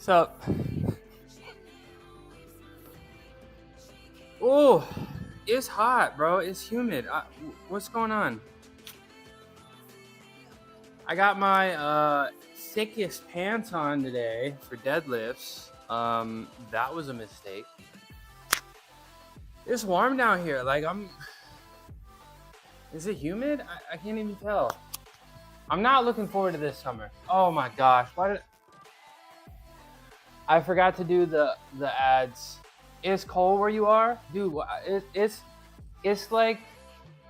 So, oh, it's hot, bro. It's humid. What's going on? I got my thickest pants on today for deadlifts. That was a mistake. It's warm down here. Is it humid? I can't even tell. I'm not looking forward to this summer. Oh my gosh, I forgot to do the ads. It's cold where you are, dude. It's like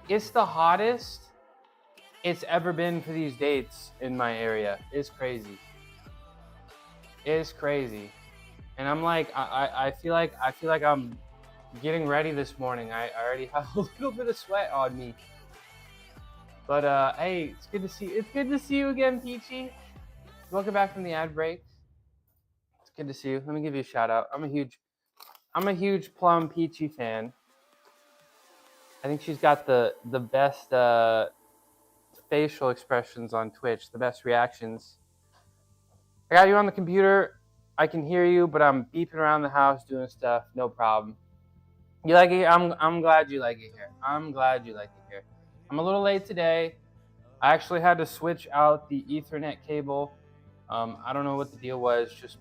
it's the hottest it's ever been for these dates in my area. It's crazy. It's crazy. And I'm like, I feel like I'm getting ready this morning. I already have a little bit of sweat on me. But hey, it's good to see you. It's good to see you again, Peachy. Welcome back from the ad break. It's good to see you. Let me give you a shout out. I'm a huge Plum Peachy fan. I think she's got the best facial expressions on Twitch, the best reactions. I got you on the computer. I can hear you, but I'm beeping around the house doing stuff. No problem. You like it here? I'm glad you like it here. I'm glad you like it here. I'm a little late today. I actually had to switch out the Ethernet cable. I don't know what the deal was. Just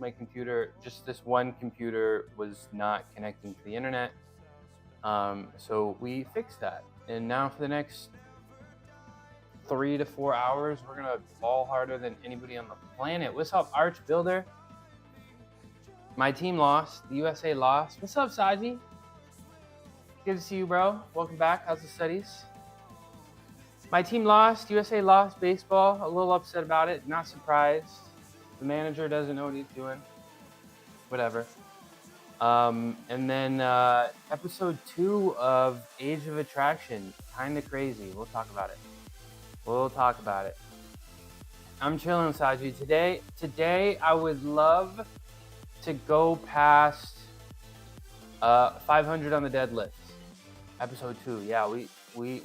this one computer was not connecting to the internet. So we fixed that. And now for the next 3 to 4 hours, we're gonna ball harder than anybody on the planet. What's up, Arch Builder? My team lost. The USA lost. What's up, Saji? Good to see you, bro. Welcome back. How's the studies? My team lost. USA lost baseball. A little upset about it. Not surprised. The manager doesn't know what he's doing. Whatever. And then episode 2 of Age of Attraction. Kind of crazy. We'll talk about it. I'm chilling, Saji. Today I would love to go past 500 on the deadlift. Episode 2. Yeah, we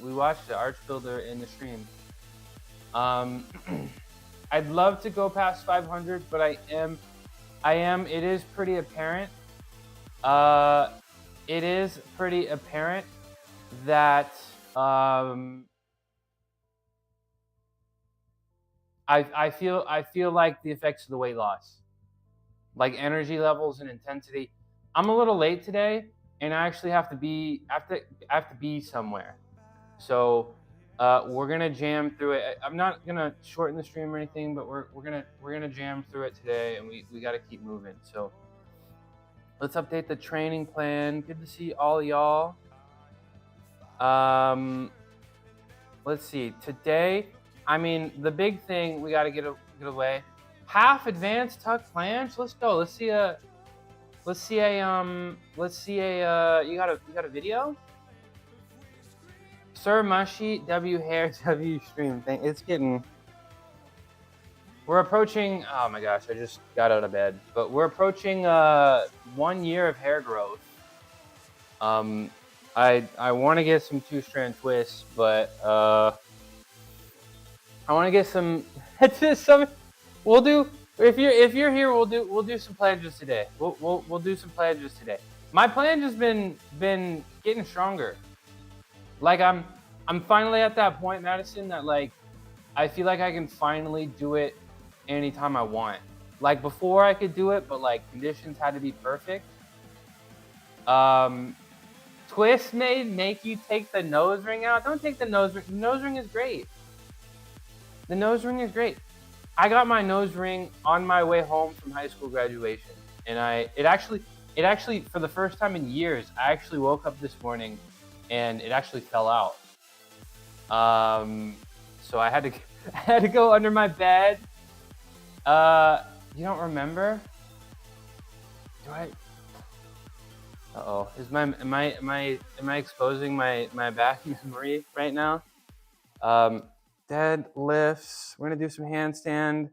watched the Arch Builder in the stream. I'd love to go past 500, but I am. It is pretty apparent. It is pretty apparent that I feel like the effects of the weight loss, like energy levels and intensity. I'm a little late today, and I actually have to be somewhere. So we're gonna jam through it. I'm not gonna shorten the stream or anything, but we're gonna jam through it today, and we got to keep moving. So let's update the training plan. Good to see all y'all. Let's see today. I mean, the big thing we got to get away. Half advanced tuck planche. Let's go. Let's see a. You got a video? Sir Mushy W Hair W Stream. It's getting. We're approaching. Oh my gosh! I just got out of bed, but we're approaching 1 year of hair growth. I want to get some 2-strand twists, but I want to get some. We'll do. If you're here, we'll do some planches today. We'll do some planches today. My planche has been getting stronger. Like I'm finally at that point, Madison, that like I feel like I can finally do it anytime I want. Like before I could do it, but like conditions had to be perfect. Twist make you take the nose ring out. Don't take the nose ring. The nose ring is great. The nose ring is great. I got my nose ring on my way home from high school graduation, and it actually for the first time in years, I actually woke up this morning, and it actually fell out. So I had to go under my bed. You don't remember? Do I? Uh-oh. Am I exposing my back memory right now? Deadlifts. We're gonna do some handstand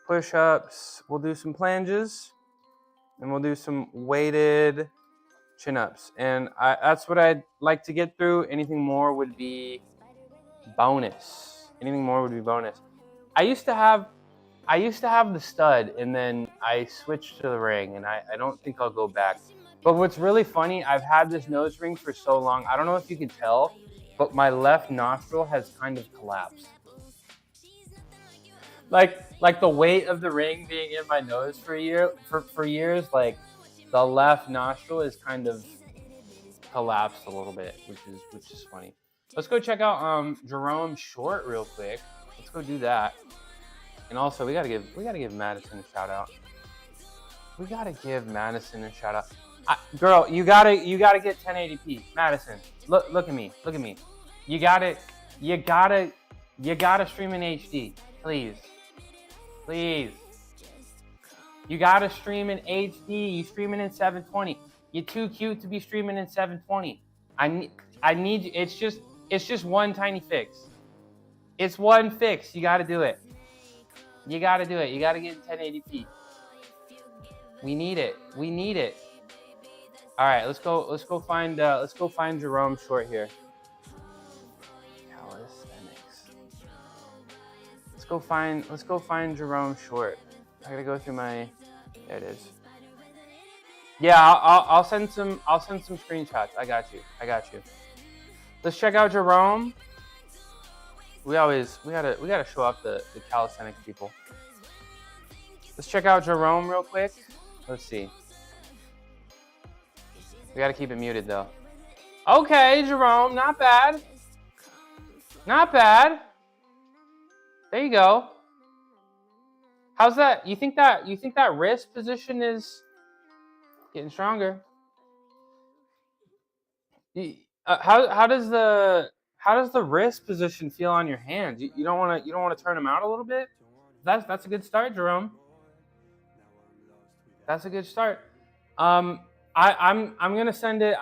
push-ups. We'll do some planches, and we'll do some weighted chin-ups. And that's what I'd like to get through. Anything more would be bonus. I used to have I used to have the stud, and then I switched to the ring, and I don't think I'll go back. But what's really funny, I've had this nose ring for so long. I don't know if you can tell, but my left nostril has kind of collapsed. Like the weight of the ring being in my nose for years, like the left nostril is kind of collapsed a little bit, which is funny. Let's go check out Jerome Short real quick. Let's go do that. And also we gotta give Madison a shout out. We gotta give Madison a shout out. Girl, you gotta get 1080p. Madison, look at me. You gotta stream in HD, please. You gotta stream in HD. You streaming in 720. You're too cute to be streaming in 720. I need you. It's just one tiny fix. It's one fix. You gotta do it. You gotta get 1080p. We need it. All right, let's go find Jerome Short here. Calisthenics. Let's go find Jerome Short. I gotta go through my. There it is. Yeah, I'll send some screenshots. I got you. Let's check out Jerome. We gotta show off the calisthenics people. Let's check out Jerome real quick. Let's see. We gotta keep it muted though. Okay, Jerome, not bad. There you go. How's that? You think that wrist position is getting stronger? How does the wrist position feel on your hands? You don't want to turn them out a little bit? That's a good start, Jerome. That's a good start. I'm gonna send it.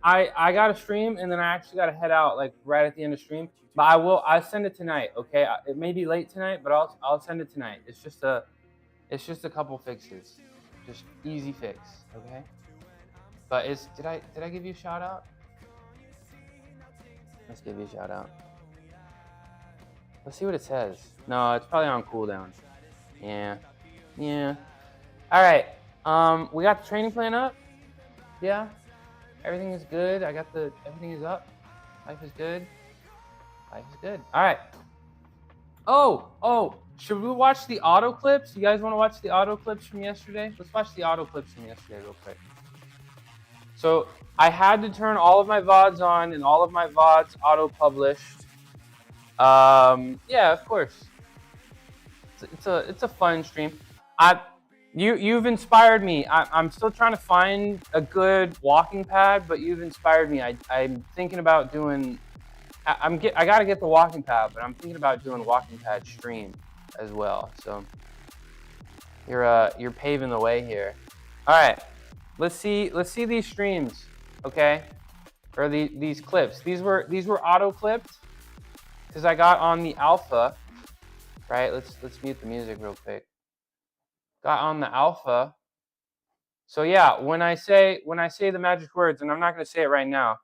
I got to stream, and then I actually got to head out like right at the end of stream. But I'll send it tonight. Okay, it may be late tonight, but I'll send it tonight. It's just a couple fixes, just easy fix. Okay. But did I give you a shout out? Let's give you a shout out. Let's see what it says. No, it's probably on cooldown. Yeah. All right. We got the training plan up. Yeah. Everything is good. Everything is up. Life is good. All right. Oh. Should we watch the auto clips? You guys want to watch the auto clips from yesterday? Let's watch the auto clips from yesterday real quick. So I had to turn all of my VODs on, and all of my VODs auto-published. Yeah, of course. It's a fun stream. You've inspired me. I'm still trying to find a good walking pad, but you've inspired me. I'm thinking about doing. I gotta get the walking pad, but I'm thinking about doing a walking pad stream as well. So you're paving the way here. All right, let's see these streams, okay? Or these clips. These were auto clipped because I got on the alpha. Right? Let's mute the music real quick. Got on the alpha. So yeah, when I say the magic words, and I'm not going to say it right now.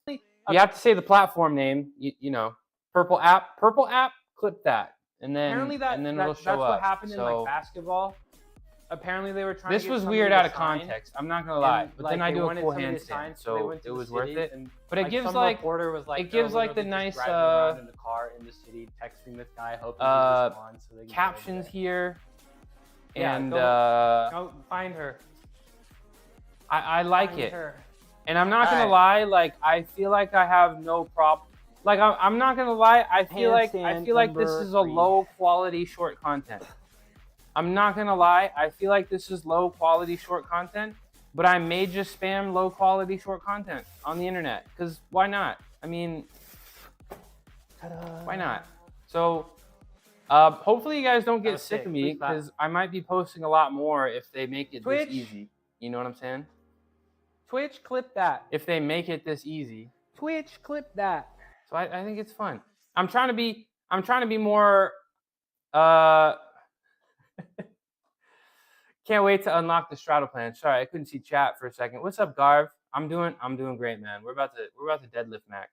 You have to say the platform name. You know, purple app. Clip that, and then it'll show up. That's what happened in like basketball. Apparently they were trying. This was weird out of context. I'm not gonna lie, but then I do a cool handstand, so it was worth it. But it gives like the nice in the car in the city, texting this guy, hoping he responds. So they captions here, and go find her. I like it, and I'm not gonna lie. Like I feel like I have no problem. Like I'm not gonna lie. I feel like this is a low quality short content. I'm not gonna lie, I feel like this is low quality short content, but I may just spam low quality short content on the internet, because why not? I mean, why not? So hopefully you guys don't get sick of me, because I might be posting a lot more if they make it this easy. You know what I'm saying? Twitch, clip that. If they make it this easy. Twitch, clip that. So I think it's fun. I'm trying to be more can't wait to unlock the straddle plan. Sorry, I couldn't see chat for a second. What's up, Garv? I'm doing great, man. We're about to deadlift max.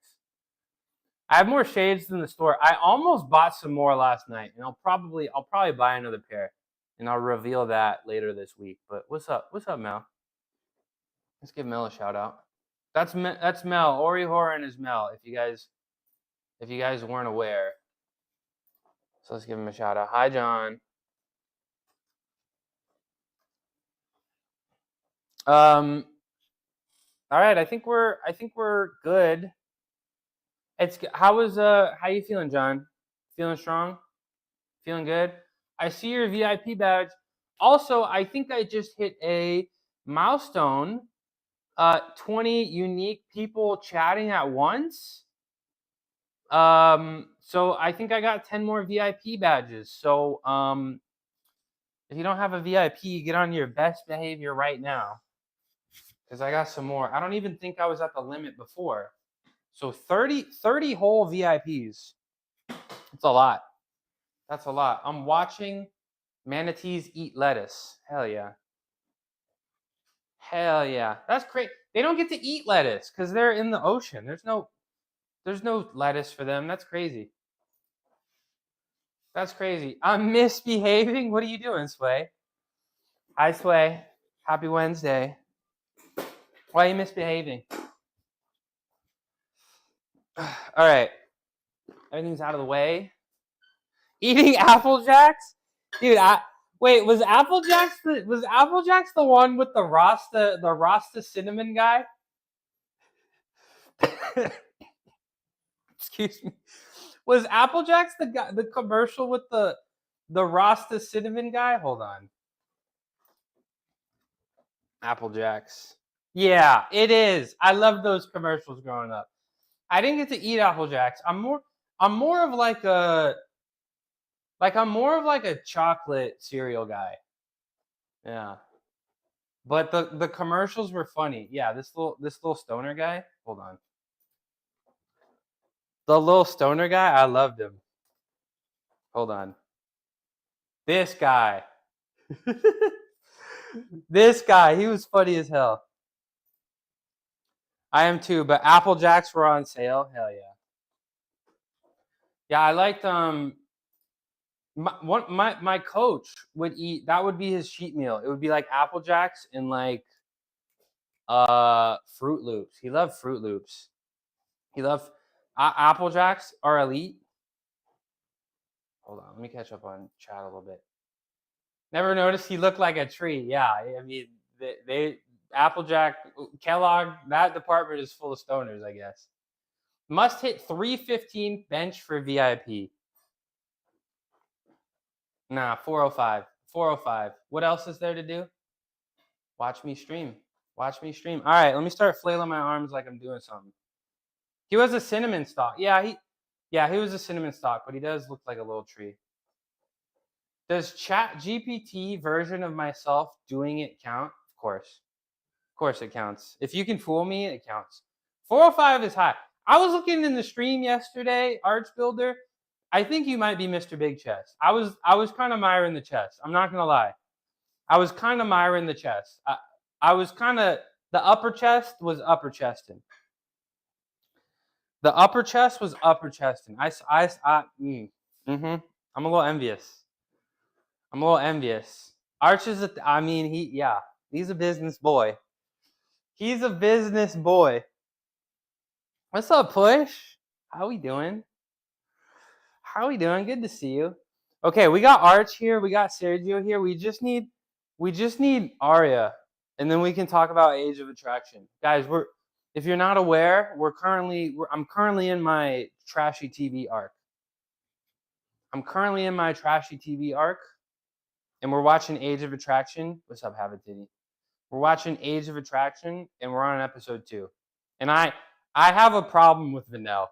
I have more shades than the store. I almost bought some more last night, and I'll probably buy another pair, and I'll reveal that later this week. But what's up? What's up, Mel? Let's give Mel a shout out. That's Mel. Ori Horan is Mel. If you guys weren't aware, so let's give him a shout out. Hi, John. All right. I think we're good. How you feeling, John? Feeling strong? Feeling good? I see your VIP badge. Also, I think I just hit a milestone. 20 unique people chatting at once. So I think I got 10 more VIP badges. So if you don't have a VIP, get on your best behavior right now, because I got some more. I don't even think I was at the limit before. So 30 whole VIPs. That's a lot. That's a lot. I'm watching manatees eat lettuce. Hell yeah. Hell yeah. That's great. They don't get to eat lettuce because they're in the ocean. There's no lettuce for them. That's crazy. That's crazy. I'm misbehaving. What are you doing, Sway? Hi, Sway. Happy Wednesday. Why are you misbehaving? All right. Everything's out of the way. Eating Apple Jacks? Dude, wait, was Apple Jacks the one with the Rasta cinnamon guy? Excuse me. Was Apple Jacks the commercial with the Rasta cinnamon guy? Hold on. Apple Jacks. Yeah, it is. I loved those commercials growing up. I didn't get to eat Apple Jacks. I'm more of like a chocolate cereal guy. Yeah. But the commercials were funny. Yeah, this little stoner guy. Hold on. The little stoner guy, I loved him. Hold on. This guy. This guy, he was funny as hell. I am too, but Apple Jacks were on sale. Hell yeah. Yeah, I liked my coach would eat, that would be his cheat meal. It would be like Apple Jacks and like Fruit Loops. He loved Fruit Loops. He loved Apple Jacks are elite. Hold on, let me catch up on chat a little bit. Never noticed he looked like a tree. Yeah, I mean they Applejack, Kellogg, that department is full of stoners, I guess. Must hit 315 bench for VIP. Nah, 405. 405. What else is there to do? Watch me stream. Watch me stream. All right, let me start flailing my arms like I'm doing something. He was a cinnamon stalk. Yeah, he was a cinnamon stalk, but he does look like a little tree. Does Chat GPT version of myself doing it count? Of course. Of course it counts. If you can fool me, it counts. 405 is high. I was looking in the stream yesterday, Arch Builder. I think you might be Mr. Big Chest. I was kind of miring the chest. I'm not going to lie. I was kind of miring the chest. I was kind of, the upper chest was upper chesting. The upper chest was upper chesting. I'm a little envious. Arch is he's a business boy. He's a business boy. What's up, Push? How we doing? Good to see you. Okay, we got Arch here. We got Sergio here. We just need Arya, and then we can talk about Age of Attraction, guys. If you're not aware, I'm currently in my trashy TV arc. And we're watching Age of Attraction. What's up, Habit Titty? We're watching Age of Attraction, and we're on episode 2. And I have a problem with Vanell.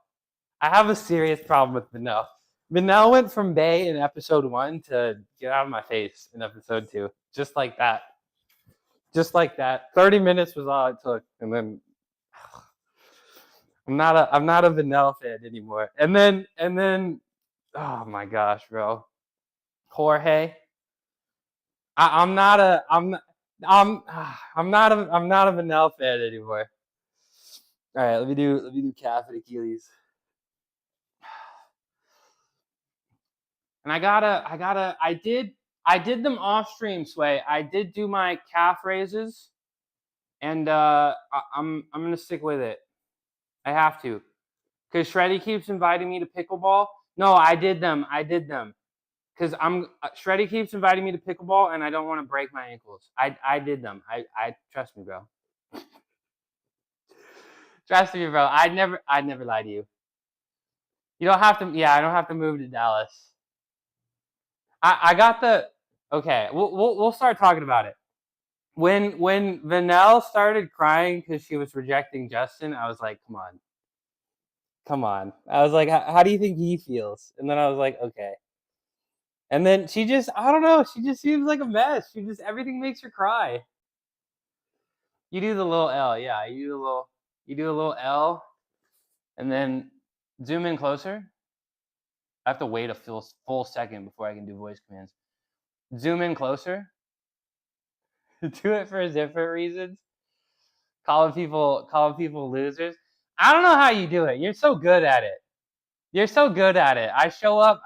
I have a serious problem with Vanell. Vanell went from Bay in episode 1 to get out of my face in episode 2. Just like that. 30 minutes was all it took. And then I'm not a Vanell fan anymore. And then oh my gosh, bro. Jorge. I'm not a Vanell fan anymore. All right, let me do calf and Achilles. And I did them off stream, Sway. I did do my calf raises, and I'm gonna stick with it. I have to, cause Shreddy keeps inviting me to pickleball. No, I did them. Cause Shreddy keeps inviting me to pickleball, and I don't want to break my ankles. I did them. I trust me, bro. Trust me, bro. I'd never lie to you. You don't have to. Yeah, I don't have to move to Dallas. I got the. Okay, we'll start talking about it. When Vanelle started crying because she was rejecting Justin, I was like, come on. I was like, how do you think he feels? And then I was like, okay. And then she just, I don't know, she just seems like a mess. Everything makes her cry. You do the little L, yeah. You do a little L, and then zoom in closer. I have to wait a full second before I can do voice commands. Zoom in closer. Do it for different reasons. Calling people losers. I don't know how you do it. You're so good at it. I show up.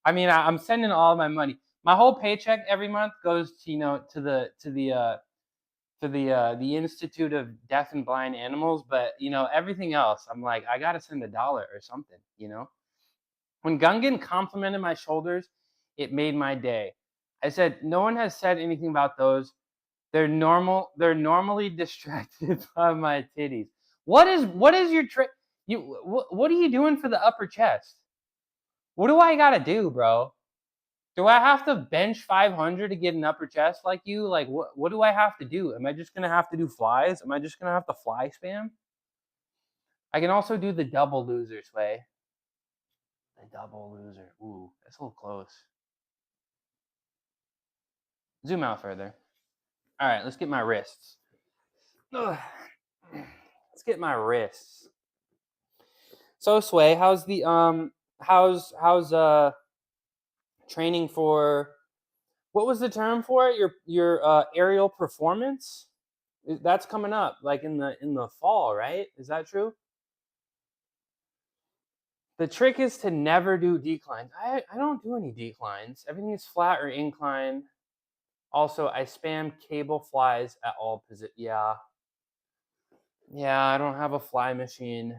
I'm sending all my money. My whole paycheck every month goes to the Institute of Deaf and Blind Animals. But everything else, I'm like, I gotta send $1 or something. When Gungan complimented my shoulders, it made my day. I said, no one has said anything about those. They're normal. They're normally distracted by my titties. What is your trick? What are you doing for the upper chest? What do I gotta do, bro? Do I have to bench 500 to get an upper chest like you? Like what do I have to do? Am I just gonna have to do flies? Am I just gonna have to fly spam? I can also do the double loser Sway. The double loser. Ooh, that's a little close. Zoom out further. All right, let's get my wrists. Ugh. Let's get my wrists. So Sway, how's the training for, what was the term for it? Your aerial performance? That's coming up like in the fall, right? Is that true? The trick is to never do declines. I don't do any declines. Everything is flat or incline. Also, I spam cable flies at all positions. Yeah. Yeah, I don't have a fly machine.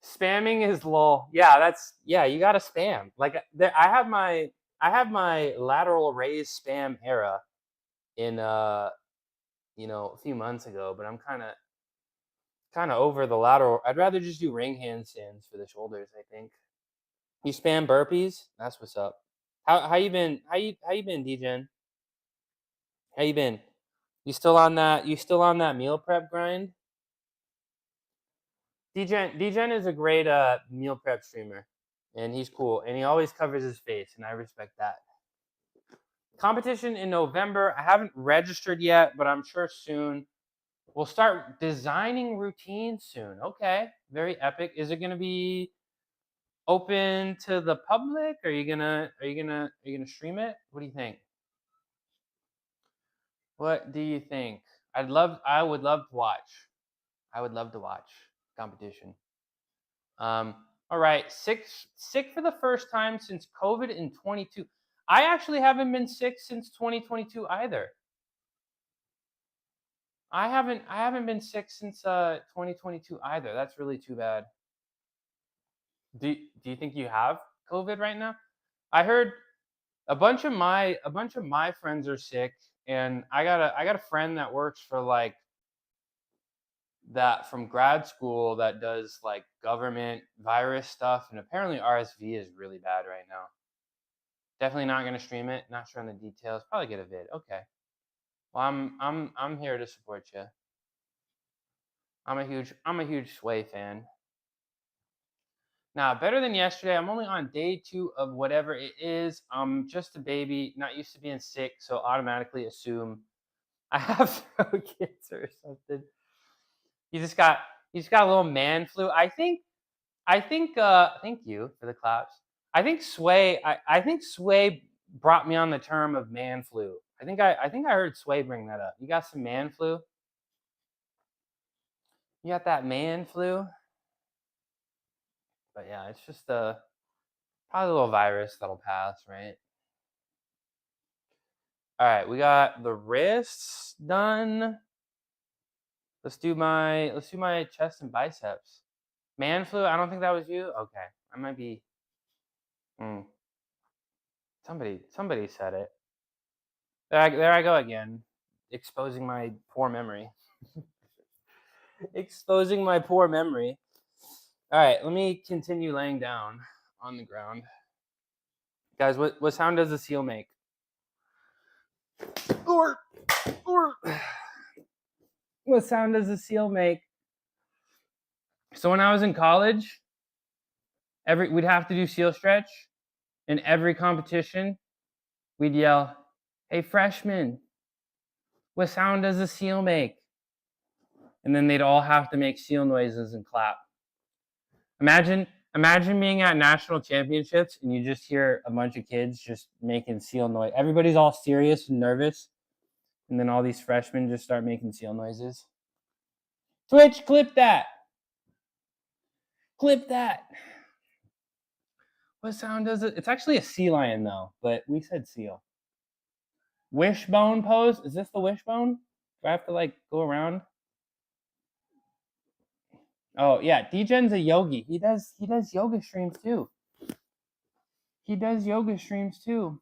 Spamming is lull. Yeah, you gotta spam. Like I have my lateral raise spam era in a few months ago, but I'm kinda over the lateral. I'd rather just do ring handstands for the shoulders, I think. You spam burpees? That's what's up. How you been? How you been, DGen? How you been? You still on that meal prep grind? DGen is a great meal prep streamer, and he's cool, and he always covers his face, and I respect that. Competition in November. I haven't registered yet, but I'm sure soon. We'll start designing routines soon. Okay, very epic. Is it gonna be open to the public? Are you gonna stream it? What do you think? What do you think? I would love to watch. I would love to watch competition. All right, sick for the first time since COVID in 22. I actually haven't been sick since 2022 either. I haven't been sick since 2022 either. That's really too bad. Do you think you have COVID right now? I heard a bunch of my friends are sick, and I got a friend that works for like that from grad school that does like government virus stuff, and apparently RSV is really bad right now. Definitely not gonna stream it. Not sure on the details. Probably get a vid. Okay. Well, I'm here to support you. I'm a huge Sway fan. Now, better than yesterday. I'm only on day 2 of whatever it is. I'm just a baby, not used to being sick, so automatically assume I have throat cancer or something. You just got a little man flu. I think thank you for the claps. I think Sway brought me on the term of man flu. I think I heard Sway bring that up. You got some man flu? You got that man flu? But yeah, it's just Probably a little virus that'll pass, right? All right, we got the wrists done. Let's do my chest and biceps. Man flu. I don't think that was you. Okay, I might be. Somebody said it. There I go again, exposing my poor memory. Exposing my poor memory. All right, let me continue laying down on the ground. Guys, what sound does a seal make? Or what sound does a seal make? So when I was in college, we'd have to do seal stretch. In every competition, we'd yell, "Hey freshman, what sound does a seal make?" And then they'd all have to make seal noises and clap. Imagine being at national championships and you just hear a bunch of kids just making seal noise. Everybody's all serious and nervous, and then all these freshmen just start making seal noises. Twitch, clip that. Clip that. What sound does it? It's actually a sea lion though, but we said seal. Wishbone pose. Is this the wishbone? Do I have to like go around? Oh yeah, Degen's a yogi. He does yoga streams too. He does yoga streams too.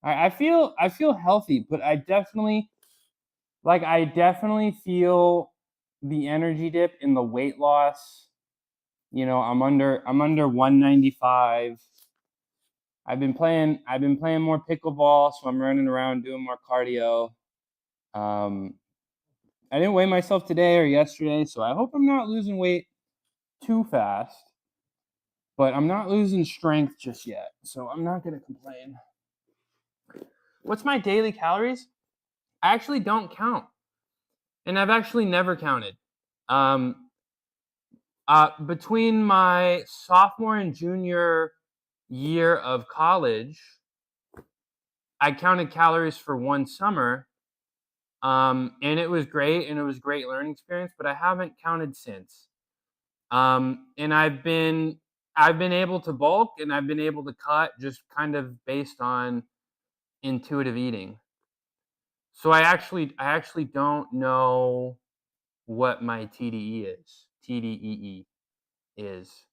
I feel healthy, but I definitely feel the energy dip in the weight loss. You know, I'm under 195. I've been playing more pickleball, so I'm running around doing more cardio. I didn't weigh myself today or yesterday, so I hope I'm not losing weight too fast. But I'm not losing strength just yet, so I'm not gonna complain. What's my daily calories? I actually don't count, and I've actually never counted. Between my sophomore and junior year of college, I counted calories for one summer, and it was great, and it was a great learning experience. But I haven't counted since. And I've been able to bulk, and I've been able to cut just kind of based on intuitive eating. So I actually don't know what my TDEE is.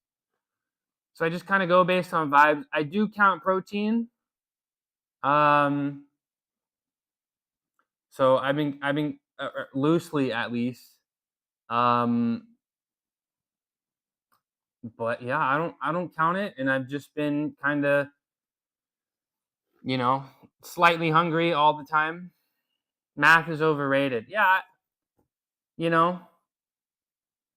So I just kind of go based on vibes. I do count protein. So I've been loosely at least. But yeah, I don't count it, and I've just been kind of, you know, slightly hungry all the time. Math is overrated. Yeah, you know,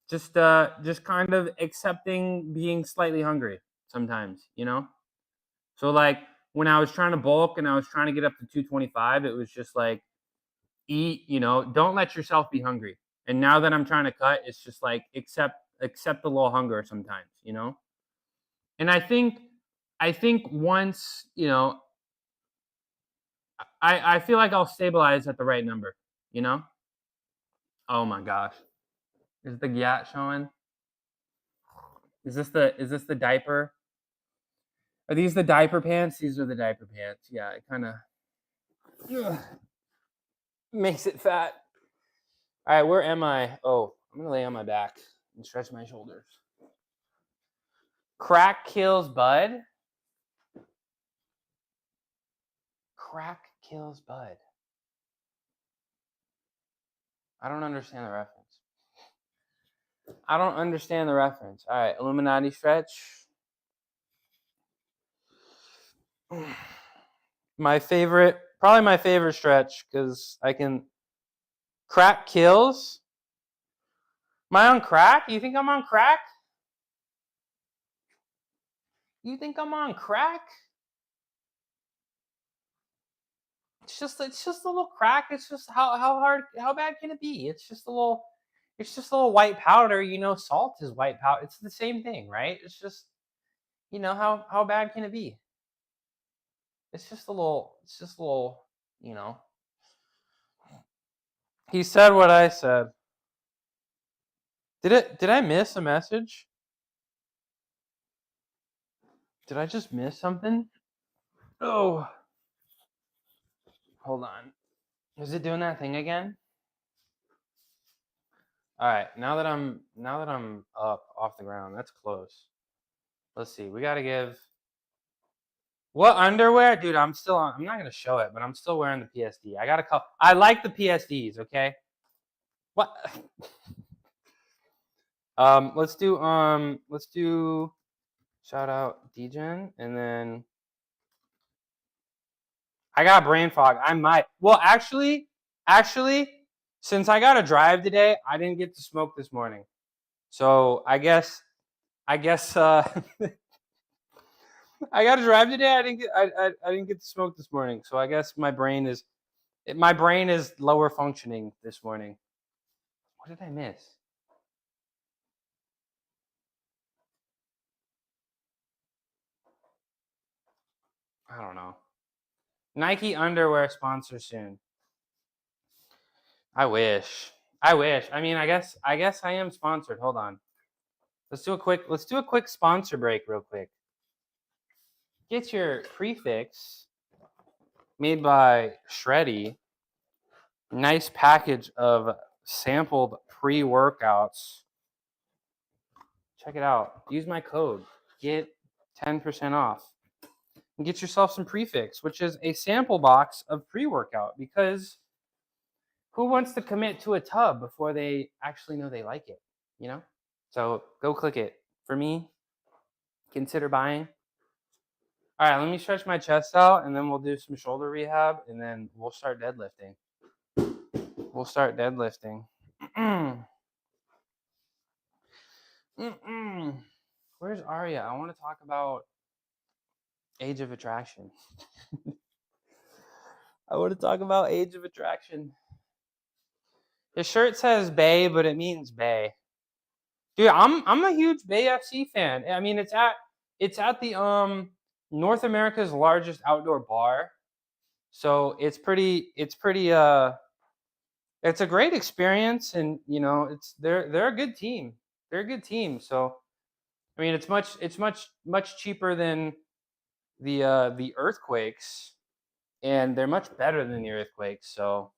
just kind of accepting being slightly hungry sometimes, you know? So like when I was trying to bulk and I was trying to get up to 225, it was just like eat, you know, don't let yourself be hungry. And now that I'm trying to cut, it's just like accept a little hunger sometimes, you know? And I think once, you know, I feel like I'll stabilize at the right number, you know? Oh my gosh. Is the gat showing? Is this the diaper? Are these the diaper pants? These are the diaper pants. Yeah, it kind of makes it fat. All right, where am I? Oh, I'm gonna lay on my back and stretch my shoulders. Crack kills bud. Crack kills bud. I don't understand the reference. I don't understand the reference. All right, Illuminati stretch. Probably my favorite stretch because I can. Crack kills. Am I on crack? You think I'm on crack? You think I'm on crack? It's just a little crack. It's just how bad can it be? It's just a little white powder. You know, salt is white powder. It's the same thing, right? It's just, you know, how bad can it be? It's just a little, you know. He said what I said. Did I miss a message? Did I just miss something? Oh. Hold on. Is it doing that thing again? All right. Now that I'm up off the ground, that's close. Let's see. We got to give. What underwear? Dude, I'm still on. I'm not going to show it, but I'm still wearing the PSD. I got to call. I like the PSDs, okay? What? Let's do shout out Degen, and then I got brain fog. I might. Well, actually, since I got to drive today, I didn't get to smoke this morning. So I guess I got to drive today. I didn't get to smoke this morning. So I guess my brain is lower functioning this morning. What did I miss? I don't know. Nike underwear sponsor soon. I wish. I mean, I guess I am sponsored. Hold on. Let's do a quick sponsor break real quick. Get your prefix made by Shreddy. Nice package of sampled pre-workouts. Check it out. Use my code. Get 10% off. And get yourself some prefix, which is a sample box of pre-workout, because who wants to commit to a tub before they actually know they like it, you know? So go click it. For me, consider buying. All right, let me stretch my chest out, and then we'll do some shoulder rehab, and then we'll start deadlifting. Where's Arya? I want to talk about Age of Attraction. His shirt says Bay, but it means Bay. Dude, I'm a huge Bay FC fan. I mean, it's at the North America's largest outdoor bar. So it's a great experience, and you know, they're a good team. They're a good team. So I mean, it's much cheaper than the Earthquakes, and they're much better than the Earthquakes. So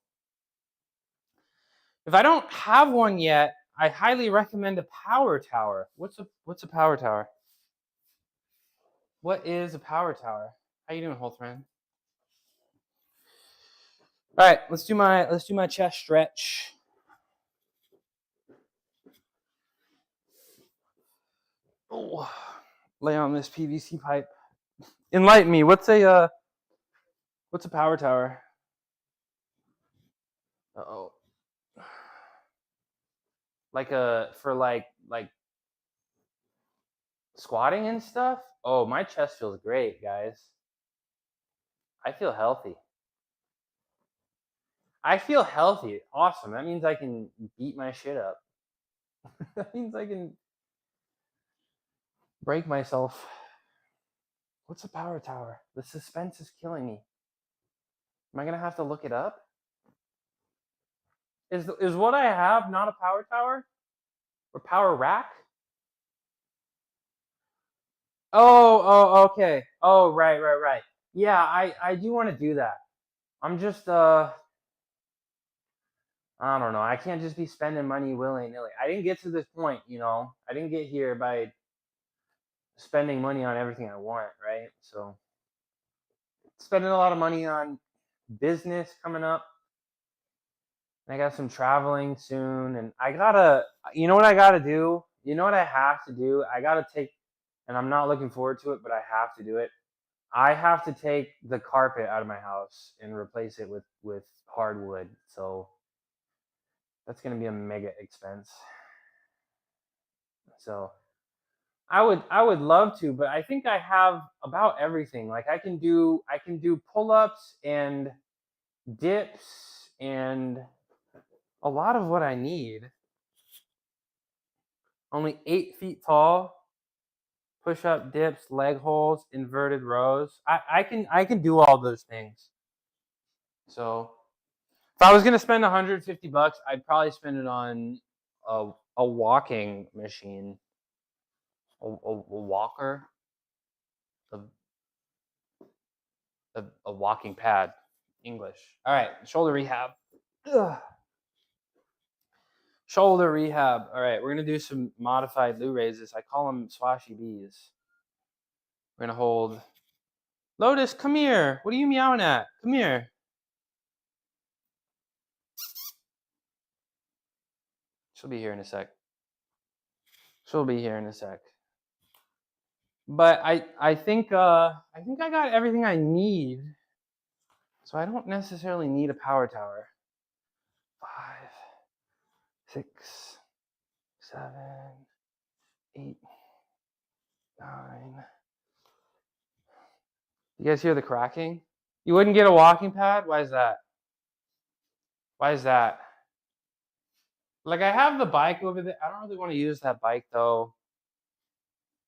if I don't have one yet, I highly recommend a power tower. What's a power tower? What is a power tower? How you doing, whole friend? All right, let's do my chest stretch. Oh, lay on this PVC pipe. Enlighten me. What's a power tower? Uh-oh. For squatting and stuff? Oh, my chest feels great, guys. I feel healthy. Awesome. That means I can beat my shit up. That means I can break myself. What's a power tower? The suspense is killing me. Am I gonna have to look it up? Is what I have not a power tower? Or power rack? Oh, okay. Oh, right. Yeah, I do want to do that. I'm just I don't know. I can't just be spending money willy-nilly. I didn't get to this point, you know. I didn't get here by spending money on everything I want, right? So spending a lot of money on business coming up. I got some traveling soon, and you know what I gotta do? You know what I have to do? I gotta take, and I'm not looking forward to it, but I have to do it. I have to take the carpet out of my house and replace it with hardwood. So that's gonna be a mega expense. So I would love to, but I think I have about everything. Like I can do pull-ups and dips and a lot of what I need. Only 8 feet tall. Push-up, dips, leg holds, inverted rows. I can do all those things. So if I was gonna spend $150, I'd probably spend it on a walking machine, a walker. a walking pad. English. All right, shoulder rehab. Ugh. Shoulder rehab. All right, we're gonna do some modified Lou raises. I call them swashy bees. We're gonna hold. Lotus, come here. What are you meowing at? Come here. She'll be here in a sec. She'll be here in a sec. But I think I got everything I need. So I don't necessarily need a power tower. 5, 6, 7, 8, 9. You guys hear the cracking? You wouldn't get a walking pad? Why is that? Why is that? Like, I have the bike over there. I don't really want to use that bike though.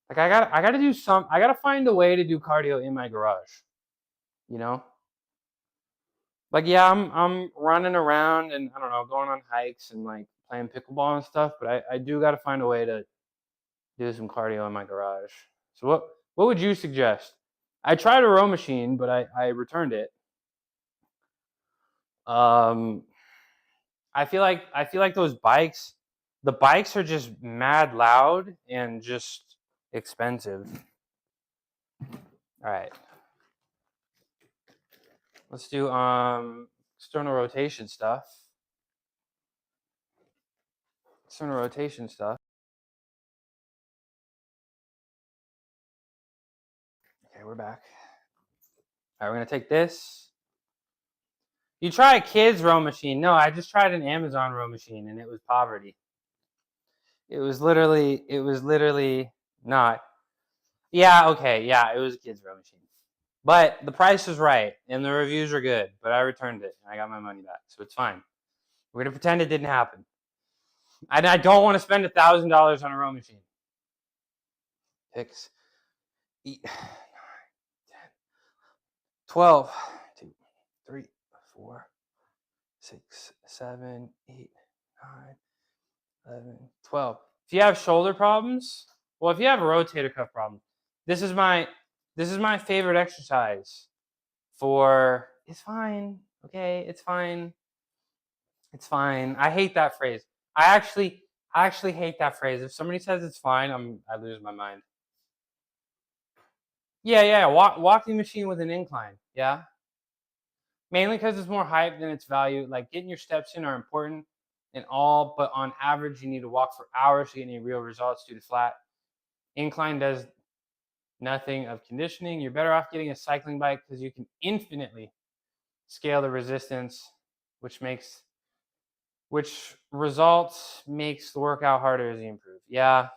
Like, I gotta find a way to do cardio in my garage. You know? Like, yeah, I'm running around and I don't know, going on hikes and like playing pickleball and stuff, but I do gotta find a way to do some cardio in my garage. So what would you suggest? I tried a row machine, but I returned it. I feel like those bikes, the bikes are just mad loud and just expensive. All right. Let's do external rotation stuff. External rotation stuff. Okay, we're back. All right, we're gonna take this. You try a kid's row machine. No, I just tried an Amazon row machine and it was poverty. It was literally not. Yeah, okay, yeah, it was a kid's row machine. But the price was right and the reviews were good, but I returned it and I got my money back, so it's fine. We're gonna pretend it didn't happen. And I don't want to spend $1,000 on a row machine. 6, 8, 9, 10, 12, 2, 3, 4, 6, 7, 8, 9, 11, 12. If you have shoulder problems, well, if you have a rotator cuff problem, this is my favorite exercise for it's fine. Okay, it's fine. It's fine. I hate that phrase. I actually hate that phrase. If somebody says it's fine, I lose my mind. Yeah. Walking machine with an incline. Yeah. Mainly because it's more hype than its value. Like, getting your steps in are important and all, but on average, you need to walk for hours to get any real results due to flat. Incline does nothing of conditioning. You're better off getting a cycling bike because you can infinitely scale the resistance, which results makes the workout harder as you improve. Yeah.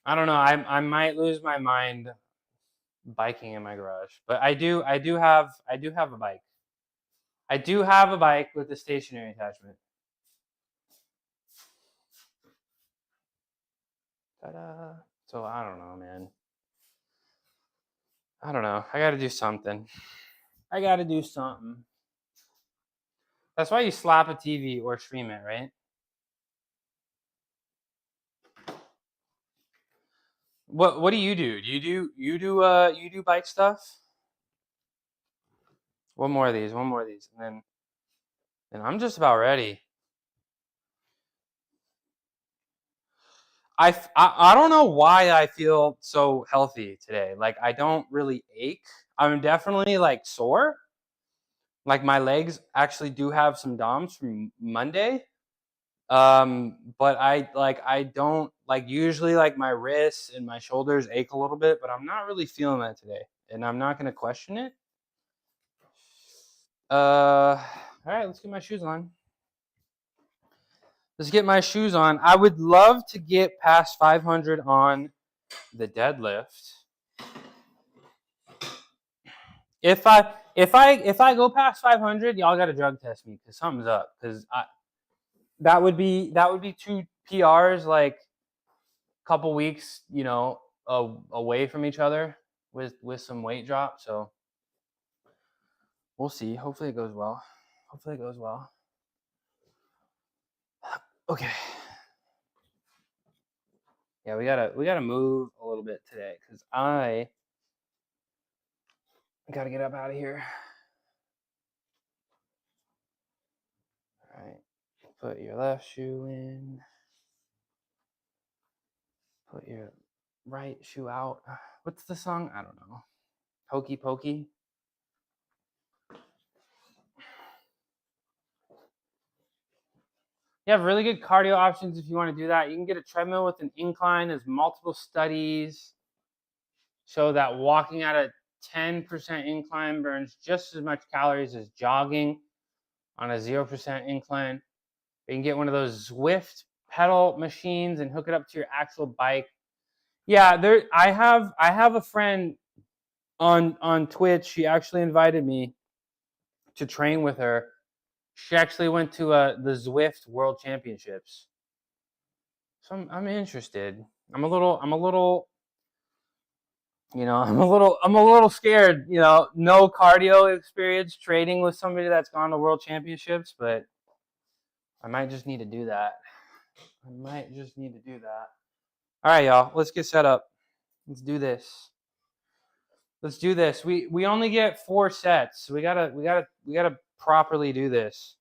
I don't know. I might lose my mind biking in my garage, but I do have a bike. I do have a bike with a stationary attachment. Ta-da. So I don't know, man. I don't know. I got to do something. That's why you slap a TV or stream it, right? What do you do? Do you do bike stuff? One more of these, and then I'm just about ready. I don't know why I feel so healthy today. Like, I don't really ache. I'm definitely like sore. Like, my legs actually do have some DOMs from Monday. But I don't like, usually like my wrists and my shoulders ache a little bit, but I'm not really feeling that today, and I'm not gonna question it. All right, let's get my shoes on. I would love to get past 500 on the deadlift. If I go past 500, y'all gotta drug test me because something's up. Because that would be 2 PRs like a couple weeks, away from each other with some weight drop. So we'll see. Hopefully it goes well. Okay. Yeah, we gotta move a little bit today because I gotta get up out of here. All right, put your left shoe in. Put your right shoe out. What's the song? I don't know. Hokey Pokey. You have really good cardio options if you want to do that. You can get a treadmill with an incline. There's multiple studies show that walking at a 10% incline burns just as much calories as jogging on a 0% incline. You can get one of those Zwift pedal machines and hook it up to your actual bike. Yeah, I have a friend on Twitch. She actually invited me to train with her. She actually went to the Zwift World Championships. So I'm interested. I'm a little, you know, I'm a little scared, you know, no cardio experience training with somebody that's gone to World Championships, but I might just need to do that. All right, y'all, let's get set up. Let's do this. We only get 4 sets. So we gotta properly do this.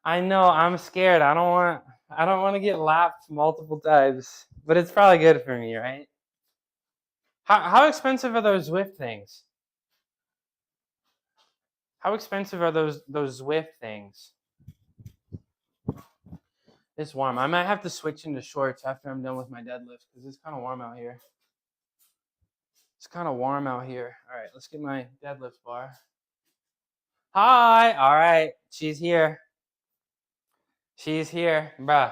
I know, I'm scared. I don't want to get lapped multiple times, but it's probably good for me, right? How expensive are those Zwift things? How expensive are those Zwift things? It's warm. I might have to switch into shorts after I'm done with my deadlift because it's kind of warm out here. All right, let's get my deadlift bar. Hi. All right, she's here. Bruh.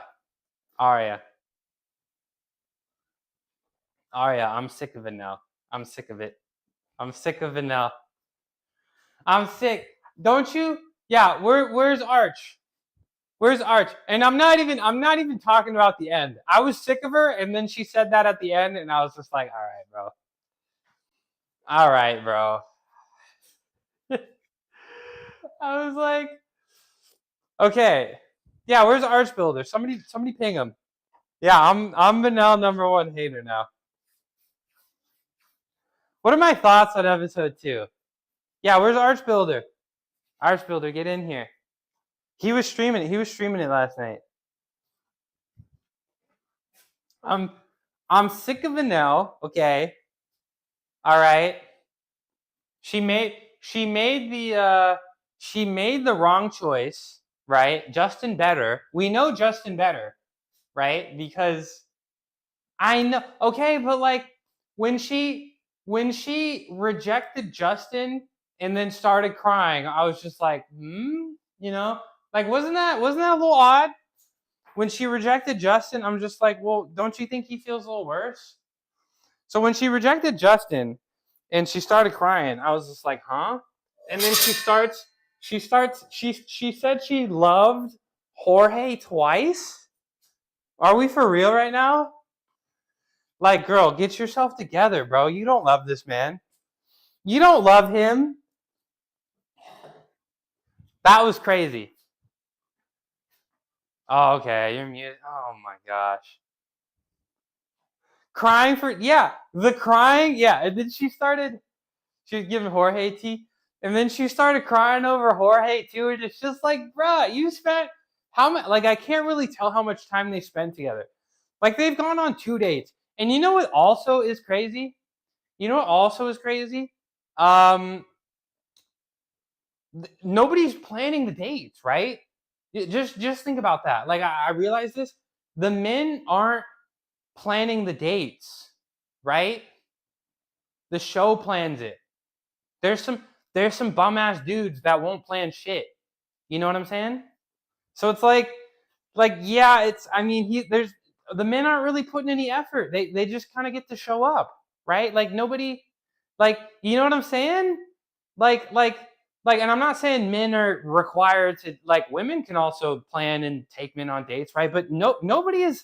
Aria, I'm sick of it now. I'm sick of it now. I'm sick. Don't you? Yeah, where's Arch? And I'm not even talking about the end. I was sick of her, and then she said that at the end, and I was just like, all right, bro. I was like, okay. Yeah, where's Arch Builder? Somebody ping him. Yeah, I'm Vanel #1 hater now. What are my thoughts on episode 2? Yeah, where's Arch Builder? Arch Builder, get in here. He was streaming it last night. I'm sick of Vanel, okay? All right. She made the wrong choice, right? Justin better. We know Justin better, right? Because I know, okay, but like when she rejected Justin and then started crying, I was just like, you know, like wasn't that a little odd? When she rejected Justin, I'm just like, well, don't you think he feels a little worse? So when she rejected Justin and she started crying, I was just like, huh? And then she said she loved Jorge twice? Are we for real right now? Like, girl, get yourself together, bro. You don't love this man. You don't love him. That was crazy. Oh, okay, you're muted. Oh my gosh. Crying for, yeah, the crying, yeah. And then she was giving Jorge tea. And then she started crying over Jorge too. And it's just like, bruh, you spent how much? Like, I can't really tell how much time they spent together. Like, they've gone on 2 dates. And you know what also is crazy? Nobody's planning the dates, right? Just think about that. Like, I realize this. The men aren't planning the dates, right? The show plans it. There's some bum ass dudes that won't plan shit. You know what I'm saying? So it's like yeah, the men aren't really putting any effort. They just kind of get to show up, right? Like nobody, like, you know what I'm saying? And I'm not saying men are required to, like, women can also plan and take men on dates, right? But nobody is.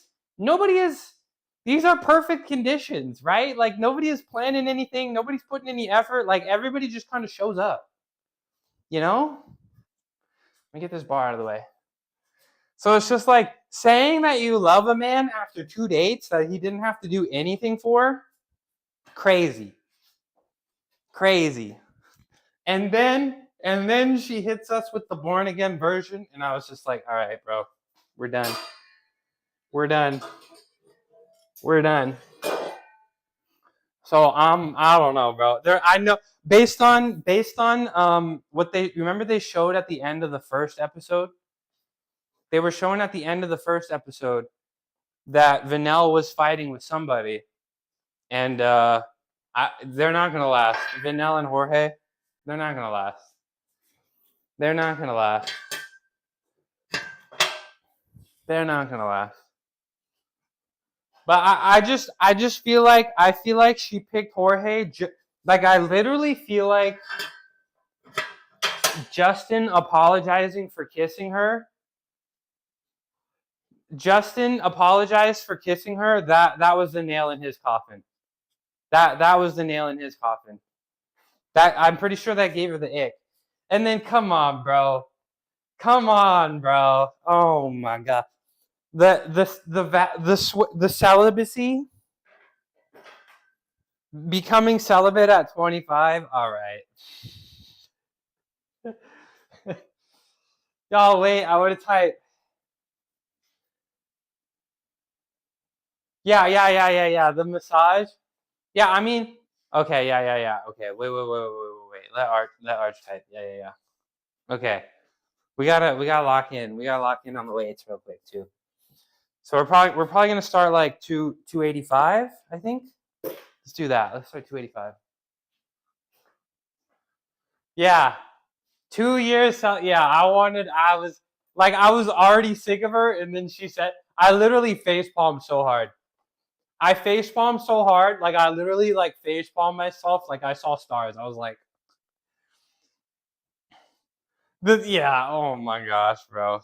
These are perfect conditions, right? Like nobody is planning anything. Nobody's putting any effort. Like everybody just kind of shows up, you know? Let me get this bar out of the way. So it's just like, saying that you love a man after 2 dates that he didn't have to do anything for, crazy. Crazy. And then she hits us with the born again version, and I was just like, all right, bro, we're done. We're done. We're done. So I don't know, bro. I know based on what they showed at the end of the first episode. They were showing at the end of the first episode that Vanel was fighting with somebody, and they're not gonna last. Vanel and Jorge, they're not gonna last. They're not gonna last. They're not gonna last. But I just feel like she picked Jorge. Like I literally feel like Justin apologizing for kissing her. Justin apologized for kissing her. That was the nail in his coffin. That was the nail in his coffin. That I'm pretty sure that gave her the ick. And then come on, bro. Come on, bro. Oh my god. The celibacy, becoming celibate at 25. All right. Y'all wait, I would have typed. Yeah. The massage. Yeah, I mean, okay, yeah. Okay, wait. Let Arch type. Yeah. Okay, we gotta lock in. We gotta lock in on the weights real quick too. So we're probably gonna start like 285. I think. Let's do that. Let's start 285. Yeah, 2 years. Yeah, I was already sick of her, and then she said, I literally face palmed so hard. I face palmed so hard, like I literally like face palmed myself, like I saw stars. I was like, yeah. Oh my gosh, bro.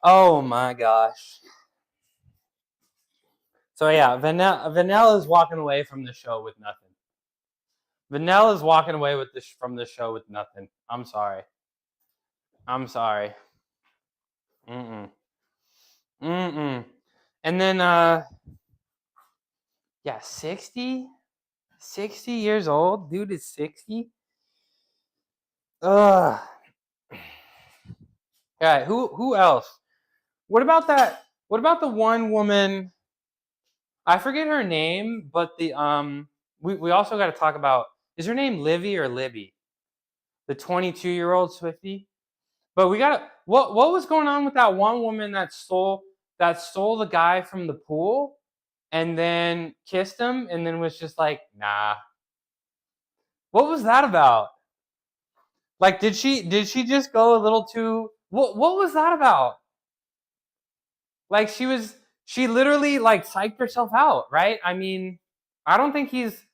Oh my gosh. So yeah, Vanilla is walking away from the show with nothing. Vanilla is walking away from the show with nothing. I'm sorry. Mm-mm. And then yeah, 60 years old. Dude is 60. Ugh. Yeah, who else? What about that? What about the one woman? I forget her name, but we also got to talk about, is her name Livy or Libby? The 22-year-old Swiftie. But we got to, what was going on with that one woman that stole the guy from the pool and then kissed him and then was just like, nah. What was that about? Like did she just go a little too, what was that about? Like she literally like psyched herself out, right? I mean, I don't think he's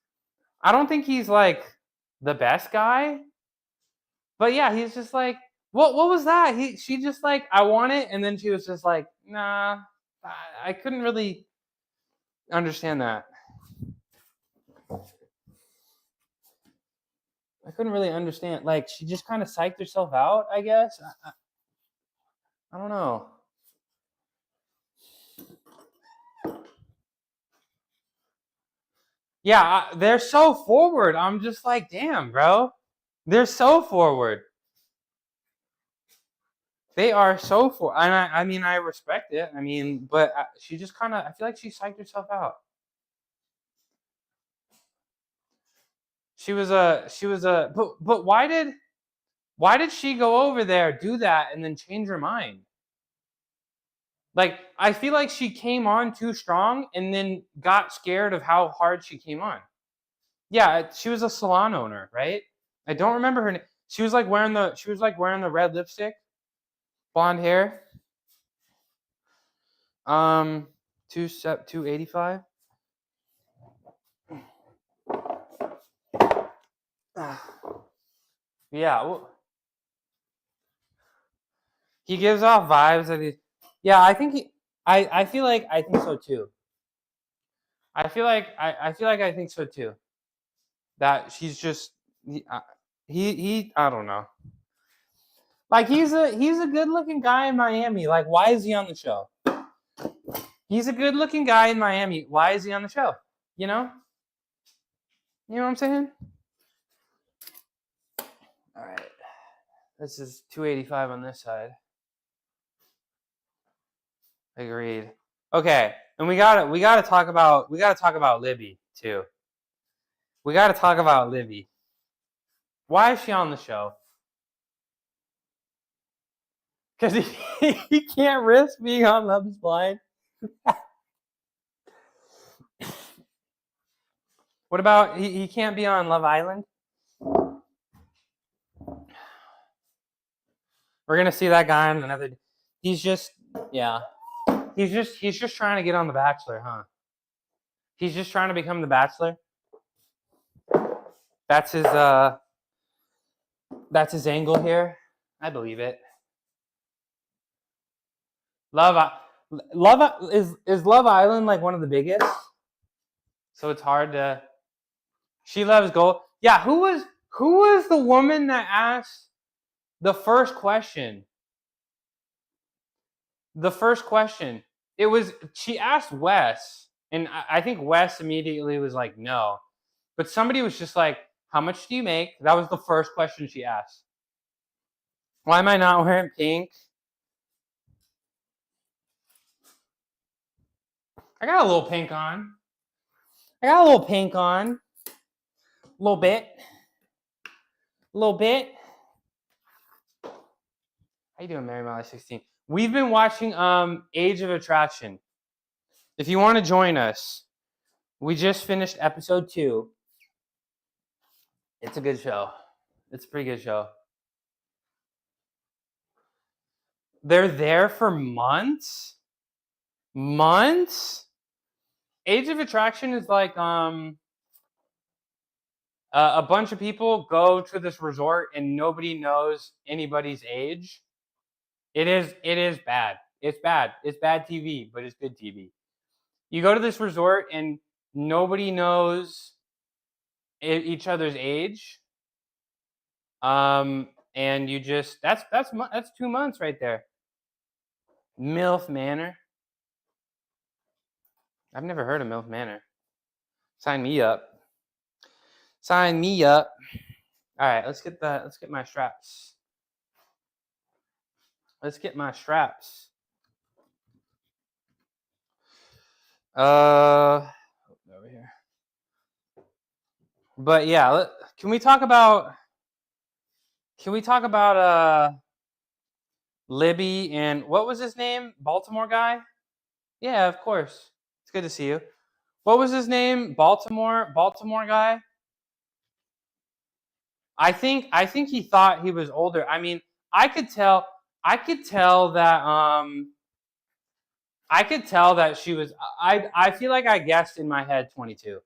like the best guy. But yeah, he's just like, what was that? She just like, I want it, and then she was just like, nah. I couldn't really understand that. I couldn't really understand. Like she just kind of psyched herself out, I guess. I don't know. Yeah, they're so forward. I'm just like, damn, bro. They're so forward. They are so forward. And I mean, I respect it. I mean, but she just kind of, I feel like she psyched herself out. She was a, but why did she go over there, do that, and then change her mind? Like, I feel like she came on too strong and then got scared of how hard she came on. Yeah, she was a salon owner, right? I don't remember her name. She was like wearing the red lipstick, blonde hair. 285. Yeah, well, he gives off vibes of yeah, I think I feel like I think so too. I feel like I think so too. That she's just he I don't know. Like he's a good looking guy in Miami. Like why is he on the show? He's a good looking guy in Miami. Why is he on the show? You know? You know what I'm saying? All right. This is 285 on this side. Agreed. Okay, and we gotta talk about Libby too. We gotta talk about Libby. Why is she on the show? Because he can't risk being on Love is Blind. What about he can't be on Love Island? We're gonna see that guy on another. He's just He's just trying to get on The Bachelor, huh? He's just trying to become The Bachelor. That's his angle here. I believe it. Is Love Island like one of the biggest? So it's hard to. She loves gold. Yeah, who was the woman that asked the first question? The first question. She asked Wes, and I think Wes immediately was like, no. But somebody was just like, how much do you make? That was the first question she asked. Why am I not wearing pink? I got a little pink on. A little bit. How you doing, Mary Molly 16? We've been watching Age of Attraction. If you want to join us, we just finished episode 2. It's a good show. It's a pretty good show. They're there for months? Months? Age of Attraction is like a bunch of people go to this resort and nobody knows anybody's age. It is bad. It's bad. It's bad TV, but it's good TV. You go to this resort and nobody knows each other's age. And you just that's 2 months right there. MILF Manor. I've never heard of MILF Manor. Sign me up. Sign me up. All right, let's get my straps. Let's get my straps. Over here. But yeah, can we talk about Libby and what was his name? Baltimore guy? Yeah, of course. It's good to see you. What was his name? Baltimore guy? I think he thought he was older. I mean, I could tell that she was I feel like I guessed in my head 22.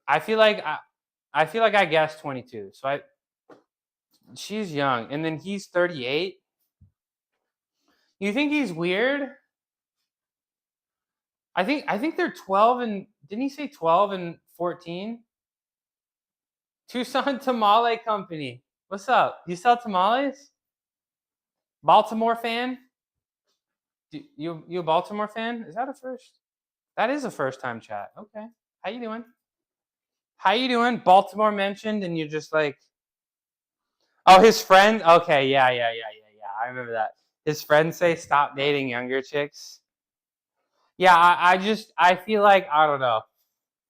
I feel like I guessed 22. So she's young, and then he's 38. You think he's weird? I think they're 12 and didn't he say 12 and 14? Tucson Tamale Company. What's up? You sell tamales? Baltimore fan? You a Baltimore fan? Is that a first? That is a first time chat. Okay. How you doing? Baltimore mentioned and you're just like, oh, his friend? Okay, yeah. I remember that. His friends say stop dating younger chicks. Yeah, I feel like, I don't know.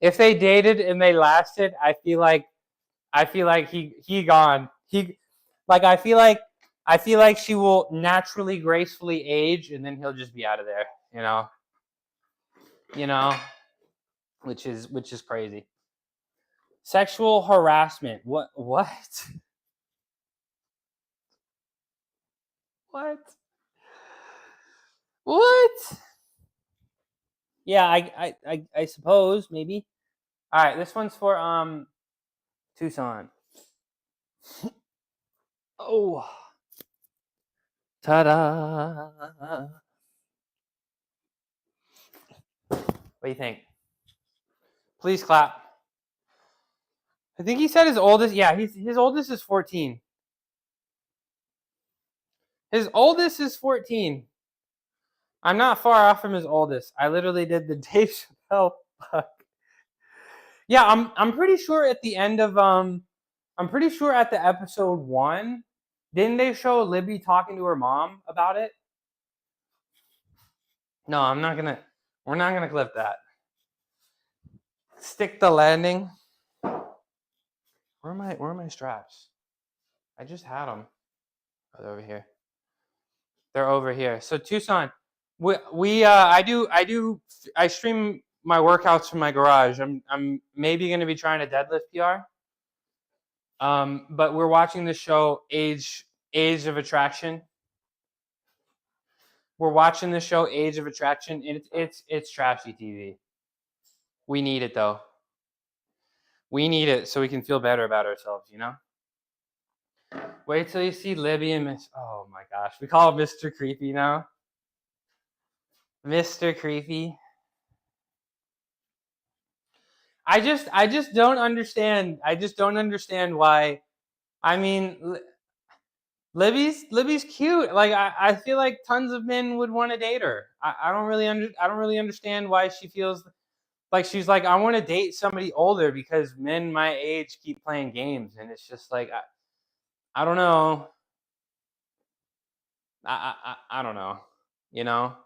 If they dated and they lasted, I feel like he gone. I feel like she will naturally, gracefully age, and then he'll just be out of there. Which is crazy. Sexual harassment. What? Yeah, I suppose maybe. All right, this one's for Tucson. Oh. Ta-da. What do you think? Please clap. I think he said his oldest. Yeah, his oldest is 14. His oldest is 14. I'm not far off from his oldest. I literally did the Dave Chappelle fuck. Yeah, I'm pretty sure at the end of I'm pretty sure at the episode 1, didn't they show Libby talking to her mom about it? No, we're not gonna clip that. Stick the landing. Where are my straps? I just had them. Oh, they're over here. They're over here. So Tucson, I stream my workouts from my garage. I'm maybe gonna be trying a deadlift PR. But we're watching the show Age of Attraction. We're watching the show Age of Attraction. It's trashy TV. We need it though. We need it so we can feel better about ourselves, you know? Wait till you see Libby and Miss. Oh my gosh, we call him Mr. Creepy now. Mr. Creepy. I just don't understand. I just don't understand why. I mean, Libby's cute. Like I feel like tons of men would want to date her. I don't really understand why she feels like she's like I want to date somebody older because men my age keep playing games, and it's just like I don't know. I don't know. You know,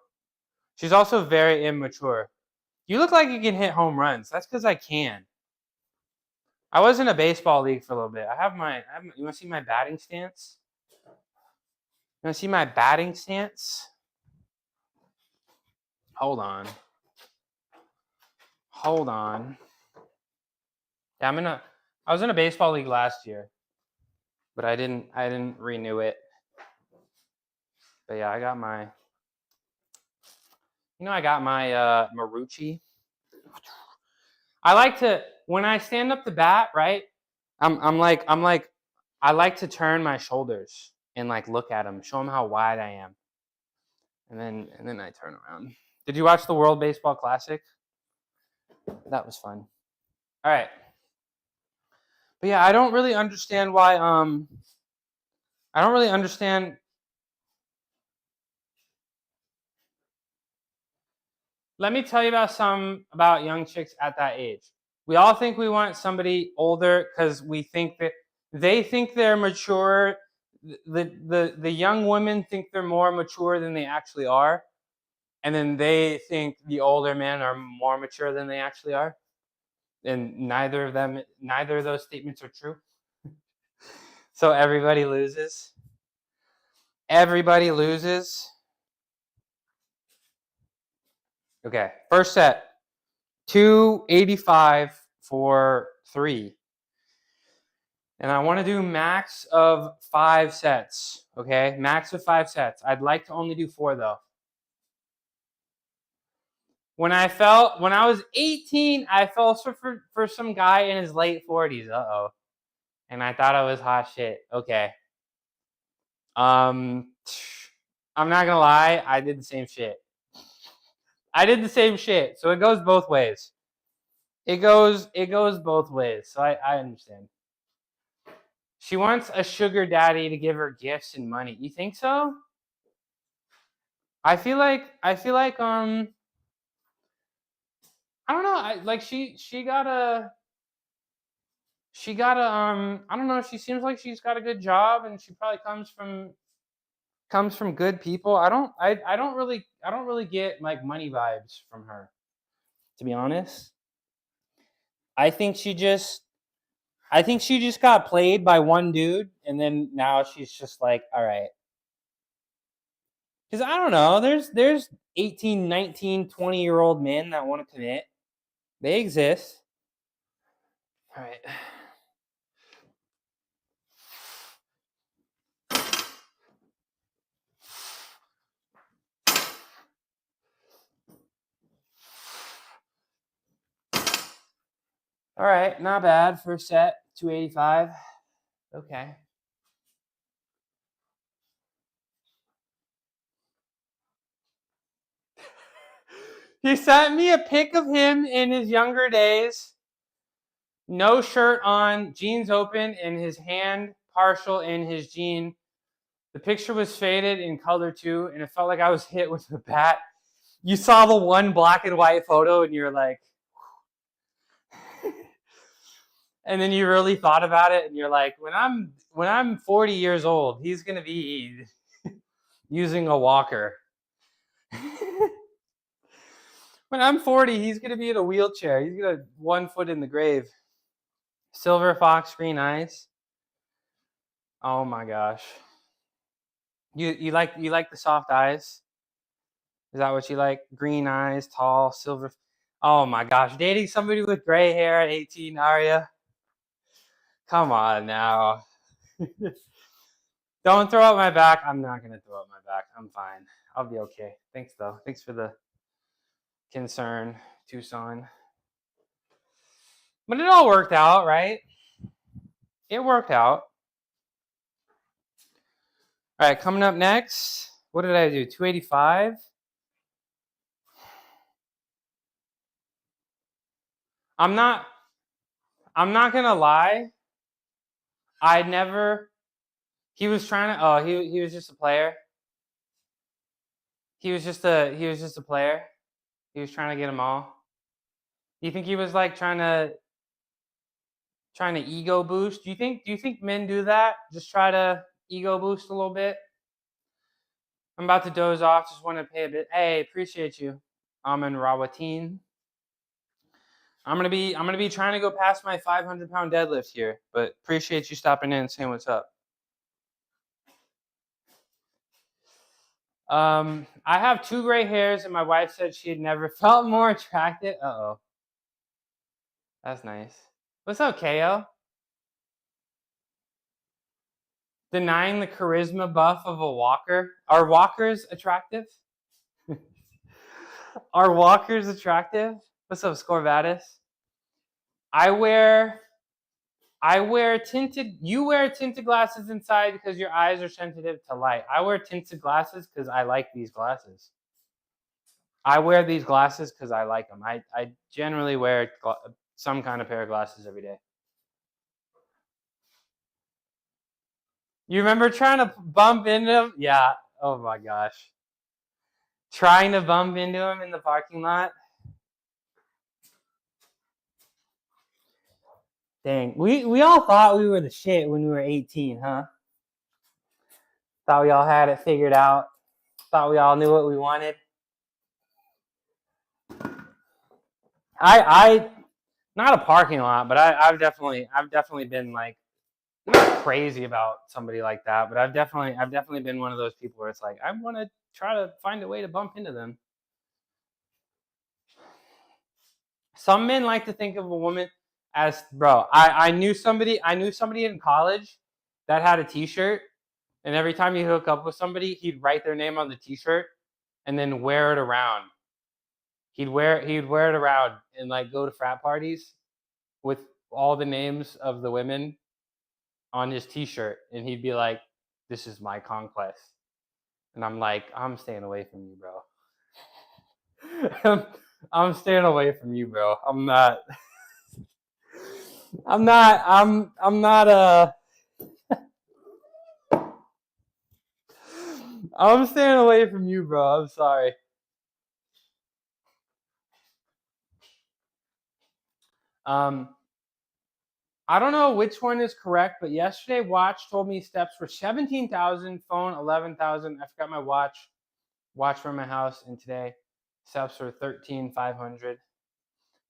she's also very immature. You look like you can hit home runs. That's because I can. I was in a baseball league for a little bit. You want to see my batting stance? You want to see my batting stance? Hold on. Yeah, I was in a baseball league last year, but I didn't renew it. But yeah, I got my Marucci. I like to when I stand up to bat, right? I'm like I like to turn my shoulders and like look at them, show them how wide I am. And then I turn around. Did you watch the World Baseball Classic? That was fun. All right. But yeah, I don't really understand why I don't really understand. Let me tell you about young chicks at that age. We all think we want somebody older because we think that they think they're mature. The young women think they're more mature than they actually are. And then they think the older men are more mature than they actually are. And neither of those statements are true. So everybody loses. Everybody loses. Okay, first set. 285 for 3. And I want to do max of 5 sets. Okay, max of 5 sets. I'd like to only do 4 though. When I was 18, I fell for some guy in his late 40s. Uh-oh. And I thought I was hot shit. Okay. I'm not gonna lie, I did the same shit. So it goes both ways. It goes both ways. So I understand. She wants a sugar daddy to give her gifts and money. You think so? I feel like I don't know. She got a I don't know. She seems like she's got a good job, and she probably comes from good people. I don't really get like money vibes from her, to be honest. I think she just got played by one dude, and then now she's just like, all right. Because I don't know, there's 18, 19, 20-year-old men that want to commit. They exist. All right. All right, not bad. First set, 285. Okay. He sent me a pic of him in his younger days. No shirt on, jeans open, and his hand partial in his jean. The picture was faded in color too, and it felt like I was hit with a bat. You saw the one black and white photo, and you're like, and then you really thought about it, and you're like, when I'm 40 years old, he's gonna be using a walker. When I'm 40, he's gonna be in a wheelchair. He's gonna 1 foot in the grave. Silver fox, green eyes. Oh my gosh. You like the soft eyes? Is that what you like? Green eyes, tall, silver. Oh my gosh, dating somebody with gray hair at 18, Arya? Come on now. Don't throw out my back. I'm not gonna throw out my back. I'm fine. I'll be okay. Thanks though. Thanks for the concern, Tucson. But it all worked out, right? It worked out. All right, coming up next. What did I do? 285. I'm not gonna lie. He was trying to. Oh, he was just a player. He was just a player. He was trying to get them all. Do you think he was like trying to ego boost? Do you think men do that? Just try to ego boost a little bit? I'm about to doze off. Just want to pay a bit. Hey, appreciate you. Amin Rawatine. I'm gonna be trying to go past my 500-pound deadlift here, but appreciate you stopping in and saying what's up. I have 2 gray hairs, and my wife said she had never felt more attractive. Uh-oh. That's nice. What's up, KO? Denying the charisma buff of a walker. Are walkers attractive? Are walkers attractive? What's up, Scorvatus? You wear tinted glasses inside because your eyes are sensitive to light. I wear tinted glasses because I like these glasses. I wear these glasses because I like them. I generally wear some kind of pair of glasses every day. You remember trying to bump into him? Yeah. Oh my gosh. Trying to bump into him in the parking lot. Dang. We all thought we were the shit when we were 18, huh? Thought we all had it figured out. Thought we all knew what we wanted. I not a parking lot, but I've definitely been like not crazy about somebody like that, but I've definitely been one of those people where it's like I want to try to find a way to bump into them. Some men like to think of a woman as bro. I knew somebody in college that had a T-shirt, and every time you hook up with somebody, he'd write their name on the T-shirt and then wear it around. He'd wear it around and like go to frat parties with all the names of the women on his T-shirt, and he'd be like, "This is my conquest," and I'm like, "I'm staying away from you, bro. I'm staying away from you, bro. I'm not I'm staying away from you, bro. I'm sorry." I don't know which one is correct, but yesterday watch told me steps were 17,000, phone 11,000. I forgot my watch from my house, and today steps were 13,500.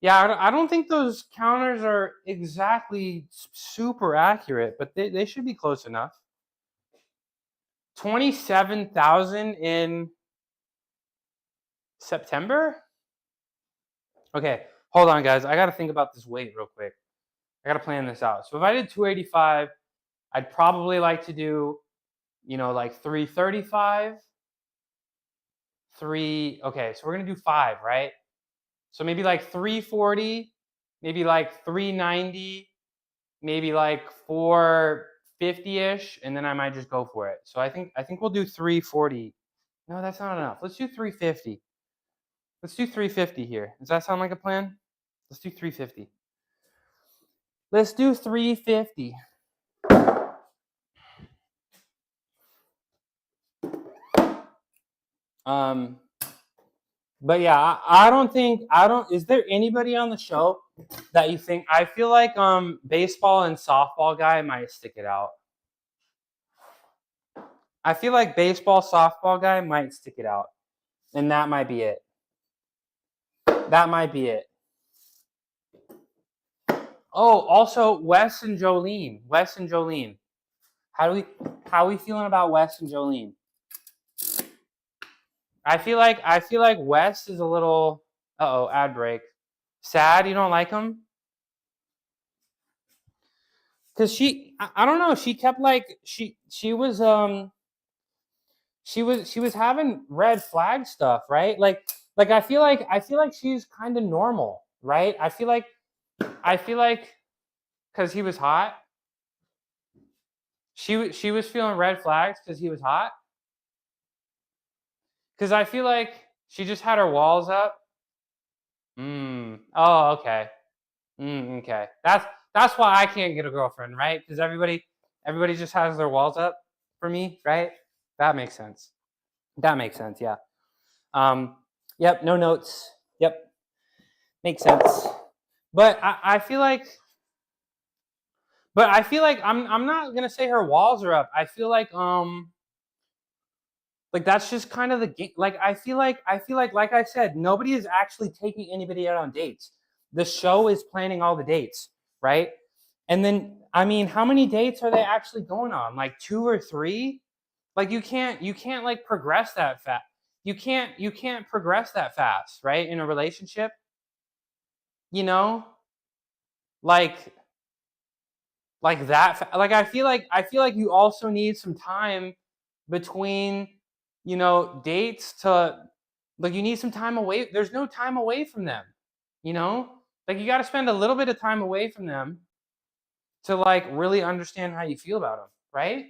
Yeah, I don't think those counters are exactly super accurate, but they should be close enough. 27,000 in September? Okay, hold on, guys. I got to think about this weight real quick. I got to plan this out. So if I did 285, I'd probably like to do, like 335. Okay, so we're going to do 5, right? So maybe like 340, maybe like 390, maybe like 450-ish, and then I might just go for it. So I think we'll do 340. No, that's not enough. Let's do 350. Let's do 350 here. Does that sound like a plan? Let's do 350. Let's do 350. But yeah, is there anybody on the show that you think, I feel like baseball and softball guy might stick it out. I feel like baseball, softball guy might stick it out. And that might be it. That might be it. Oh, also Wes and Jolene. Wes and Jolene. How are we feeling about Wes and Jolene? I feel like Wes is a little ad break. Sad, you don't like him? Cause I don't know, she kept like she was having red flag stuff, right? Like I feel like she's kind of normal, right? I feel like because he was hot, she was feeling red flags because he was hot. Because I feel like she just had her walls up. Oh, okay. Okay. That's why I can't get a girlfriend, right? Because everybody just has their walls up for me, right? That makes sense. Yeah. Yep, no notes. Yep. Makes sense. But I feel like I'm not gonna say her walls are up. I feel like that's just kind of the game. Like I feel like I said, nobody is actually taking anybody out on dates. The show is planning all the dates, right? And then I mean, how many dates are they actually going on? Like 2 or 3? Like you can't like progress that fast. You can't progress that fast, right? In a relationship, you know? Like that, like I feel like you also need some time between, dates to, like, you need some time away. There's no time away from them, you know? Like you got to spend a little bit of time away from them to like really understand how you feel about them, right?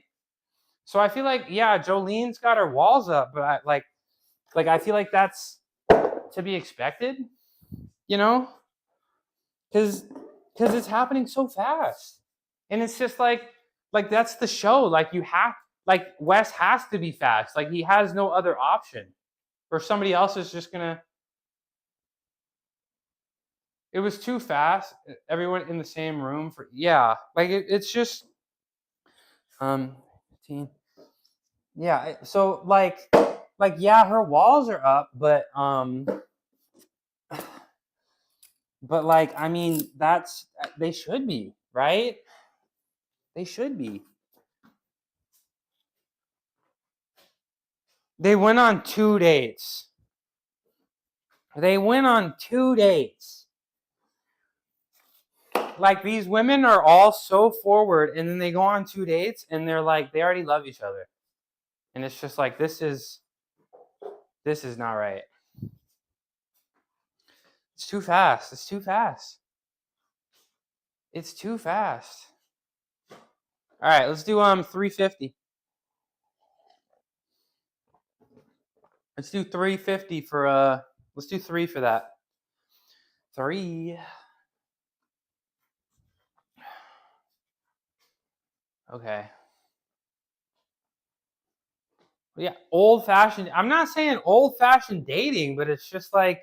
So I feel like, yeah, Jolene's got her walls up, but I feel like that's to be expected, you know? Cuz it's happening so fast. And it's just like that's the show. Like you have, like Wes has to be fast. Like he has no other option. Or somebody else is just going to, it was too fast. Everyone in the same room for, yeah. Like it's just 15. Yeah, so yeah, her walls are up, but like I mean, that's, they should be, right? They should be. They went on 2 dates. They went on 2 dates. Like these women are all so forward, and then they go on 2 dates and they're like, they already love each other. And it's just like, this is not right. It's too fast. It's too fast. It's too fast. All right, let's do 350. Let's do 350 for let's do 3 for that. 3. Okay. Yeah, old-fashioned. I'm not saying old-fashioned dating, but it's just like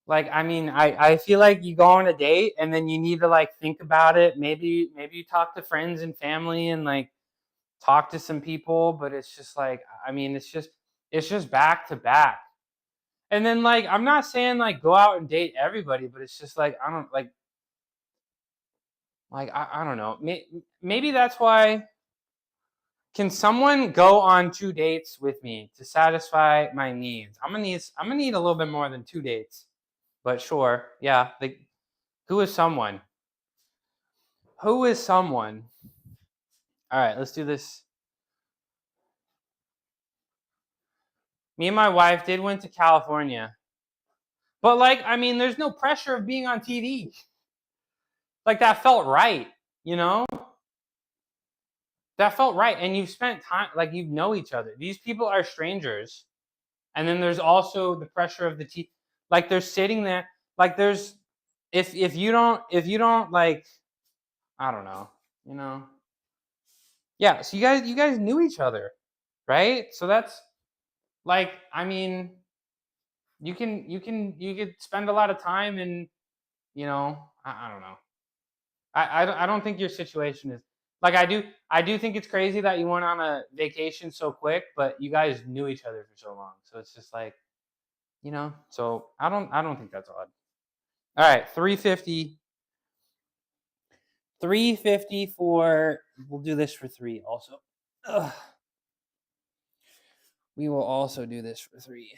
I mean, I feel like you go on a date and then you need to like think about it. Maybe you talk to friends and family and like talk to some people, but it's just like, I mean, it's just back to back. And then like, I'm not saying like go out and date everybody, but it's just like, I don't like I don't know. Maybe that's why. Can someone go on 2 dates with me to satisfy my needs? I'm gonna need a little bit more than 2 dates. But sure, yeah. Who is someone? Who is someone? All right, let's do this. Me and my wife did went to California. But like, I mean, there's no pressure of being on TV. Like that felt right, you know? That felt right. And you've spent time, like you know each other. These people are strangers. And then there's also the pressure of the TV. Like they're sitting there, like there's, if you don't like, I don't know, you know? Yeah, so you guys knew each other, right? So that's like, I mean, you could spend a lot of time and, you know, I don't know. I don't think your situation is like, I do think it's crazy that you went on a vacation so quick, but you guys knew each other for so long. So it's just like, you know, so I don't think that's odd. All right, 350. 350 for, we'll do this for 3 also. Ugh. We will also do this for 3.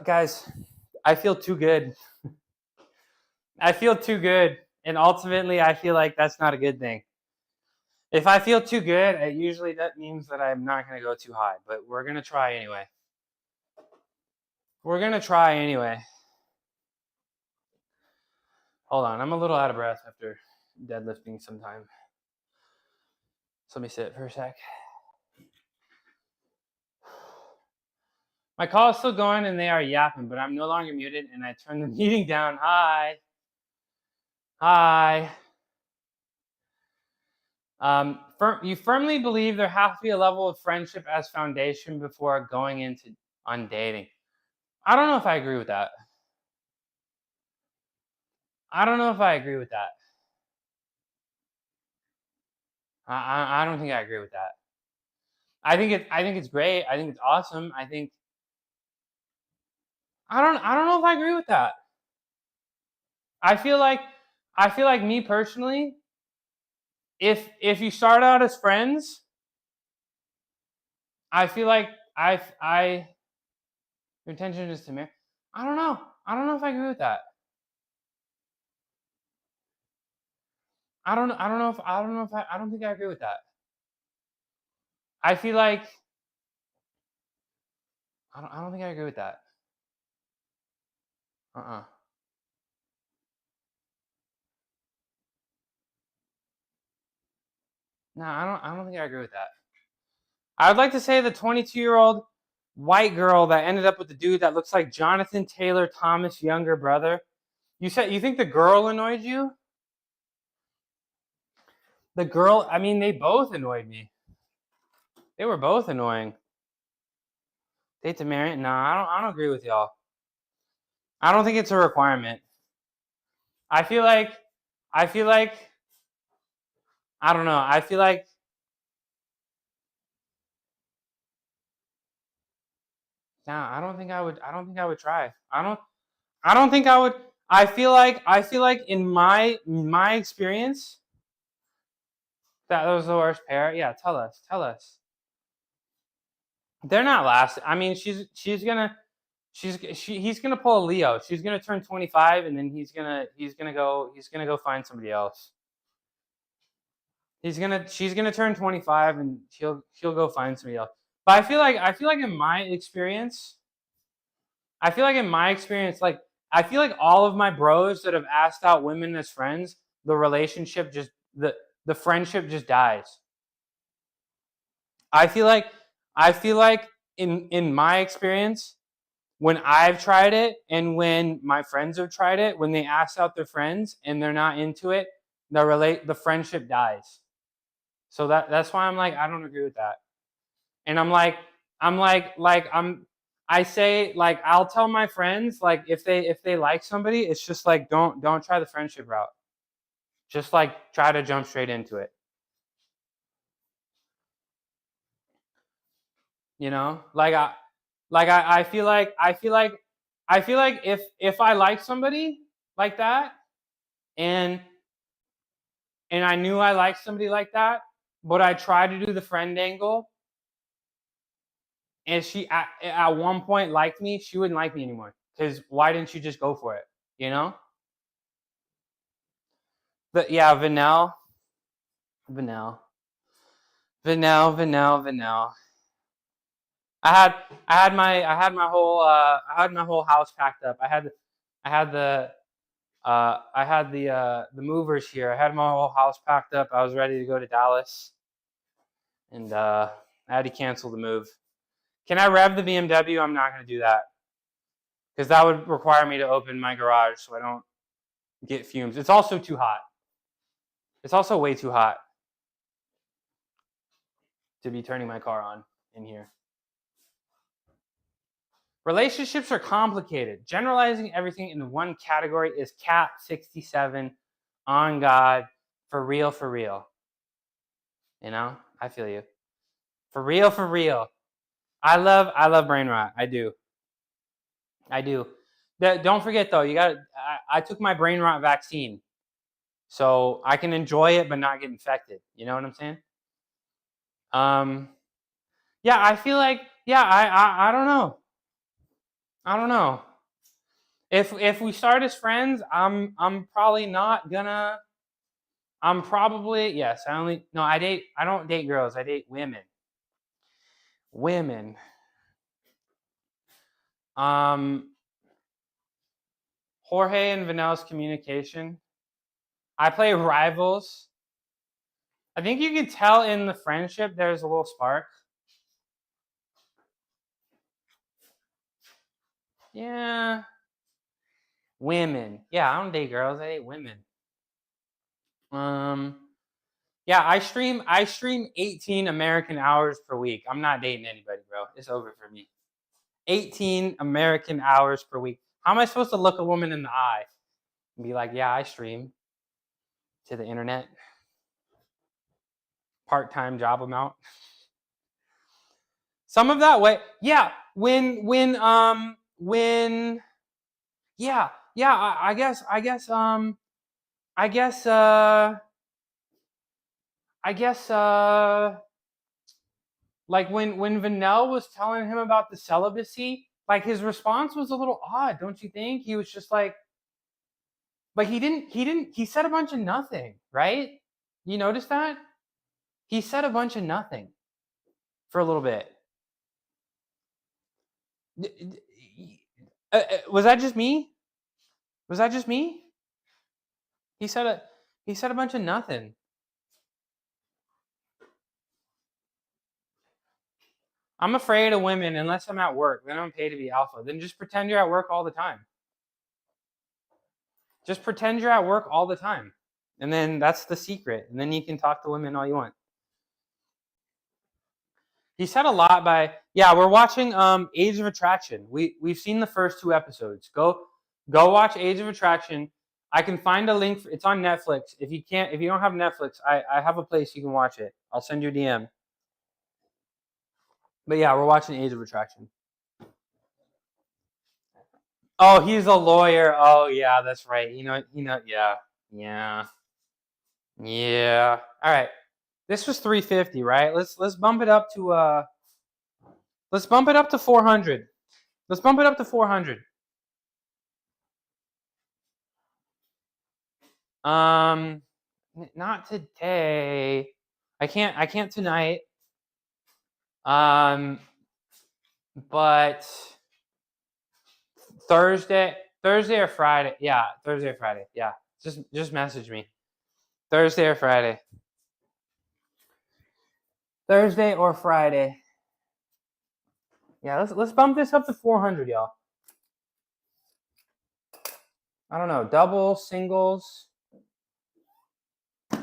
Guys, I feel too good. I feel too good. And ultimately, I feel like that's not a good thing. If I feel too good, usually that means that I'm not going to go too high. But we're going to try anyway. We're going to try anyway. Hold on. I'm a little out of breath after deadlifting some time. So let me sit for a sec. My call is still going and they are yapping, but I'm no longer muted and I turned the meeting down. Hi. Hi. You firmly believe there has to be a level of friendship as foundation before going into on dating. I don't know if I agree with that. I don't know if I agree with that. I don't think I agree with that. I think it's great. I think it's awesome. I don't know if I agree with that. I feel like me personally, if you start out as friends, I feel like your intention is to marry. I don't know. I don't know if I agree with that. I don't know if I don't think I agree with that. I feel like I don't think I agree with that. No, I don't think I agree with that. I would like to say the 22-year-old white girl that ended up with the dude that looks like Jonathan Taylor Thomas' younger brother. You said you think the girl annoyed you? The girl, I mean, they both annoyed me. They were both annoying. Date to marry? No, I don't agree with y'all. I don't think it's a requirement. I feel like I don't know. I feel like I don't think I would try. I don't think I would. I feel like in my experience that was the worst pair. Yeah, tell us. They're not last. I mean, he's gonna pull a Leo. She's gonna turn 25, and then he's gonna go find somebody else. She's gonna turn 25, and he'll go find somebody else. But I feel like in my experience, like I feel like all of my bros that have asked out women as friends, the relationship just the friendship just dies. I feel like in my experience, when I've tried it and when my friends have tried it, when they ask out their friends and they're not into it, the friendship dies. So that's why I'm like, I don't agree with that. And I say, like, I'll tell my friends, like, if they like somebody, it's just like, don't try the friendship route. Just like try to jump straight into it. You know, I feel like if I like somebody like that, and I knew I liked somebody like that, but I tried to do the friend angle, and she at one point liked me, she wouldn't like me anymore. Because why didn't you just go for it? You know? But yeah, Vanel. I had my whole house packed up. I had the I had the movers here. I had my whole house packed up. I was ready to go to Dallas, and I had to cancel the move. Can I rev the BMW? I'm not going to do that because that would require me to open my garage so I don't get fumes. It's also too hot. It's also way too hot to be turning my car on in here. Relationships are complicated. Generalizing everything into one category is Cat 67 on God, for real, for real. You know, I feel you. For real, for real. I love brain rot. I do. Don't forget though, I took my brain rot vaccine. So I can enjoy it but not get infected. You know what I'm saying? Yeah, I feel like, yeah, I don't know. I don't know. If we start as friends, I'm probably not gonna. I'm probably, yes. I don't date girls. I date women. Women. Jorge and Vanel's communication. I play Rivals. I think you can tell in the friendship there's a little spark. Yeah. Women. Yeah, I don't date girls. I date women. Yeah, I stream 18 American hours per week. I'm not dating anybody, bro. It's over for me. 18 American hours per week. How am I supposed to look a woman in the eye and be like, yeah, I stream to the internet? Part-time job amount. Some of that way, yeah. Yeah, I guess like when Vanel was telling him about the celibacy, like his response was a little odd, don't you think? He was just like he said a bunch of nothing, right? You notice that? He said a bunch of nothing for a little bit. Was that just me? Was that just me? He said a bunch of nothing. I'm afraid of women unless I'm at work. Then I'm paid to be alpha. Then just pretend you're at work all the time. Just pretend you're at work all the time. And then that's the secret. And then you can talk to women all you want. He said a lot by, yeah, we're watching Age of Attraction. We've seen the first 2 episodes. Go watch Age of Attraction. I can find a link. It's on Netflix. If you don't have Netflix, I have a place you can watch it. I'll send you a DM. But yeah, we're watching Age of Attraction. Oh, he's a lawyer. Oh yeah, that's right. Yeah. All right. This was 350, right? Let's bump it up to 400. Let's bump it up to 400. Not today. I can't tonight. But Thursday or Friday. Yeah, Thursday or Friday. Yeah. Just message me. Thursday or Friday. Thursday or Friday. Yeah, let's bump this up to 400, y'all. I don't know, doubles, singles. I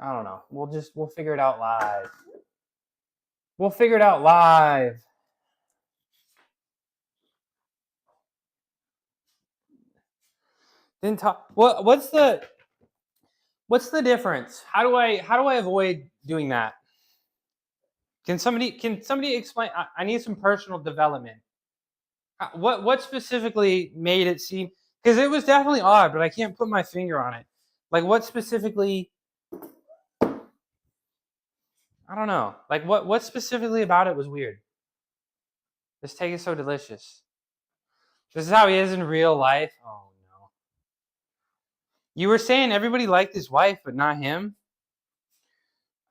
don't know. We'll figure it out live. We'll figure it out live. Didn't talk. What's the difference? How do I avoid doing that? Can somebody explain? I need some personal development. What specifically made it seem? Because it was definitely odd, but I can't put my finger on it. Like what specifically? I don't know. Like what specifically about it was weird? This steak is so delicious. This is how he is in real life. Oh no. You were saying everybody liked his wife, but not him.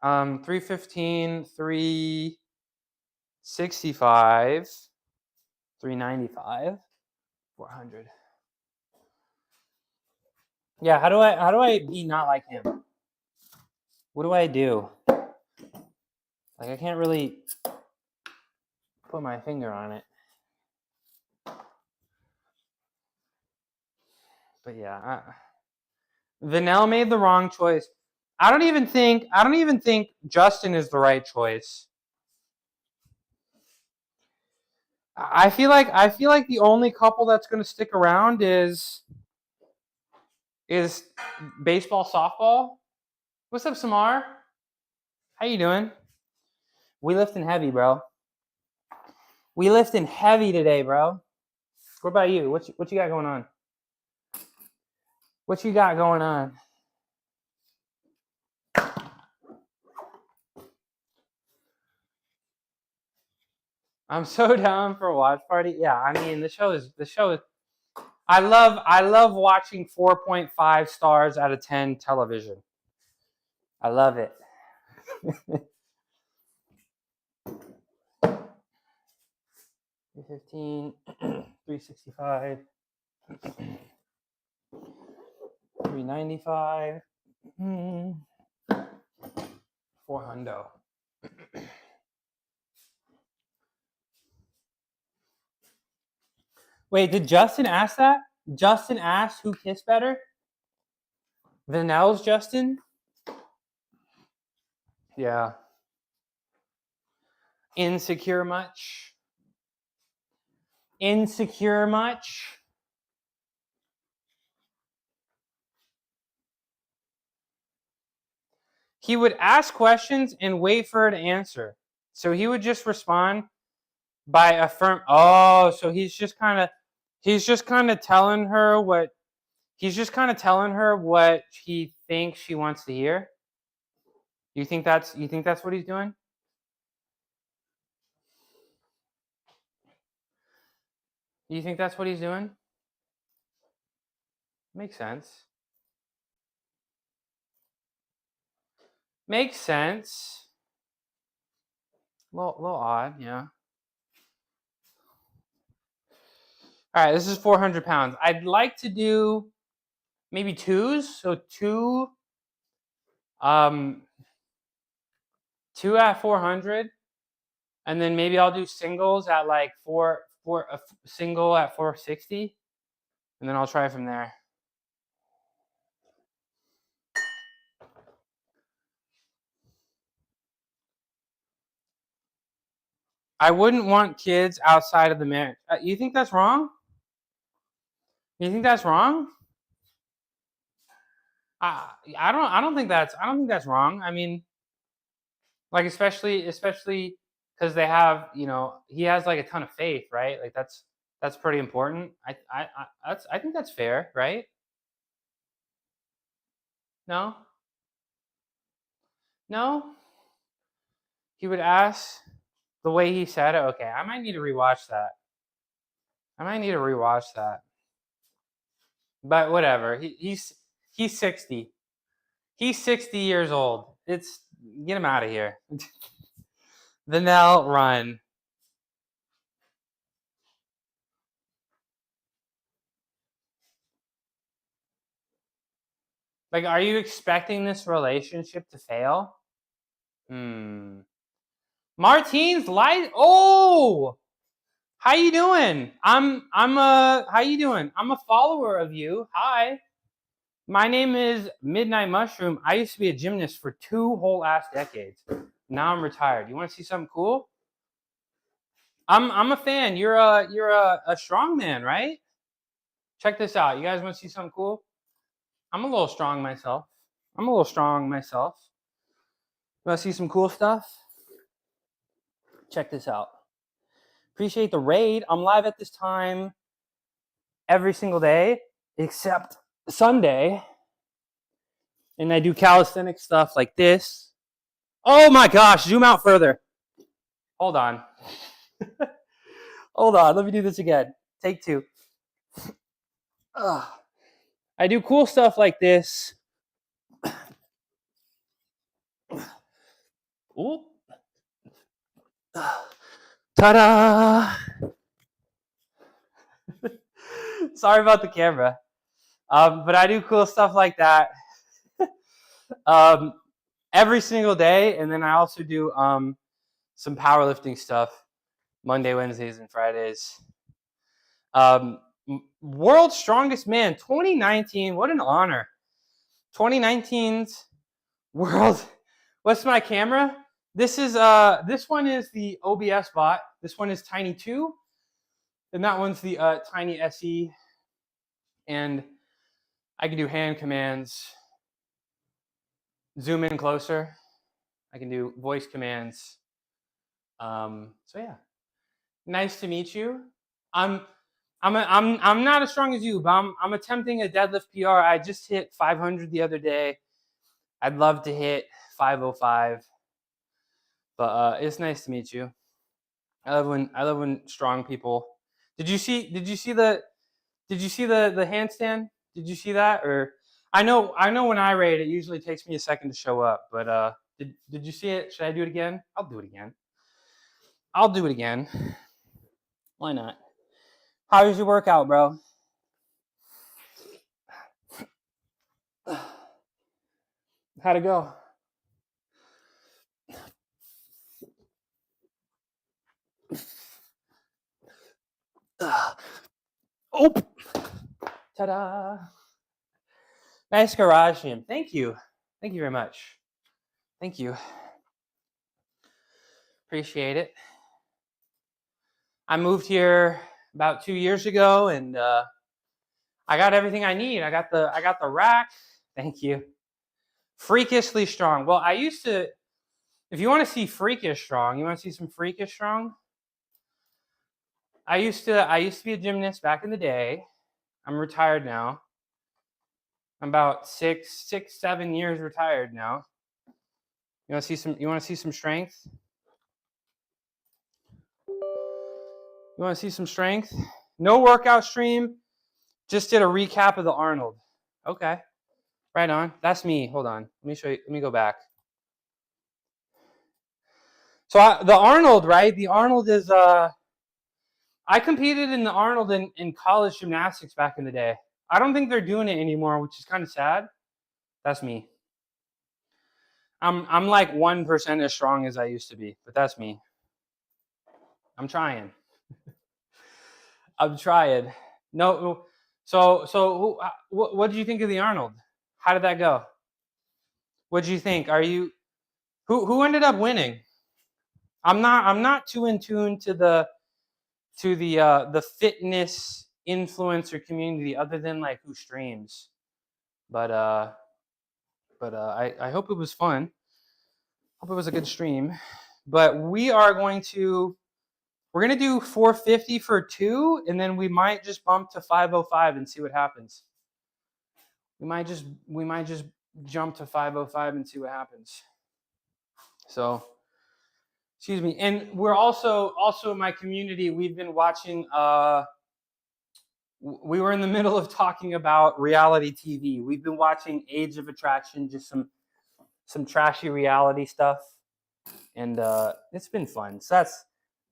315, 365, 395, 400. Yeah, how do I be not like him? What do I do? Like, I can't really put my finger on it. But yeah, Vanel made the wrong choice. I don't even think Justin is the right choice. I feel like the only couple that's going to stick around is baseball, softball. What's up, Samar? How you doing? We lifting heavy, bro. We lifting heavy today, bro. What about you? What you got going on? What you got going on? I'm so down for a watch party. Yeah, I mean the show is. I love watching 4.5 stars out of 10 television. I love it. 315, 365, 395, 400. Wait, did Justin ask that? Justin asked who kissed better? Vanel's Justin? Yeah. Insecure much? Insecure much? He would ask questions and wait for her to answer. So he would just respond by affirm. Oh, so he's just kind of telling her what he thinks she wants to hear. You think that's what he's doing? You think that's what he's doing? Makes sense. Makes sense. Little odd, yeah. All right, this is 400 pounds. I'd like to do maybe twos. So two at 400, and then maybe I'll do singles at like a single at 460, and then I'll try from there. I wouldn't want kids outside of the marriage. You think that's wrong? You think that's wrong? I don't think that's wrong. I mean, like especially because they have, he has like a ton of faith, right? Like that's pretty important. I think that's fair, right? No, no. He would ask the way he said it. Okay, I might need to rewatch that. But whatever. He's 60. He's 60 years old. Get him out of here. Vanel, run. Like, are you expecting this relationship to fail? Martine's light. Oh, how you doing? How you doing? I'm a follower of you. Hi. My name is Midnight Mushroom. I used to be a gymnast for 2 whole ass decades. Now I'm retired. You want to see something cool? I'm a fan. You're a strong man, right? Check this out. You guys want to see something cool? I'm a little strong myself. You want to see some cool stuff? Check this out. Appreciate the raid. I'm live at this time every single day except Sunday. And I do calisthenics stuff like this. Oh my gosh, zoom out further. Hold on. Hold on, let me do this again. Take 2. I do cool stuff like this. Ooh. Ta-da! Sorry about the camera. But I do cool stuff like that every single day, and then I also do some powerlifting stuff Monday, Wednesdays, and Fridays. World's Strongest Man 2019. What an honor. 2019's world. What's my camera? This one is the OBS bot. This one is Tiny 2. And that one's the Tiny SE. And I can do hand commands. Zoom in closer. I can do voice commands. So yeah. Nice to meet you. I'm not as strong as you, but I'm attempting a deadlift PR. I just hit 500 the other day. I'd love to hit 505. But it's nice to meet you. I love when strong people. Did you see the handstand? Did you see that? Or I know when I raid, it usually takes me a second to show up. But did you see it? Should I do it again? I'll do it again. Why not? How was your workout, bro? How'd it go? Oh, ta-da! Nice garage gym. Thank you very much. Thank you. Appreciate it. I moved here about 2 years ago, and I got everything I need. I got the rack. Thank you. Freakishly strong. Well, I used to. If you want to see freakish strong, you want to see some freakish strong. I used to be a gymnast back in the day. I'm retired now. I'm about 7 years retired now. You want to see some strength? You want to see some strength? No workout stream. Just did a recap of the Arnold. Okay. Right on. That's me. Hold on. Let me show you. Let me go back. So the Arnold, right? The Arnold is I competed in the Arnold in college gymnastics back in the day. I don't think they're doing it anymore, which is kind of sad. That's me. I'm like 1% as strong as I used to be, but that's me. I'm trying. I'm trying. No. So what did you think of the Arnold? How did that go? What did you think? Who ended up winning? I'm not too in tune to the fitness influencer community other than like who streams. But I hope it was fun. Hope it was a good stream. But we're going to do 450 for 2, and then we might just bump to 505 and see what happens. We might just jump to 505 and see what happens. So, excuse me. And we're also in my community, we've been watching we were in the middle of talking about reality TV. We've been watching Age of Attraction, just some trashy reality stuff, and it's been fun. So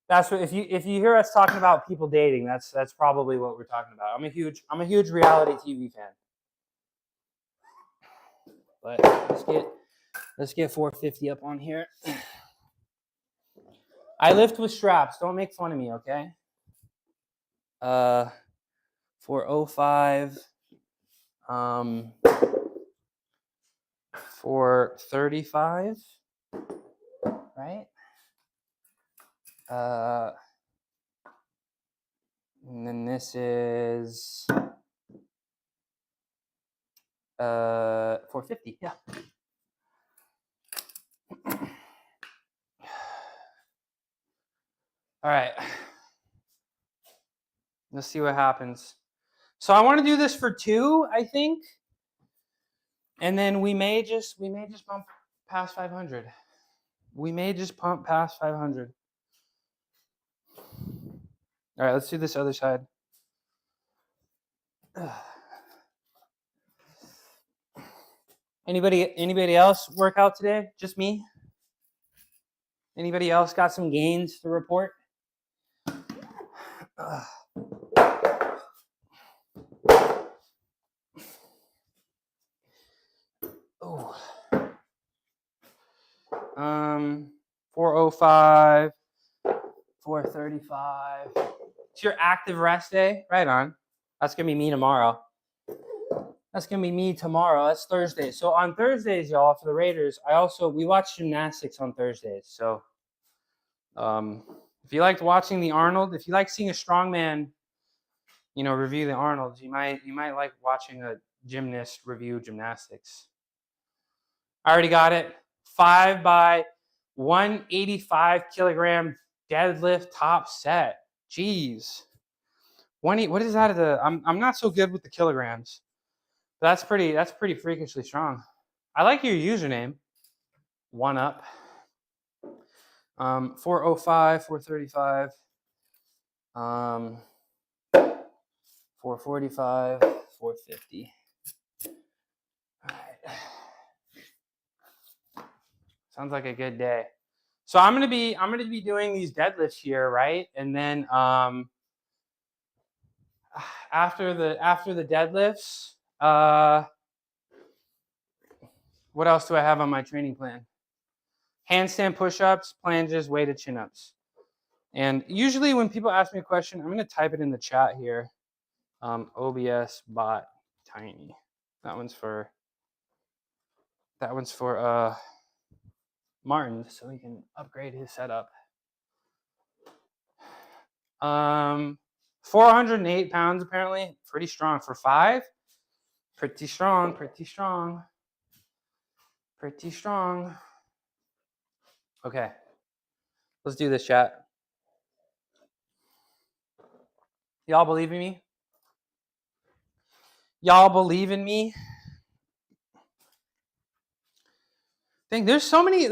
that's what if you hear us talking about people dating, that's probably what we're talking about. I'm a huge reality TV fan. But let's get 450 up on here. I lift with straps. Don't make fun of me, okay? 405. 435. Right? And then this is 450. Yeah. All right. Let's see what happens. So I want to do this for 2, I think. And then we may just bump past 500. We may just pump past 500. All right, let's do this other side. Anybody else work out today? Just me? Anybody else got some gains to report? Oh. 405, 435. It's your active rest day? Right on. That's going to be me tomorrow. That's going to be me tomorrow. That's Thursday. So on Thursdays, y'all, for the Raiders, we watch gymnastics on Thursdays. So if you liked watching the Arnold, if you like seeing a strongman, review the Arnolds, you might like watching a gymnast review gymnastics. I already got it. 5 by 185 kilogram deadlift top set. Jeez. What is that? I'm not so good with the kilograms. But that's pretty freakishly strong. I like your username. 1UP. 405, 435. 445, 450. All right. Sounds like a good day. So I'm gonna be doing these deadlifts here, right? And then after the deadlifts, what else do I have on my training plan? Handstand push-ups, planches, weighted chin-ups. And usually when people ask me a question, I'm gonna type it in the chat here. OBS bot tiny. That one's for Martin, so he can upgrade his setup. 408 pounds apparently. Pretty strong for 5. Pretty strong. Okay. Let's do this, chat. Y'all believe in me? Y'all believe in me? Think there's so many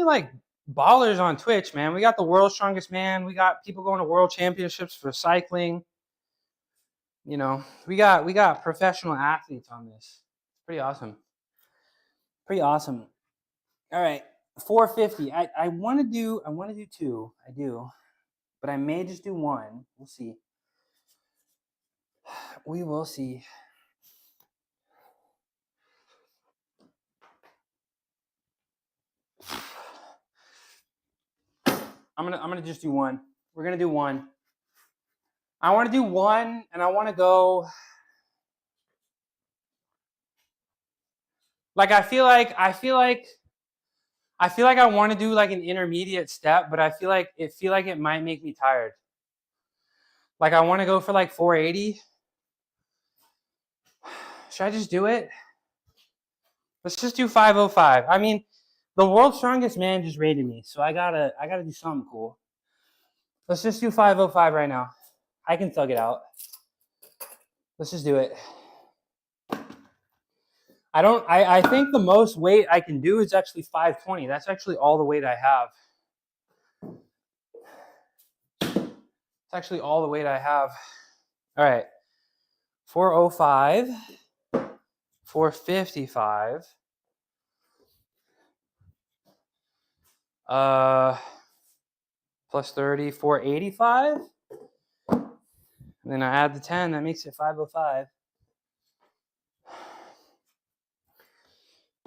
like ballers on Twitch, man. We got the world's strongest man. We got people going to world championships for cycling. We got professional athletes on this. It's pretty awesome. All right, 450. I want to do 2. I do, but I may just do 1. We'll see. We will see. I'm gonna just do 1. We're gonna do 1. I want to do 1, and I want to go. Like I feel like I want to do like an intermediate step, but I feel like it might make me tired. Like I want to go for like 480. Should I just do it? Let's just do 505. I mean, the world's strongest man just rated me, so I gotta do something cool. Let's just do 505 right now. I can thug it out. Let's just do it. I think the most weight I can do is actually 520. That's actually all the weight I have. It's actually all the weight I have. All right. 405, 455. Plus 30, 485. And then I add the 10, that makes it 505.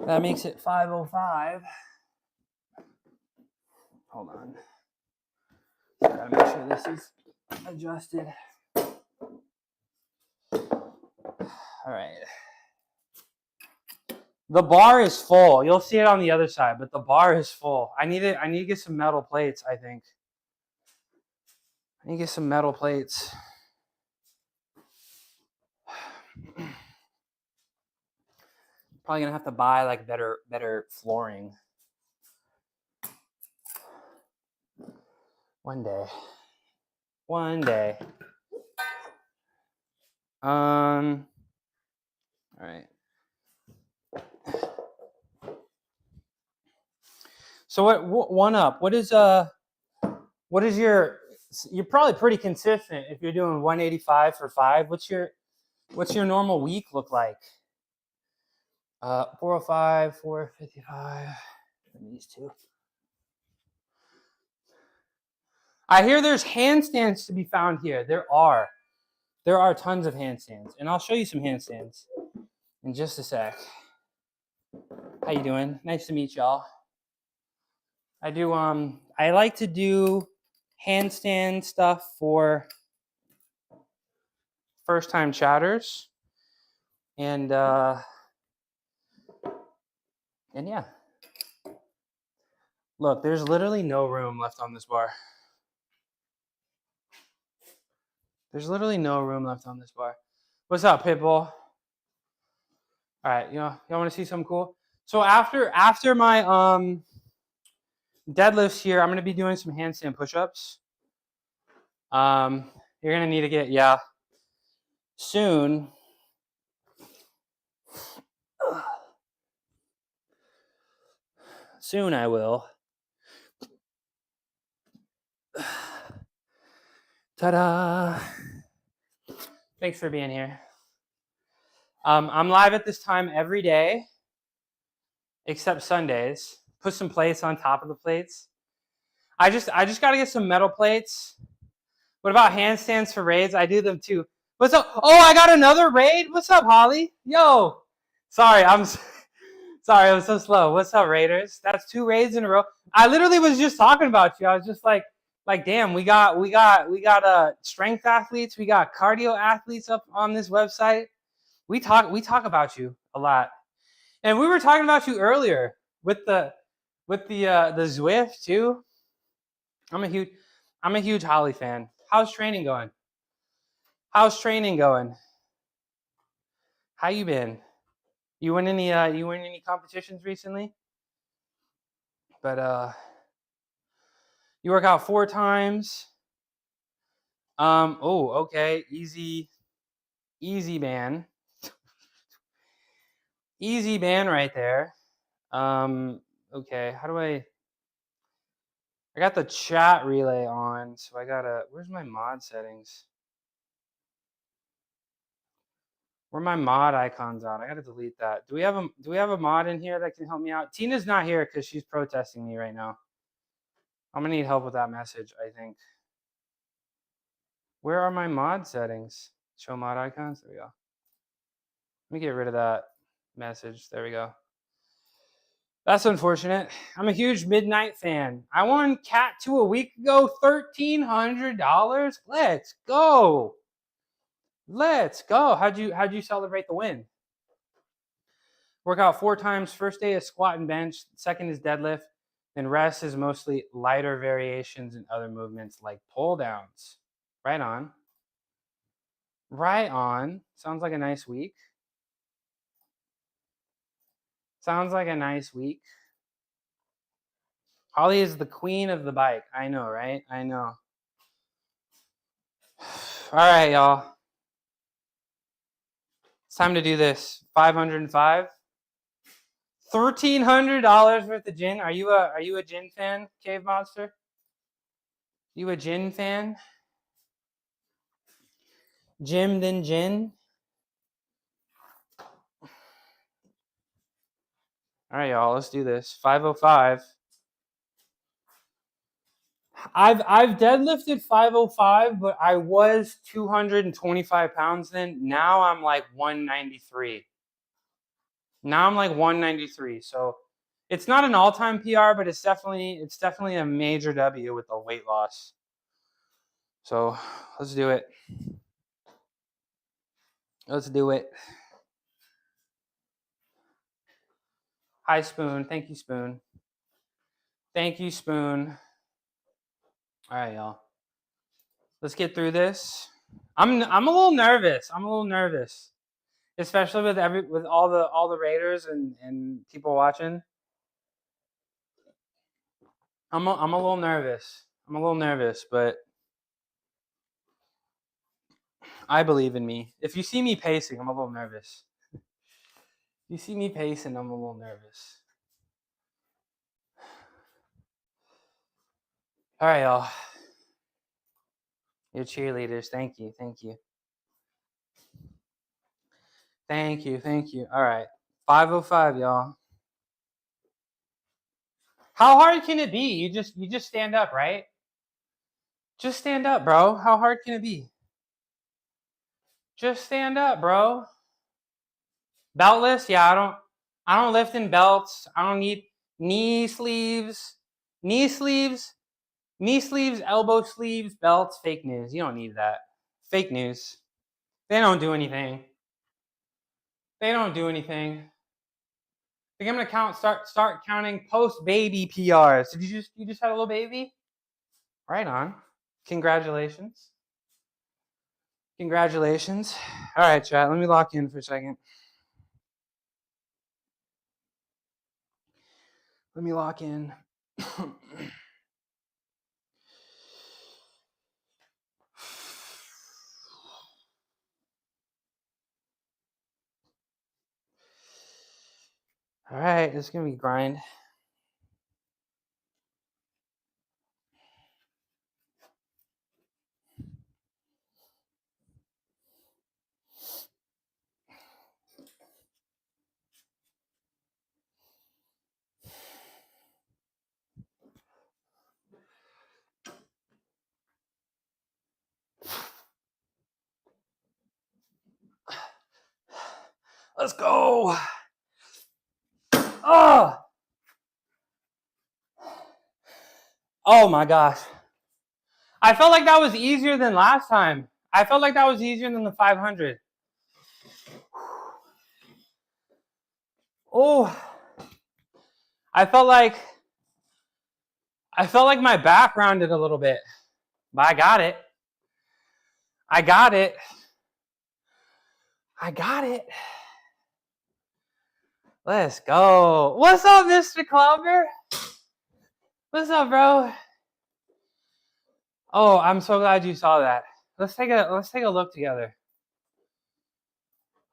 That makes it 505. Hold on. Gotta make sure this is adjusted. All right. The bar is full. You'll see it on the other side, but the bar is full. I need to get some metal plates, I think. I need to get some metal plates. Probably gonna have to buy like better flooring. One day. All right. So what 1UP? What is your? You're probably pretty consistent if you're doing 185 for 5. What's your normal week look like? 405, 455. And these two. I hear there's handstands to be found here. There are tons of handstands, and I'll show you some handstands in just a sec. How you doing? Nice to meet y'all. I like to do handstand stuff for first time chatters. And yeah. Look, there's literally no room left on this bar. There's literally no room left on this bar. What's up, Pitbull? All right, y'all want to see something cool? So after my deadlifts here, I'm gonna be doing some handstand push-ups. You're gonna need to get soon. Soon I will. Ta-da! Thanks for being here. I'm live at this time every day, except Sundays. Put some plates on top of the plates. I just got to get some metal plates. What about handstands for raids? I do them too. What's up? Oh, I got another raid. What's up, Holly? Yo. Sorry, I'm so slow. What's up, Raiders? That's 2 raids in a row. I literally was just talking about you. I was just like damn, we got strength athletes, we got cardio athletes up on this website. We talk about you a lot. And we were talking about you earlier with the Zwift too. I'm a huge Holly fan. How's training going? How you been? You win any competitions recently? But you work out 4 times. Oh, okay. Easy man. Easy man right there. Okay, how do I got the chat relay on, so I gotta, where's my mod settings? Where are my mod icons on? I gotta delete that. Do we have a mod in here that can help me out? Tina's not here because she's protesting me right now. I'm gonna need help with that message, I think. Where are my mod settings? Show mod icons, there we go. Let me get rid of that message, there we go. That's unfortunate. I'm a huge Midnight fan. I won Cat 2 a week ago, $1,300. Let's go. Let's go. How'd you celebrate the win? Work out 4 times. First day is squat and bench. Second is deadlift. Then rest is mostly lighter variations and other movements like pull downs. Right on. Right on. Sounds like a nice week. Sounds like a nice week. Holly is the queen of the bike. I know, right? I know. All right, y'all. It's time to do this. 505. $1,300 worth of gin. Are you a gin fan, Cave Monster? You a gin fan? Jim then gin. All right, y'all. Let's do this. 505. I've deadlifted 505, but I was 225 pounds then. Now I'm like 193. So it's not an all-time PR, but it's definitely a major W with the weight loss. So let's do it. Let's do it. Hi, Spoon. Thank you, Spoon. Thank you, Spoon. All right, y'all. Let's get through this. I'm a little nervous. Especially with all the Raiders and people watching. I'm a little nervous, but I believe in me. If you see me pacing, I'm a little nervous. You see me pacing, I'm a little nervous. All right, y'all. Your cheerleaders, thank you. All right, 505, y'all. How hard can it be? You just stand up, right? Just stand up, bro. How hard can it be? Just stand up, bro. Beltless? Yeah, I don't lift in belts. I don't need knee sleeves, elbow sleeves, belts, fake news. You don't need that. Fake news. They don't do anything. They don't do anything. I think I'm gonna start counting post baby PRs. Did you just had a little baby? Right on. Congratulations. Congratulations. All right, chat. Let me lock in for a second. Let me lock in. All right, this is gonna be grind. Let's go. Oh my gosh. I felt like that was easier than last time. I felt like that was easier than the 500. Oh. I felt like my back rounded a little bit. But I got it. I got it. I got it. Let's go. What's up, Mr. Clobber? What's up, bro? Oh, I'm so glad you saw that. Let's take a look together.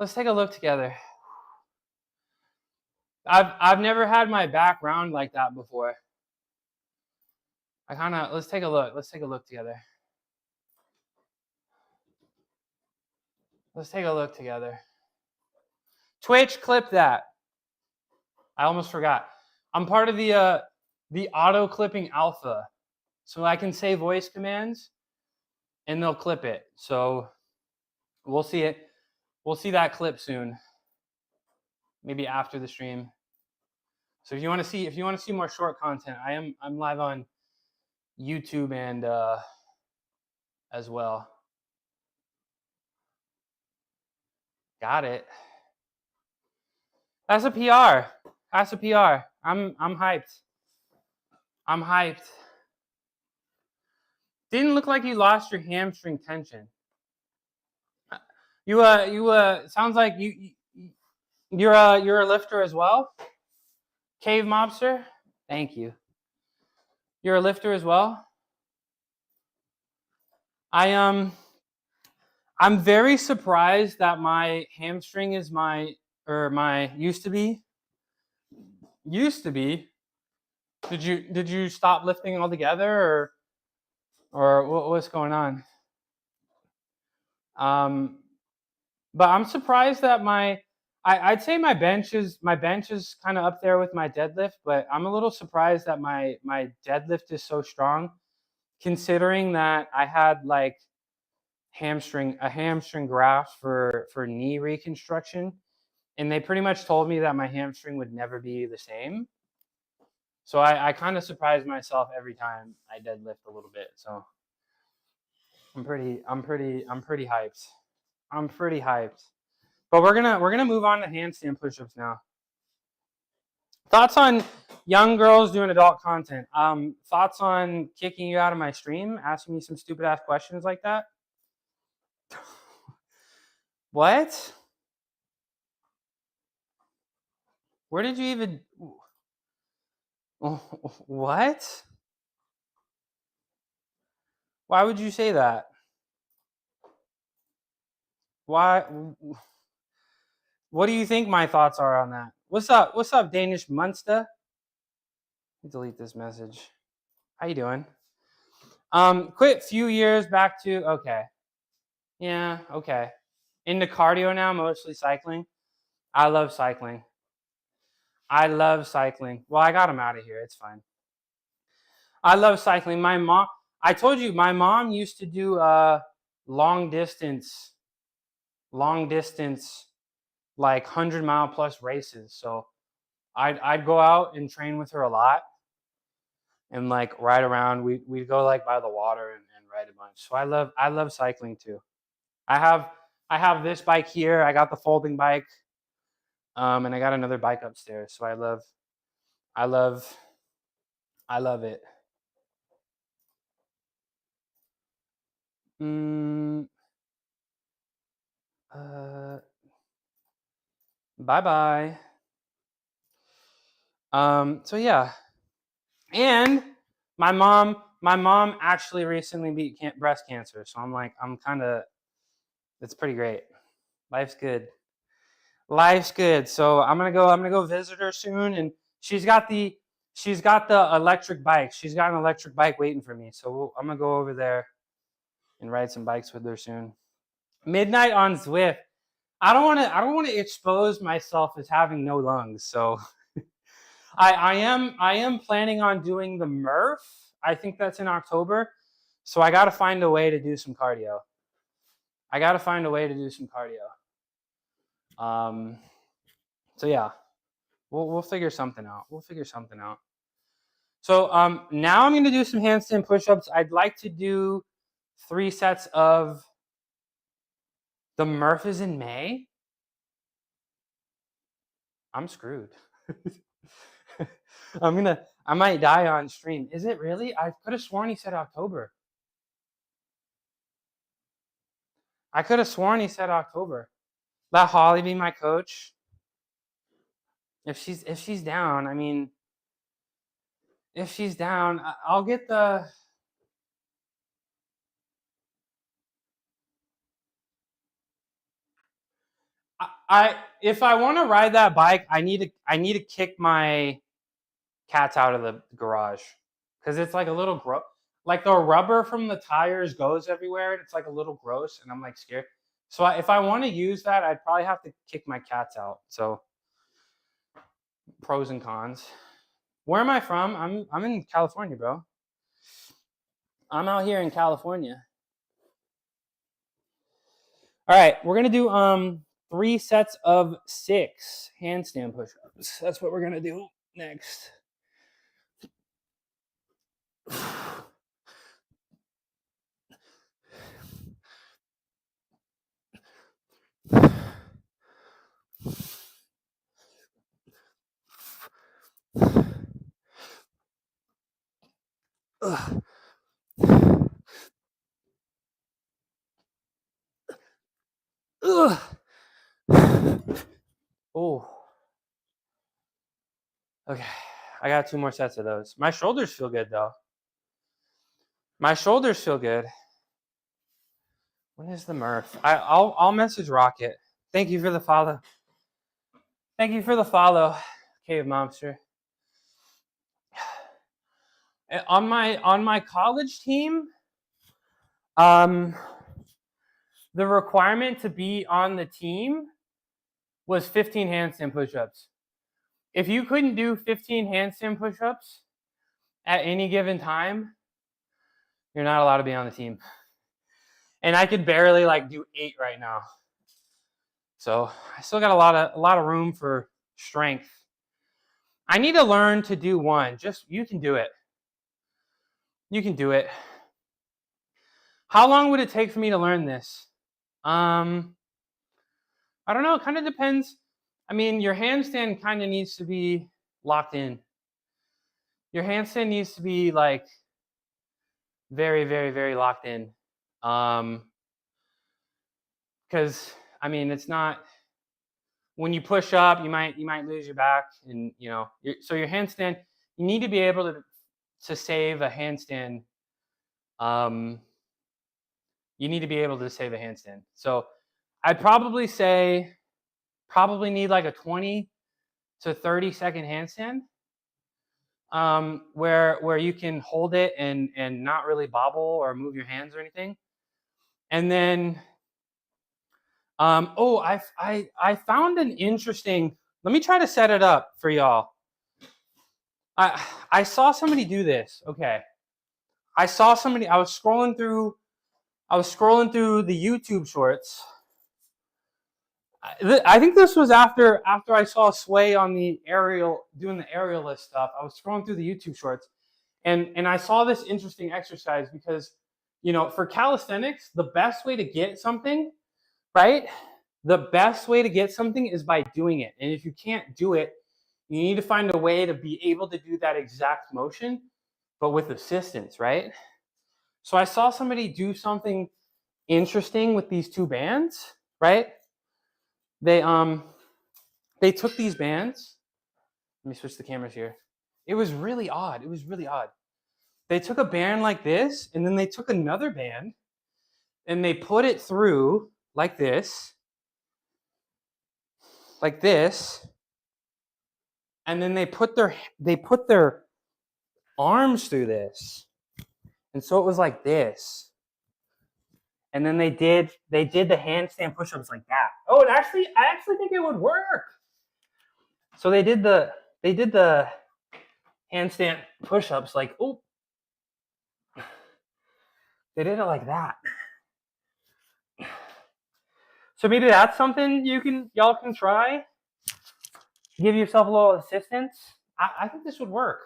Let's take a look together. I've never had my back round like that before. Let's take a look. Let's take a look together. Let's take a look together. Twitch, clip that. I almost forgot. I'm part of the auto clipping alpha. So I can say voice commands and they'll clip it. So we'll see it. We'll see that clip soon. Maybe after the stream. So if you want to see more short content, I'm live on YouTube and as well. Got it. That's a PR. That's a PR. I'm hyped. I'm hyped. Didn't look like you lost your hamstring tension. You sounds like you're a lifter as well? Cave Mobster? Thank you. You're a lifter as well? I'm very surprised that my hamstring is used to be. Did you stop lifting altogether or what's going on? But I'm surprised that I'd say my bench is kind of up there with my deadlift, but I'm a little surprised that my deadlift is so strong, considering that I had like a hamstring graft for knee reconstruction, and they pretty much told me that my hamstring would never be the same. So I kind of surprise myself every time I deadlift a little bit. So I'm pretty hyped. I'm pretty hyped. But we're gonna move on to handstand push-ups now. Thoughts on young girls doing adult content? Thoughts on kicking you out of my stream, asking me some stupid ass questions like that? What? Where did you even? What? Why would you say that? Why? What do you think my thoughts are on that? What's up? What's up, Danish Munster? Delete this message. How you doing? Quit few years back to okay. Yeah, okay. Into cardio now, mostly cycling. I love cycling. Well, I got him out of here. It's fine. I love cycling. I told you, my mom used to do long distance, like 100-mile plus races. So I'd go out and train with her a lot, and like ride around. We'd go like by the water and ride a bunch. So I love cycling too. I have this bike here. I got the folding bike, and I got another bike upstairs. So I love it. Bye bye. So yeah, and my mom actually recently beat breast cancer. So I'm kind of, it's pretty great. Life's good. Life's good. So I'm gonna go visit her soon, and she's got the electric bike. She's got an electric bike waiting for me. So I'm gonna go over there and ride some bikes with her soon. Midnight on Zwift. I don't want to expose myself as having no lungs. So I am planning on doing the Murph. I think that's in October. So I got to find a way to do some cardio. So yeah, we'll figure something out. So now I'm gonna do some handstand push-ups. I'd like to do 3 sets of the Murph is in May. I'm screwed. I might die on stream. Is it really? I could have sworn he said October. Let Holly be my coach. If she's down, I mean, if she's down, I'll get the. If I want to ride that bike, I need to kick my cats out of the garage, because it's like a little gross. Like the rubber from the tires goes everywhere, and it's like a little gross, and I'm like scared. So if I want to use that, I'd probably have to kick my cats out. So pros and cons. Where am I from? I'm in California, bro. I'm out here in California. All right, we're gonna do 3 sets of 6 handstand push-ups. That's what we're gonna do next. Ugh. Ugh. Oh. Okay, I got 2 more sets of those. My shoulders feel good though. When is the Murph? I'll message Rocket. Thank you for the follow. Cave Monster. On my college team, the requirement to be on the team was 15 handstand push-ups. If you couldn't do 15 handstand push-ups at any given time, you're not allowed to be on the team. And I could barely like do 8 right now. So I still got a lot of room for strength. I need to learn to do 1. You can do it. How long would it take for me to learn this? I don't know. It kind of depends. I mean, your handstand kind of needs to be locked in. Your handstand needs to be like very, very, very locked in. Because I mean, it's not, when you push up, you might lose your back, and so your handstand, you need to be able to save a handstand. You need to be able to save a handstand. So I'd probably say need like a 20 to 30 second handstand, where you can hold it and not really bobble or move your hands or anything. And then I found an interesting, let me try to set it up for y'all. I saw somebody do this. Okay. I was scrolling through the YouTube shorts. I think this was after I saw Sway on the aerial, doing the aerialist stuff. I was scrolling through the YouTube shorts, and I saw this interesting exercise because, for calisthenics, the best way to get something, right? The best way to get something is by doing it. And if you can't do it, you need to find a way to be able to do that exact motion, but with assistance, right? So I saw somebody do something interesting with these two bands, right? They took these bands. Let me switch the cameras here. It was really odd. They took a band like this, and then they took another band, and they put it through like this, and then they put their arms through this, and so it was like this. And then they did the handstand push-ups like that. Oh, I actually think it would work. So they did the handstand push-ups like, oh, they did it like that. So maybe that's something y'all can try. Give yourself a little assistance. I think this would work.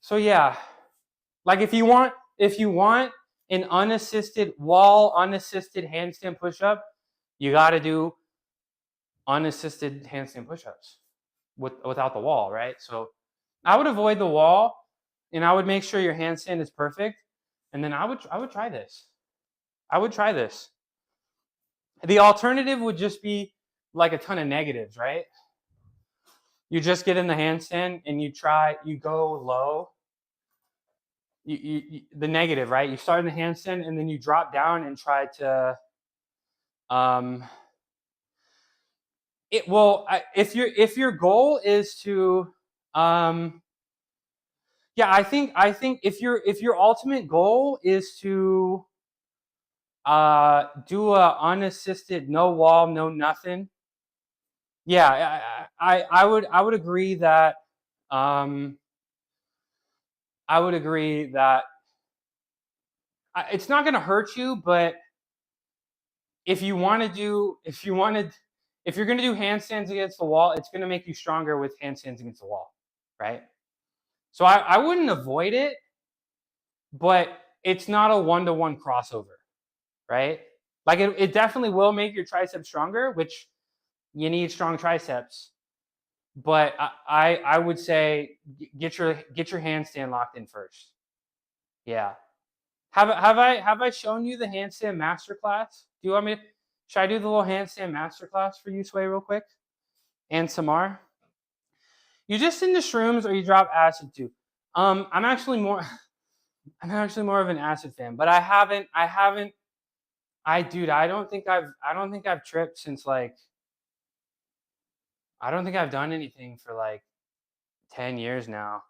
So yeah, like if you want an unassisted handstand push-up, you got to do unassisted handstand push-ups without the wall, right? So I would avoid the wall, and I would make sure your handstand is perfect, and then I would try this. The alternative would just be like a ton of negatives, right? You just get in the handstand and you go low. The negative, right? You start in the handstand and then you drop down and try to if your goal is to I think if your ultimate goal is to do a unassisted, no wall, no nothing, I would agree that it's not going to hurt you, but if you're going to do handstands against the wall, it's going to make you stronger with handstands against the wall, right? So I wouldn't avoid it, but it's not a one-to-one crossover, right? Like it definitely will make your triceps stronger, which you need strong triceps. But I would say get your handstand locked in first. Yeah. Have I shown you the handstand masterclass? Do you want me to? Should I do the little handstand masterclass for you, Sway, real quick? And Samar? You just into shrooms or you drop acid too? I'm actually more of an acid fan, but I don't think I've tripped since like, I don't think I've done anything for like 10 years now,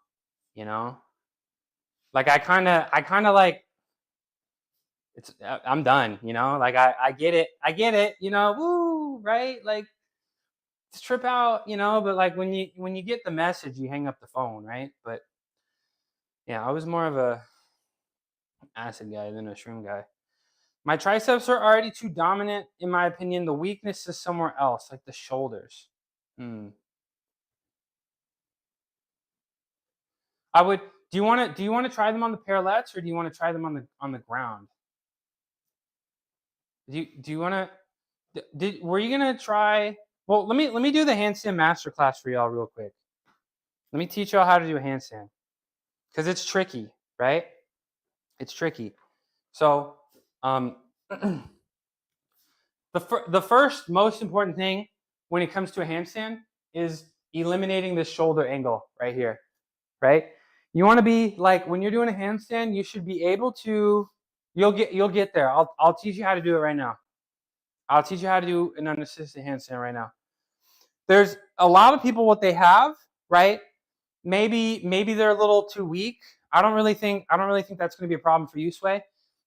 Like I kind of like, I'm done, like I get it, woo, right? Like just trip out, but like when you get the message, you hang up the phone, right? But yeah, I was more of a acid guy than a shroom guy. My triceps are already too dominant, in my opinion. The weakness is somewhere else, like the shoulders. Do you want to try them on the parallettes, or do you want to try them on the ground? Do you want to? Were you gonna try? Well, let me do the handstand masterclass for y'all real quick. Let me teach y'all how to do a handstand, because it's tricky, right? It's tricky. So, the first most important thing when it comes to a handstand is eliminating this shoulder angle right here, right? You want to be like, when you're doing a handstand, you should be able to. You'll get there. I'll teach you how to do it right now. I'll teach you how to do an unassisted handstand right now. There's a lot of people, what they have, right? Maybe they're a little too weak. I don't really think that's going to be a problem for you, Sway.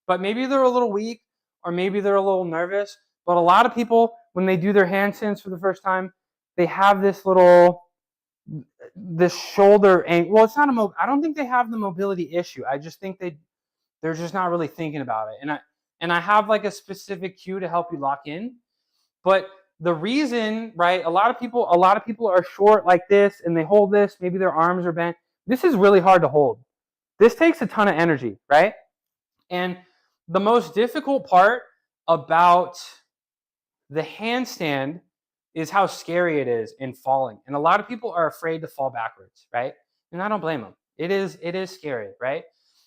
But maybe they're a little weak, or maybe they're a little nervous. But a lot of people, when they do their handstands for the first time, they have this shoulder angle. Well, it's not I don't think they have the mobility issue. I just think they're just not really thinking about it. and I have like a specific cue to help you lock in. But the reason, right, a lot of people are short like this and they hold this, maybe their arms are bent. This is really hard to hold. This takes a ton of energy, right? And the most difficult part about the handstand is how scary it is in falling. And a lot of people are afraid to fall backwards, right? And I don't blame them. It is scary, right?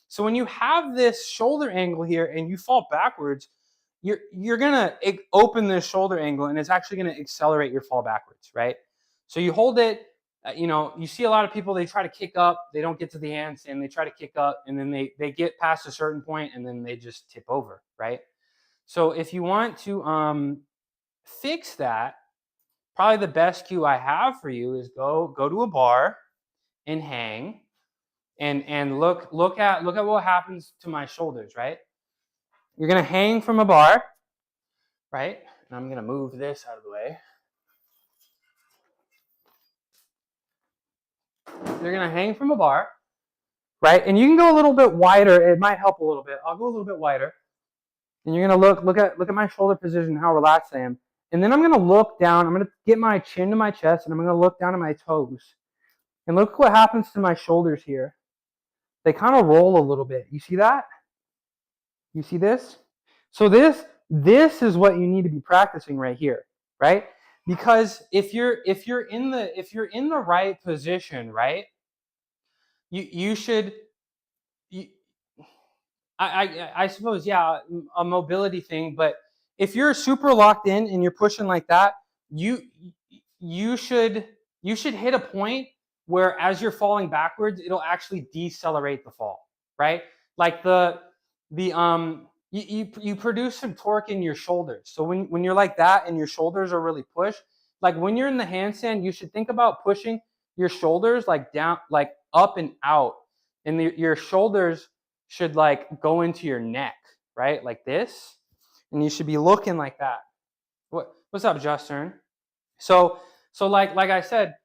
So when you have this shoulder angle here and you fall backwards, you're gonna open this shoulder angle and it's actually gonna accelerate your fall backwards, right? So you hold it. You see a lot of people, they try to kick up, they don't get to the handstand, they try to kick up, and then they get past a certain point and then they just tip over, right? So if you want to fix that, probably the best cue I have for you is go to a bar and hang and look at what happens to my shoulders, right? You're gonna hang from a bar, right? And I'm gonna move this out of the way. You're gonna hang from a bar, right? And you can go a little bit wider. It might help a little bit. I'll go a little bit wider. And you're gonna look at my shoulder position, how relaxed I am. And then I'm gonna look down. I'm gonna get my chin to my chest, and I'm gonna look down at my toes. And look what happens to my shoulders here. They kind of roll a little bit. You see that? You see this? So this is what you need to be practicing right here, right? Because if you're in the right position, right? You should. I suppose, yeah, a mobility thing. But if you're super locked in and you're pushing like that, you should hit a point where as you're falling backwards, it'll actually decelerate the fall, right? Like you produce some torque in your shoulders. So when you're like that and your shoulders are really pushed, like when you're in the handstand, you should think about pushing your shoulders like down, like up and out, and your shoulders should like go into your neck, right? Like this, and you should be looking like that. What's up, Justin? So like I said,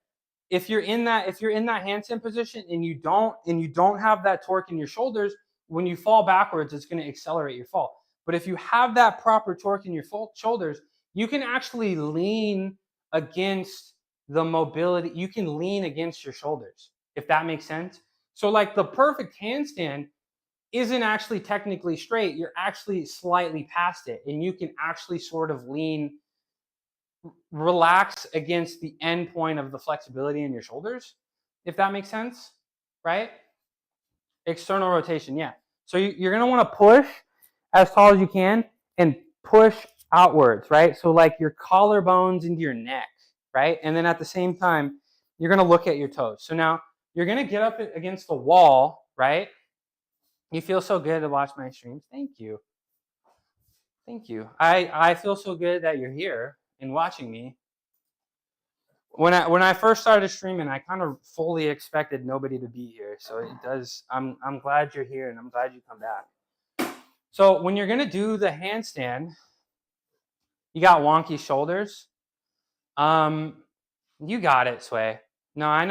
if you're in that handstand position and you don't have that torque in your shoulders, when you fall backwards, it's going to accelerate your fall. But if you have that proper torque in your shoulders, you can actually lean against the mobility. You can lean against your shoulders, if that makes sense. So like the perfect handstand isn't actually technically straight. You're actually slightly past it, and you can actually sort of lean, relax against the end point of the flexibility in your shoulders, if that makes sense, right? External rotation, yeah. So you're gonna wanna push as tall as you can and push outwards, right? So like your collarbones into your neck, right? And then at the same time, you're gonna look at your toes. So now you're gonna get up against the wall, right? You feel so good to watch my streams. Thank you. Thank you. I feel so good that you're here and watching me. When I first started streaming, I kind of fully expected nobody to be here. So it does. I'm glad you're here, and I'm glad you come back. So when you're gonna do the handstand, you got wonky shoulders. You got it, Sway. No, I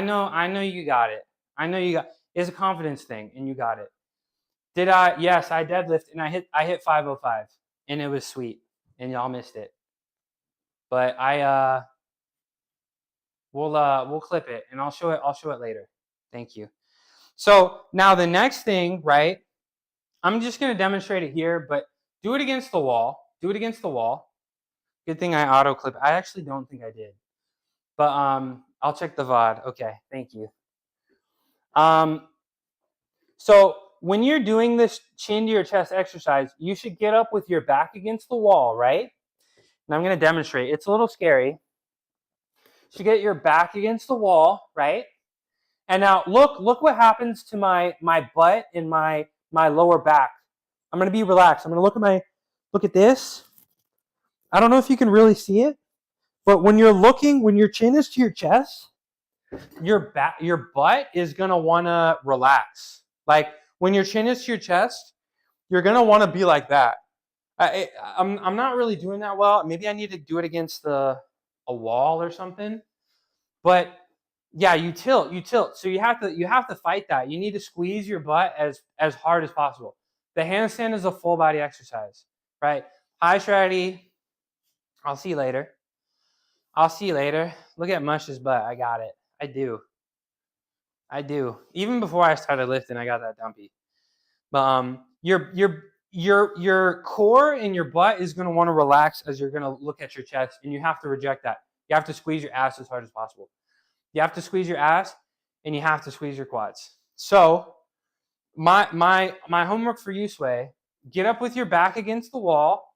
know you got it. I know you got. It's a confidence thing, and you got it. Did I? Yes, I deadlift, and I hit 505, and it was sweet, and y'all missed it. But we'll clip it, and I'll show it later. Thank you. So now the next thing, right? I'm just gonna demonstrate it here, but do it against the wall. Do it against the wall. Good thing I auto clip. I actually don't think I did, but I'll check the VOD. Okay, thank you. So when you're doing this chin to your chest exercise, you should get up with your back against the wall, right? And I'm gonna demonstrate. It's a little scary. So get your back against the wall, right? And now look what happens to my butt and my lower back. I'm gonna be relaxed. I'm gonna look at this. I don't know if you can really see it, but when your chin is to your chest, your butt is gonna wanna relax. Like when your chin is to your chest, you're gonna wanna be like that. I'm not really doing that well. Maybe I need to do it against a wall or something. But yeah, you tilt. So you have to fight that. You need to squeeze your butt as hard as possible. The handstand is a full body exercise, right? Hi, Shreddy. I'll see you later. I'll see you later. Look at Mush's butt. I got it. I do. Even before I started lifting, I got that dumpy. But your core and your butt is going to want to relax as you're going to look at your chest, and you have to reject that. You have to squeeze your ass as hard as possible. You have to squeeze your ass, and you have to squeeze your quads. So my homework for you, Sway, get up with your back against the wall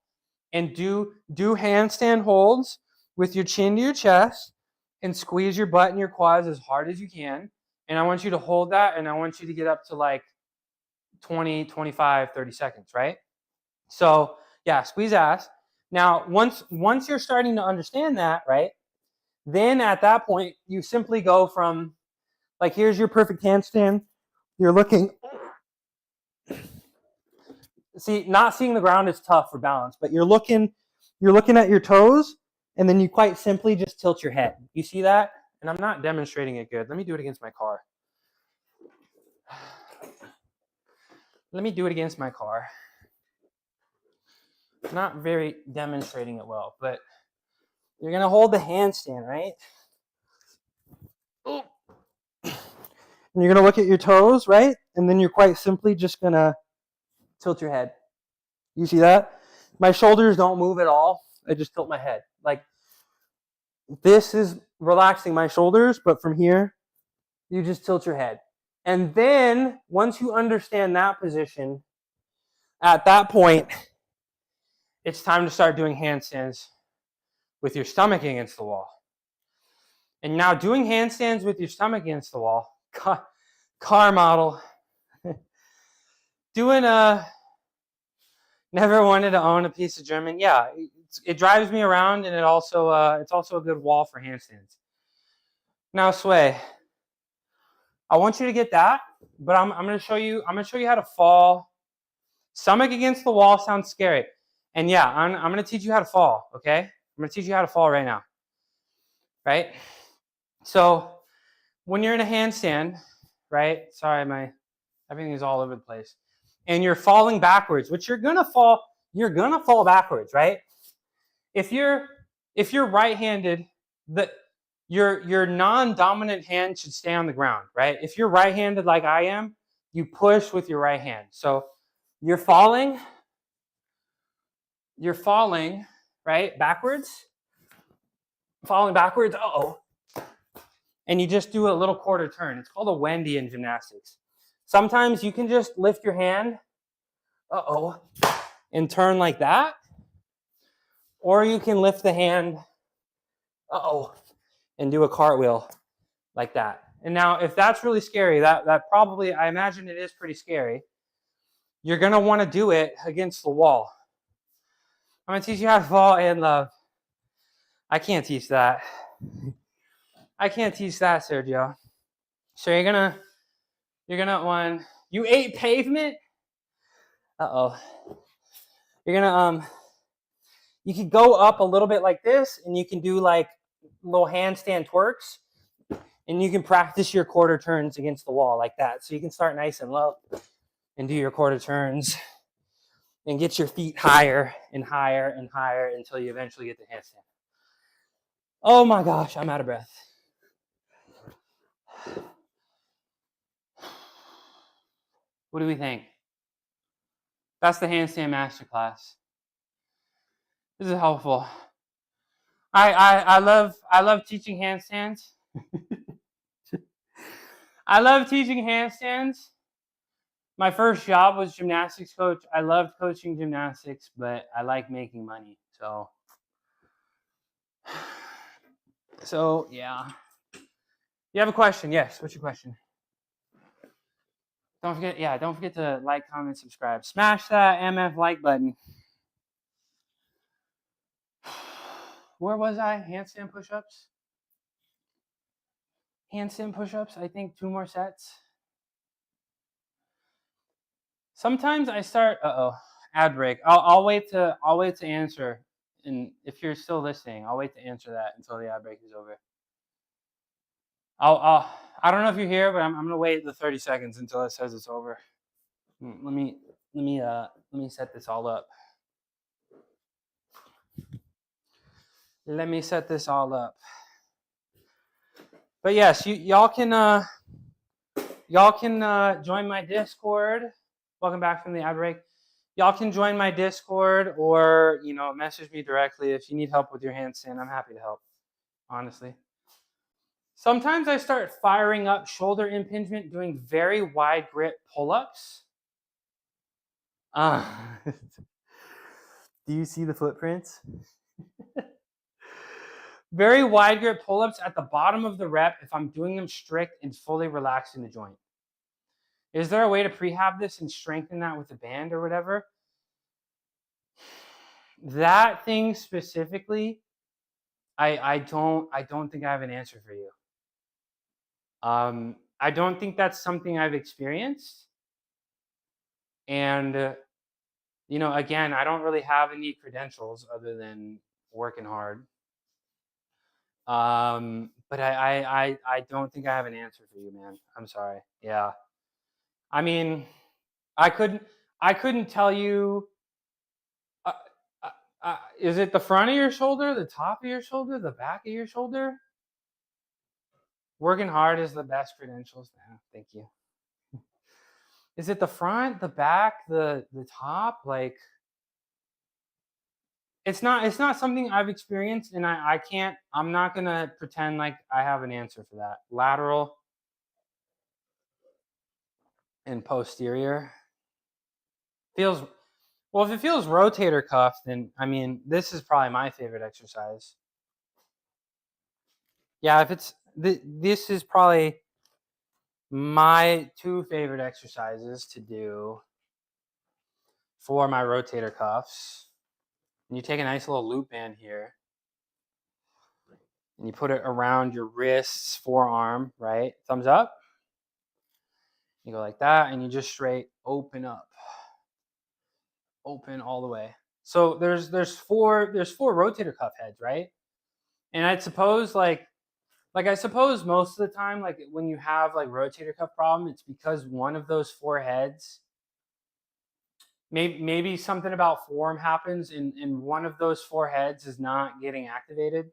and do handstand holds with your chin to your chest and squeeze your butt and your quads as hard as you can. And I want you to hold that, and I want you to get up to like 20, 25, 30 seconds, right? So yeah, squeeze ass. Now, once you're starting to understand that, right, then at that point, you simply go from, like, here's your perfect handstand. You're looking, see, not seeing the ground is tough for balance, but you're looking at your toes, and then you quite simply just tilt your head. You see that? And I'm not demonstrating it good. Let me do it against my car. Let me do it against my car. Not very demonstrating it well, but you're going to hold the handstand, right? And you're going to look at your toes, right? And then you're quite simply just going to tilt your head. You see that? My shoulders don't move at all. I just tilt my head. Like, this is relaxing my shoulders, but from here, you just tilt your head. And then, once you understand that position, at that point, it's time to start doing handstands with your stomach against the wall. And now doing handstands with your stomach against the wall, car model, doing never wanted to own a piece of German. Yeah, it drives me around, and it's also a good wall for handstands. Now, Sway, I want you to get that, but I'm going to show you how to fall. Stomach against the wall sounds scary. And yeah, I'm going to teach you how to fall, okay? I'm going to teach you how to fall right now. Right? So, when you're in a handstand, right? Sorry, everything is all over the place. And you're falling backwards, which you're going to fall backwards, right? If you're right-handed, your non-dominant hand should stay on the ground, right? If you're right-handed like I am, you push with your right hand. So you're falling, right, backwards, falling backwards, and you just do a little quarter turn. It's called a Wendy in gymnastics. Sometimes you can just lift your hand, and turn like that, or you can lift the hand, and do a cartwheel like that. And now, if that's really scary, that probably, I imagine it is pretty scary, you're going to want to do it against the wall. I'm going to teach you how to fall and love. I can't teach that. Sergio. So you're going to, you ate pavement? You're going to, you can go up a little bit like this, and you can do like little handstand twerks. And you can practice your quarter turns against the wall like that. So you can start nice and low and do your quarter turns and get your feet higher and higher and higher until you eventually get the handstand. Oh my gosh, I'm out of breath. What do we think? That's the handstand masterclass. This is helpful. I love teaching handstands. I love teaching handstands. My first job was gymnastics coach. I loved coaching gymnastics, but I like making money. So yeah. You have a question? Yes. What's your question? Don't forget to like, comment, subscribe. Smash that MF like button. Where was I? Handstand push-ups? I think 2 more sets. Sometimes I start, ad break. I'll wait to answer. And if you're still listening, I'll wait to answer that until the ad break is over. I don't know if you're here, but I'm gonna wait the 30 seconds until it says it's over. Let me let me set this all up. Let me set this all up. But yes, y'all can join my Discord. Welcome back from the ad break. Y'all can join my Discord or message me directly if you need help with your handstand. I'm happy to help, honestly. Sometimes I start firing up shoulder impingement doing very wide grip pull-ups. Do you see the footprints? Very wide grip pull-ups at the bottom of the rep if I'm doing them strict and fully relaxing the joint. Is there a way to prehab this and strengthen that with a band or whatever? That thing specifically, I don't think I have an answer for you. I don't think that's something I've experienced. And again, I don't really have any credentials other than working hard. But I don't think I have an answer for you, man. I'm sorry. Yeah. I mean, I couldn't tell you. Is it the front of your shoulder, the top of your shoulder, the back of your shoulder? Working hard is the best credentials. Nah, thank you. Is it the front, the back, the top? Like, it's not something I've experienced, and I'm not gonna pretend like I have an answer for that. Lateral and posterior feels well. If it feels rotator cuff, then I mean, this is probably my favorite exercise. Yeah, if it's this is probably my two favorite exercises to do for my rotator cuffs. And you take a nice little loop band here and you put it around your wrists, forearm, right? Thumbs up. You go like that and you just straight open up. Open all the way. So there's four rotator cuff heads, right? And I'd suppose like I suppose most of the time, like when you have like rotator cuff problem, it's because one of those four heads, maybe something about form happens and one of those four heads is not getting activated,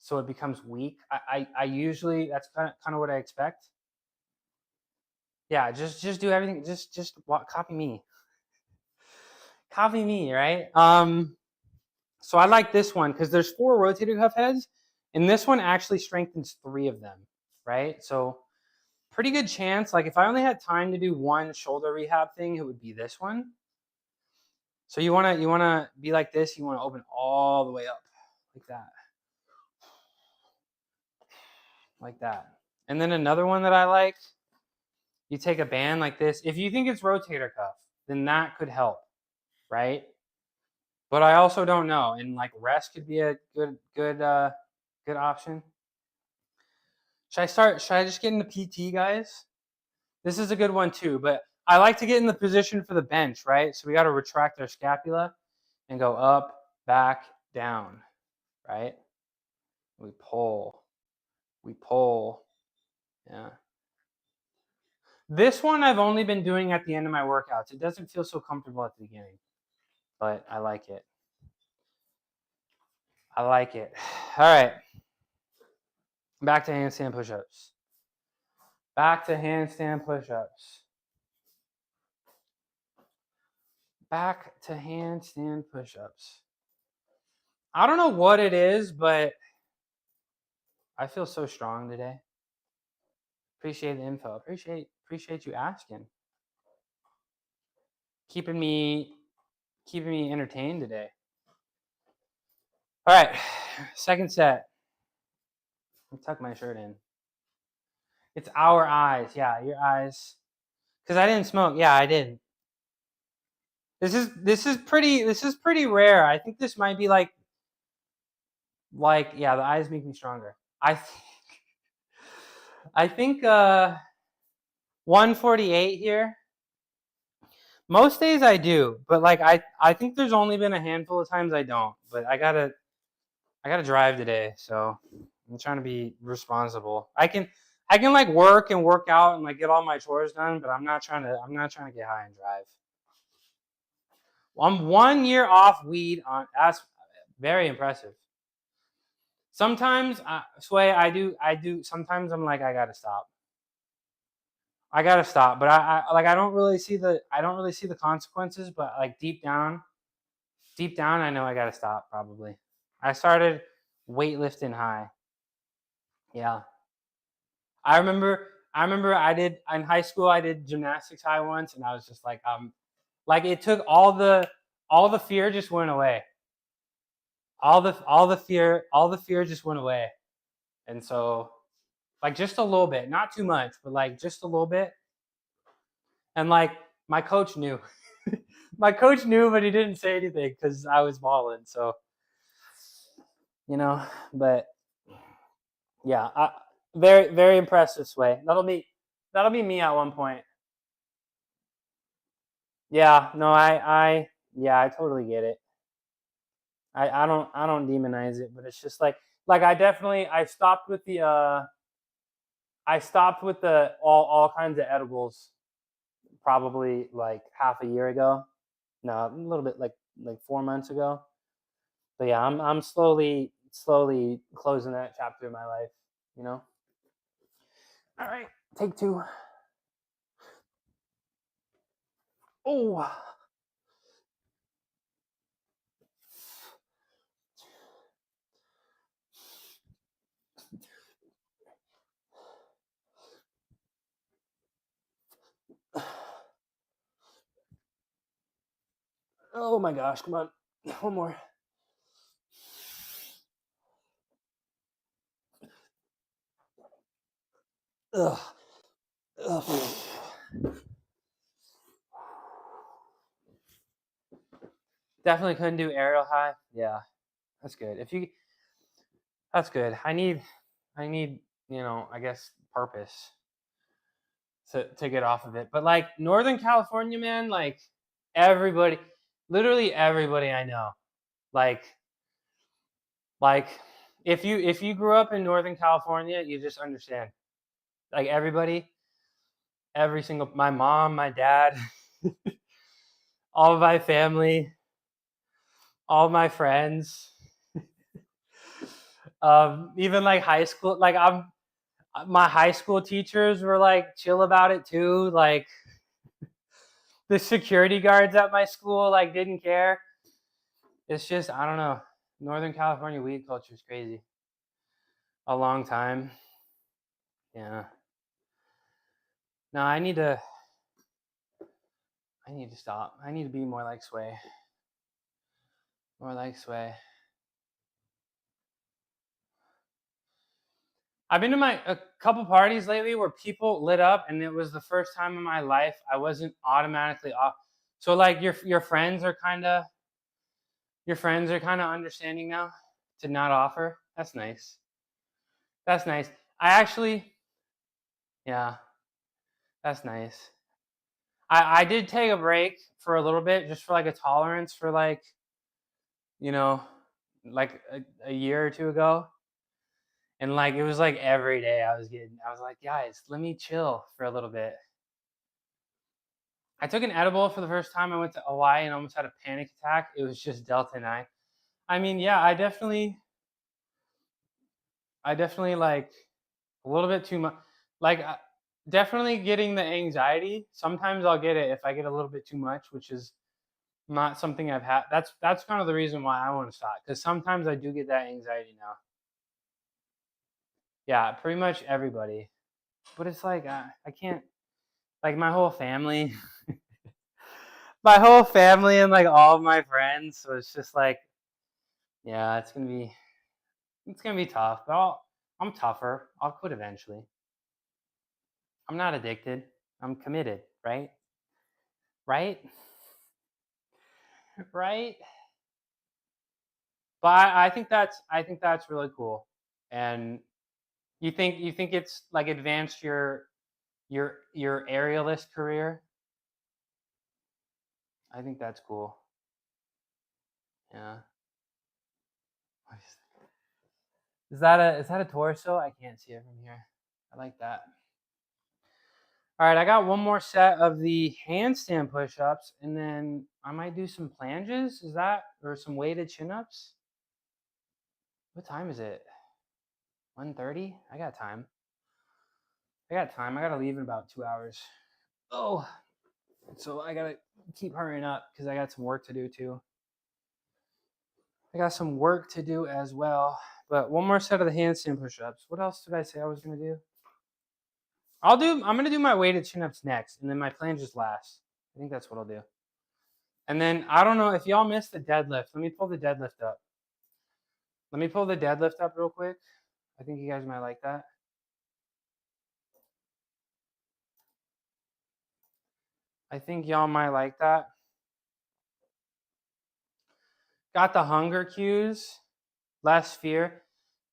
so it becomes weak. I usually, that's kind of what I expect. Yeah, just do everything. Just copy me. Copy me, right? So I like this one because there's four rotator cuff heads, and this one actually strengthens three of them, right? So pretty good chance. Like if I only had time to do one shoulder rehab thing, it would be this one. So you wanna be like this. You wanna open all the way up like that, like that. And then another one that I like, you take a band like this. If you think it's rotator cuff, then that could help, right? But I also don't know, and like rest could be a good option. Should I just get into PT, guys? This is a good one too, but I like to get in the position for the bench, right? So we got to retract our scapula and go up, back, down, right? We pull, yeah. This one I've only been doing at the end of my workouts. It doesn't feel so comfortable at the beginning, but I like it. I like it. All right. Back to handstand push-ups. Back to handstand push-ups. Back to handstand push-ups. I don't know what it is, but I feel so strong today. Appreciate the info. Appreciate you asking. Keeping me entertained today. All right, second set. Let me tuck my shirt in. It's our eyes. Yeah, your eyes. Because I didn't smoke. Yeah, I did. This is pretty rare. I think this might be like yeah, the eyes make me stronger. I think 148 here. Most days I do, but like I think there's only been a handful of times I don't. But I gotta drive today, so I'm trying to be responsible. I can like work and work out and like get all my chores done, but I'm not trying to get high and drive. I'm 1 year off weed. That's very impressive. Sometimes, Sway, I do. Sometimes I'm like, I gotta stop. But I don't really see the consequences. But like deep down, I know I gotta stop. Probably. I started weightlifting high. Yeah, I remember. I did in high school. I did gymnastics high once, and I was just like it took all the fear just went away. All the fear just went away, and so like just a little bit, not too much, but like just a little bit. And like my coach knew, my coach knew, but he didn't say anything because I was balling. So but yeah, very very impressed this way. That'll be me at one point. Yeah, no, yeah, I totally get it. I don't demonize it, but it's just like I stopped with the all kinds of edibles probably like half a year ago. No, a little bit like 4 months ago. But yeah, I'm slowly closing that chapter of my life, you know. All right, take two. Oh. Oh my gosh, come on. One more. Ugh. Ugh. Definitely couldn't do aerial high. Yeah, that's good. That's good. I need, I guess purpose to get off of it. But like Northern California, man, like everybody, literally everybody I know, like like if you grew up in Northern California, you just understand. Like every single my mom, my dad, all of my family, all my friends, even like high school, like my high school teachers were like chill about it too. Like the security guards at my school like didn't care. It's just I don't know. Northern California weed culture is crazy. A long time. Yeah. No, I need to stop. I need to be more like Sway. More like Sway. I've been to a couple parties lately where people lit up, and it was the first time in my life I wasn't automatically off. So like your friends are kind of understanding now to not offer. That's nice. That's nice. I actually, yeah, that's nice. I did take a break for a little bit just for like a tolerance for like, you know, like a year or two ago. And like it was like every day I was like, guys, let me chill for a little bit. I took an edible for the first time. I went to Hawaii and almost had a panic attack. It was just Delta 9. I mean, yeah, I definitely like a little bit too much. Like, definitely getting the anxiety. Sometimes I'll get it if I get a little bit too much, which is not something I've had. That's kind of the reason why I want to stop, because sometimes I do get that anxiety now. Yeah, pretty much everybody. But it's like I can't. Like my whole family, and like all of my friends. So it's just like, yeah, it's gonna be tough. But I'm tougher. I'll quit eventually. I'm not addicted. I'm committed. Right. Right. Right. But I think that's really cool. And you think it's like advanced your aerialist career? I think that's cool. Yeah. Is that a torso? I can't see it from here. I like that. All right, I got one more set of the handstand push-ups, and then I might do some planges. Is that, or some weighted chin-ups? What time is it? 1:30? I got time. I gotta leave in about 2 hours. Oh, so I gotta keep hurrying up because I got some work to do too. I got some work to do as well. But one more set of the handstand push-ups. What else did I say I was gonna do? I'm gonna do my weighted chin-ups next, and then my planges last. I think that's what I'll do. And then I don't know if y'all missed the deadlift. Let me pull the deadlift up. Let me pull the deadlift up real quick. I think you guys might like that. I think y'all might like that. Got the hunger cues, less fear.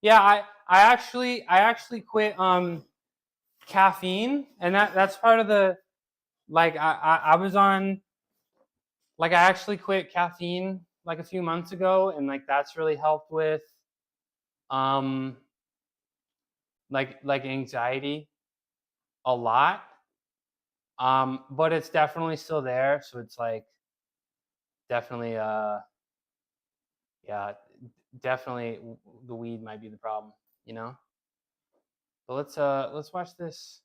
Yeah, I actually quit caffeine, and that's part of the, like, I was on, like, I actually quit caffeine like a few months ago, and like that's really helped with like anxiety a lot. But it's definitely still there, so it's like definitely yeah, definitely the weed might be the problem, you know? But let's watch this.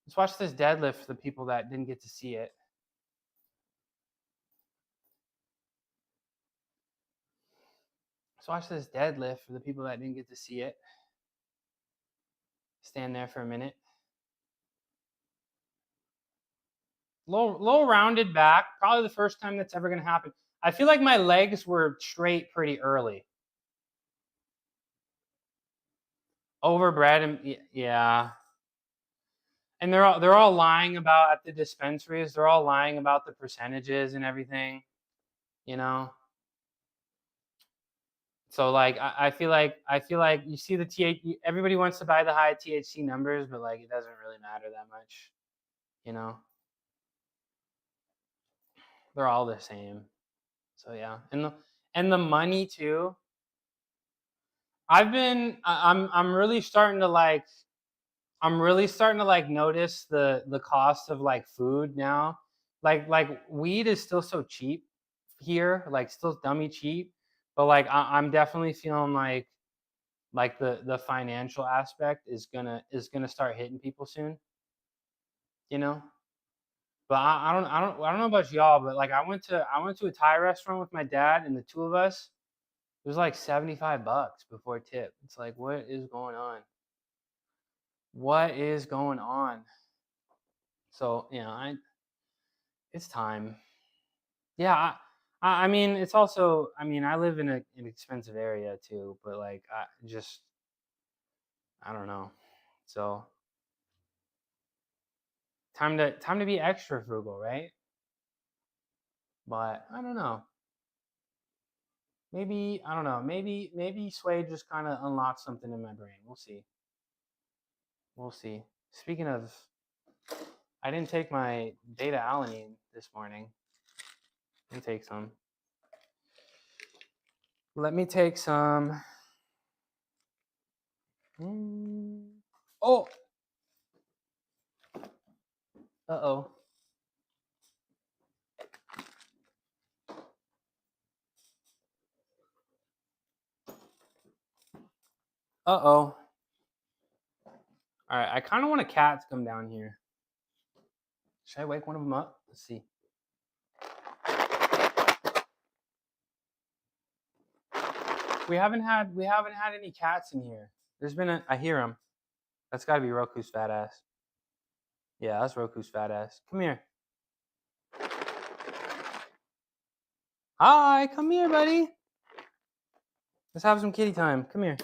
Let's watch this deadlift for the people that didn't get to see it. Let's watch this deadlift for the people that didn't get to see it. Stand there for a minute. Low rounded back. Probably the first time that's ever going to happen. I feel like my legs were straight pretty early. Overbred, and yeah. And they're all lying about at the dispensaries. They're all lying about the percentages and everything, you know. So like I feel like you see the THC. Everybody wants to buy the high THC numbers, but like it doesn't really matter that much, you know. They're all the same. So yeah, and the money too. I'm really starting to like notice the cost of like food now. Like weed is still so cheap here, like still dummy cheap, but like I'm definitely feeling like the financial aspect is gonna start hitting people soon, you know. But I don't know about y'all, but like I went to a Thai restaurant with my dad and the two of us. It was like $75 before tip. It's like, what is going on? What is going on? So you know, it's time. Yeah, I mean, it's also, I mean, I live in an expensive area too, but like I don't know. So time to be extra frugal, right? But I don't know. Maybe I don't know. Maybe Sway just kind of unlocks something in my brain. We'll see. We'll see. Speaking of, I didn't take my beta alanine this morning. Let me take some. Let me take some. Oh. Uh-oh. Uh-oh. All right, I kind of want a cat to come down here. Should I wake one of them up? Let's see. We haven't had any cats in here. There's been I hear him. That's got to be Roku's fat ass. Yeah, that's Roku's fat ass. Come here. Hi, come here, buddy. Let's have some kitty time. Come here.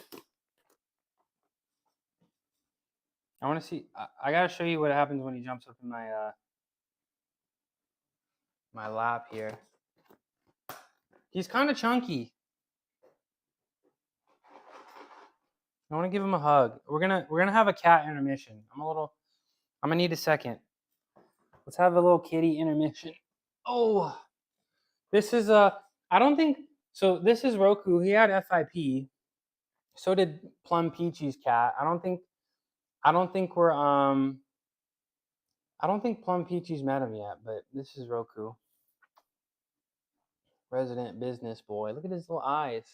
I want to see. I gotta show you what happens when he jumps up in my my lap here. He's kind of chunky. I want to give him a hug. We're gonna have a cat intermission. I'm gonna need a second. Let's have a little kitty intermission. Oh, this is I don't think so. This is Roku. He had FIP. So did Plum Peachy's cat. I don't think we're I don't think Plum Peachy's met him yet, but this is Roku. Resident business boy. Look at his little eyes.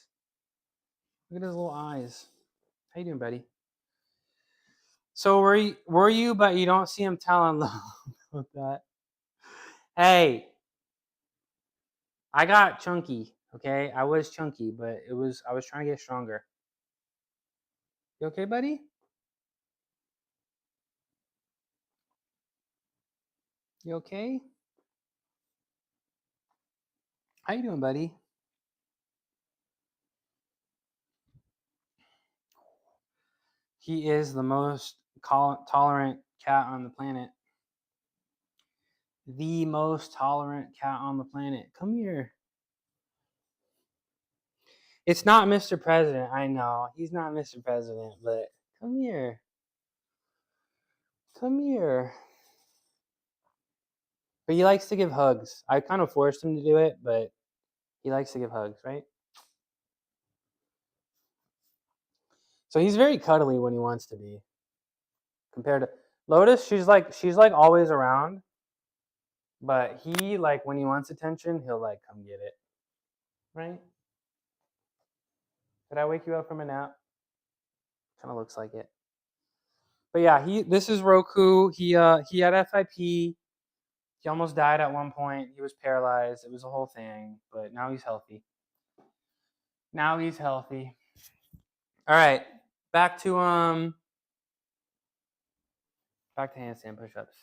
Look at his little eyes. How you doing, buddy? So were you, but you don't see him telling love about that. Hey, I got chunky, okay? I was chunky, but I was trying to get stronger. You okay, buddy? You okay? How you doing, buddy? He is the most tolerant cat on the planet. The most tolerant cat on the planet. Come here. It's not Mr. President, I know. He's not Mr. President, but come here. Come here. But he likes to give hugs. I kind of forced him to do it, but he likes to give hugs, right? So he's very cuddly when he wants to be. Compared to Lotus, she's like always around. But he, like, when he wants attention, he'll like come get it. Right? Did I wake you up from a nap? Kind of looks like it. But yeah, this is Roku. He had FIP. He almost died at one point. He was paralyzed. It was a whole thing, but now he's healthy. Now he's healthy. All right, back to handstand push-ups.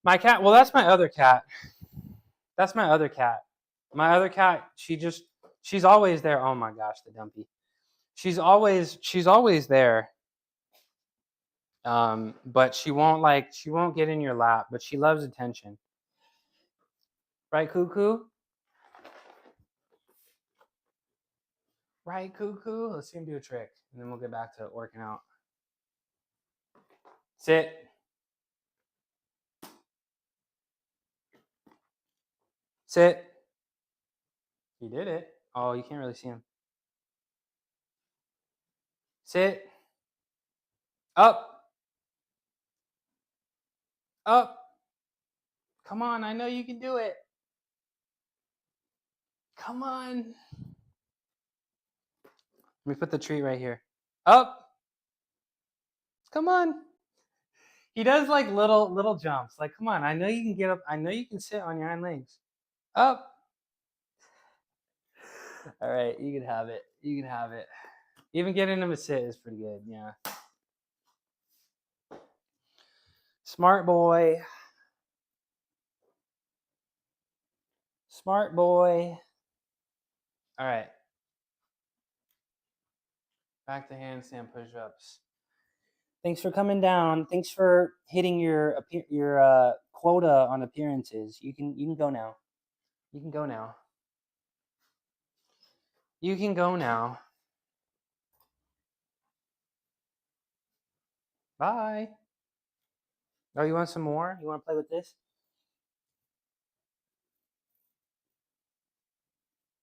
My cat. Well, that's my other cat. That's my other cat. My other cat. She's always there. Oh my gosh, the dumpy. She's always there. But she won't get in your lap. But she loves attention. Right, Cuckoo? Right, Cuckoo? Let's see him do a trick, and then we'll get back to working out. Sit. Sit. He did it. Oh, you can't really see him. Sit. Up. Up. Come on, I know you can do it. Come on. Let me put the treat right here. Up. Come on. He does like little jumps. Like, come on, I know you can get up. I know you can sit on your hind legs. Up. All right, you can have it. You can have it. Even getting him to sit is pretty good, yeah. Smart boy. Smart boy. All right. Back to handstand push-ups. Thanks for coming down. Thanks for hitting your quota on appearances. You can go now. You can go now. You can go now. Bye. Oh, you want some more? You want to play with this?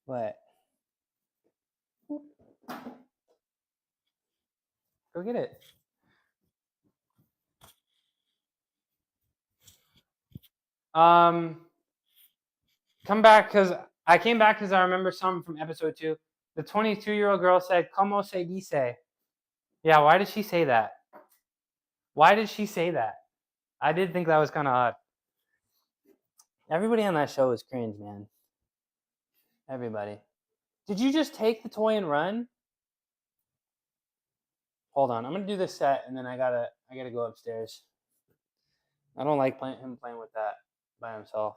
What? Go get it. Come back because I came back because I remember something from episode 2. The 22-year-old girl said, "Como se dice?" Yeah, why did she say that? Why did she say that? I did think that was kind of odd. Everybody on that show is cringe, man. Everybody. Did you just take the toy and run? Hold on, I'm gonna do this set and then I gotta go upstairs. I don't like him playing with that by himself.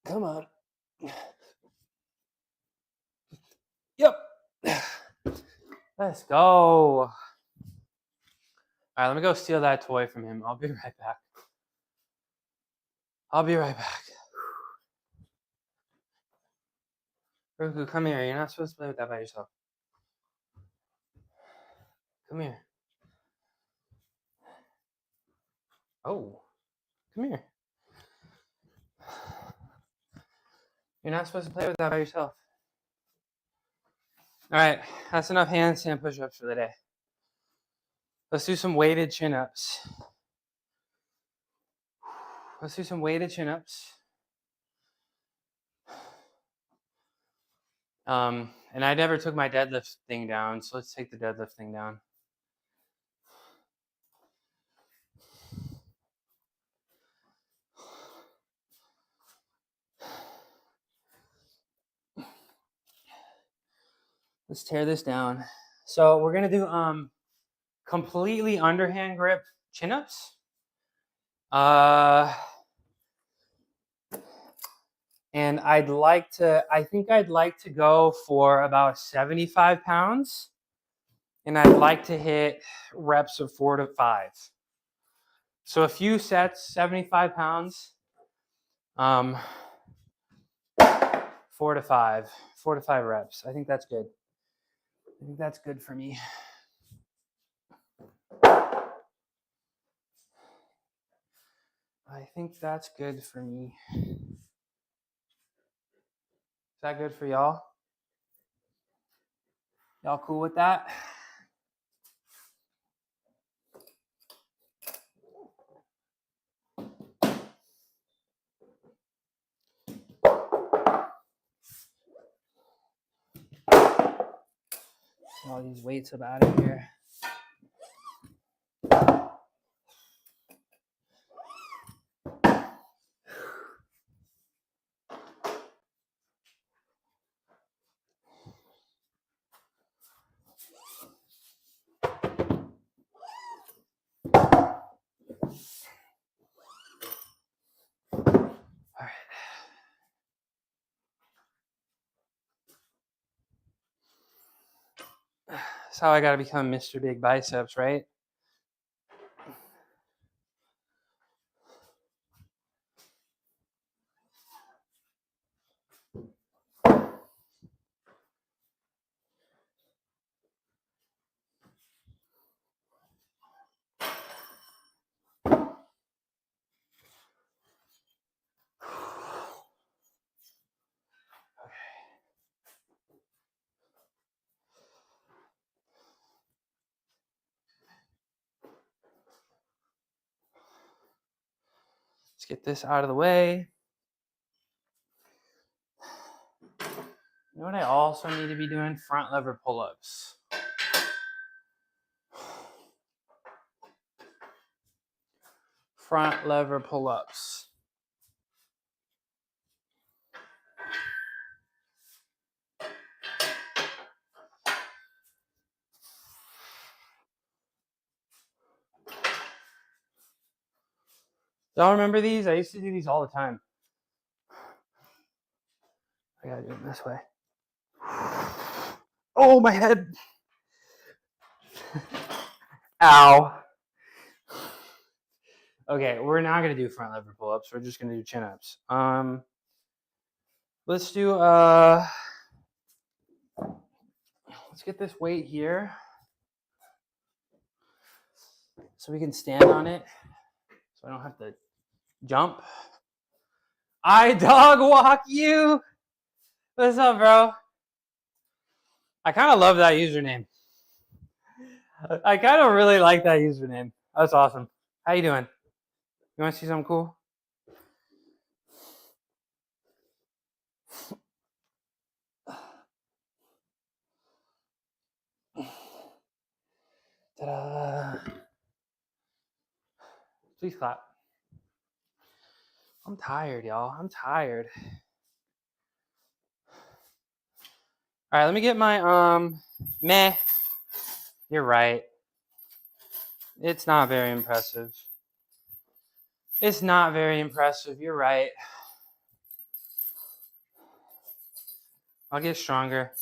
Come on. Yep. Let's go. All right, let me go steal that toy from him. I'll be right back. I'll be right back. Roku, come here. You're not supposed to play with that by yourself. Come here. Oh, come here. You're not supposed to play with that by yourself. All right, that's enough handstand push-ups for the day. Let's do some weighted chin-ups. Let's do some weighted chin-ups. And I never took my deadlift thing down, so let's take the deadlift thing down. Let's tear this down. So we're gonna do completely underhand grip chin-ups. And I think I'd like to go for about 75 pounds. And I'd like to hit reps of 4 to 5. So a few sets, 75 pounds. 4 to 5 reps. I think that's good. I think that's good for me. I think that's good for me. Is that good for y'all? Y'all cool with that? All these weights up out of here. All right. That's how I got to become Mr. Big Biceps, right? Let's get this out of the way. You know what I also need to be doing? Front lever pull-ups. Front lever pull-ups. Y'all remember these? I used to do these all the time. I gotta do it this way. Oh, my head. Ow. Okay, we're not gonna do front lever pull-ups. We're just gonna do chin-ups. Let's do let's get this weight here so we can stand on it so I don't have to jump. I dog walk you. What's up, bro? I kind of love that username. I kind of really like that username. That's awesome. How you doing? You want to see something cool? Ta-da. Please clap. I'm tired, y'all. I'm tired. All right, let me get my meh. You're right. It's not very impressive. It's not very impressive. You're right. I'll get stronger.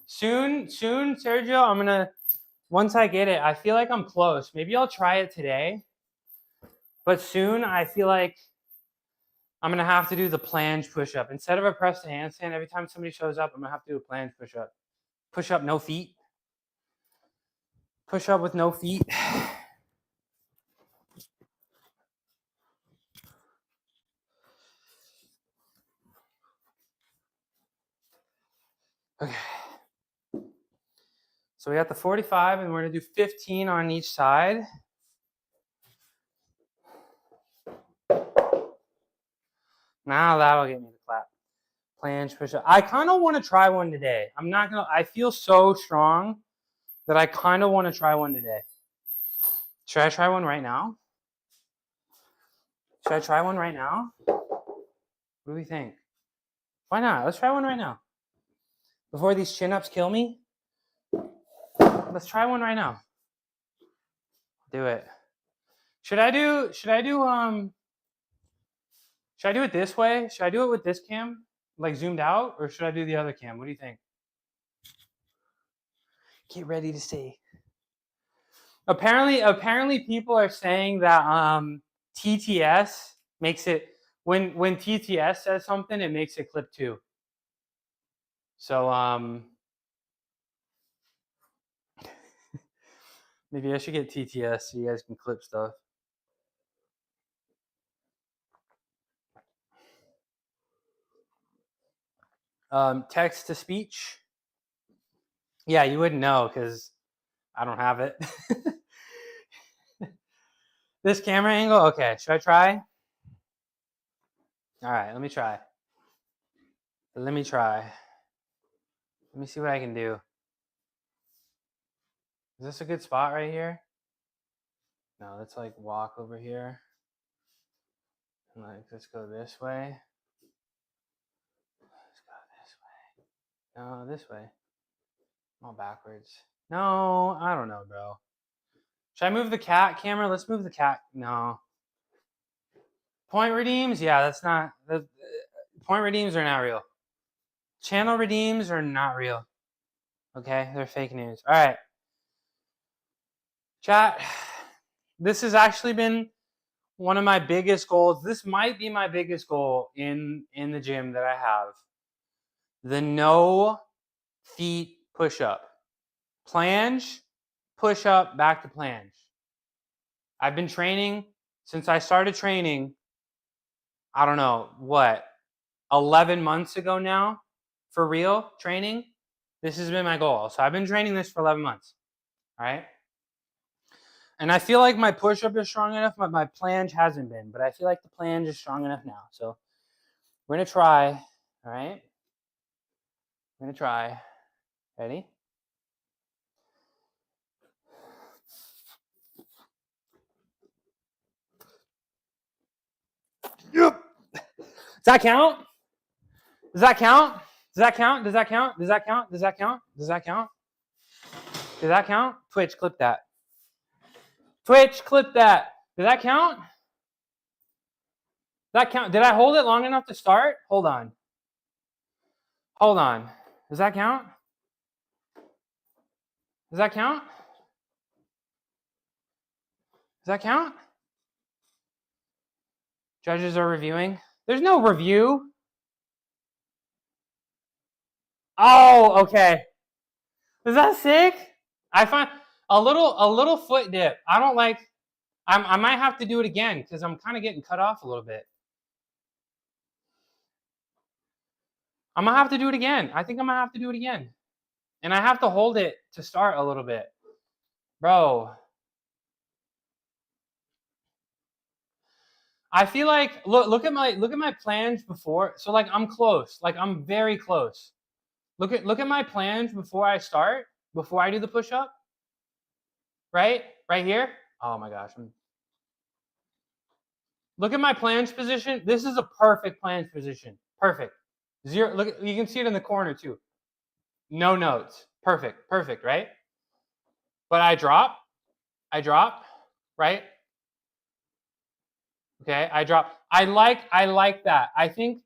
Soon, Sergio, I'm gonna, once I get it, I feel like I'm close. Maybe I'll try it today. But soon, I feel like I'm gonna have to do the planche push-up. Instead of a press to handstand, every time somebody shows up, I'm gonna have to do a planche push-up. Push-up, no feet. Push up with no feet. Okay. So we got the 45 and we're gonna do 15 on each side. Now that'll get me to clap. Planche push up. I kind of want to try one today. I feel so strong that I kind of want to try one today. Should I try one right now? Should I try one right now? What do we think? Why not? Let's try one right now. Before these chin-ups kill me. Let's try one right now. Do it. Should I do it this way? Should I do it with this cam? Like zoomed out? Or should I do the other cam? What do you think? Get ready to see. Apparently people are saying that TTS makes it when TTS says something, it makes it clip too. So maybe I should get TTS so you guys can clip stuff. Text to speech. Yeah, you wouldn't know because I don't have it. This camera angle? Okay, should I try? All right, let me try. Let me see what I can do. Is this a good spot right here? No, let's like walk over here. And like, let's go this way. Let's go this way. No, this way. I'm all backwards. No, I don't know, bro. Should I move the cat camera? Let's move the cat. No. Point redeems? Yeah, that's not. Point redeems are not real. Channel redeems are not real. Okay, they're fake news. All right. Chat, this has actually been one of my biggest goals. This might be my biggest goal in the gym that I have. The no feet push-up. Planche, push-up, back to planche. I've been training since I started training, I don't know, what, 11 months ago now, for real, training. This has been my goal. So I've been training this for 11 months, all right? And I feel like my push-up is strong enough, but my planche hasn't been. But I feel like the planche is strong enough now. So we're going to try, all right? We're going to try. Ready? Yep. Does that count? Does that count? Does that count? Does that count? Does that count? Does that count? Does that count? Does that count? Twitch, clip that. Twitch, clip that. Did that count? Does that count? Did I hold it long enough to start? Hold on. Hold on. Does that count? Does that count? Does that count? Judges are reviewing. There's no review. Oh, okay. Is that sick? I find a little foot dip. I don't like. I might have to do it again because I'm kind of getting cut off a little bit. I'm gonna have to do it again. I think I'm gonna have to do it again, and I have to hold it to start a little bit, bro. I feel like look at my planche before. So like I'm close. Like I'm very close. Look at my planche before I start. Before I do the push up. Right here. Oh my gosh. Look at my planche position. This is a perfect planche position. Perfect. Zero. Look, you can see it in the corner too. No notes. Perfect. Perfect. Right. But I drop. Right. Okay. I drop. I like that. I think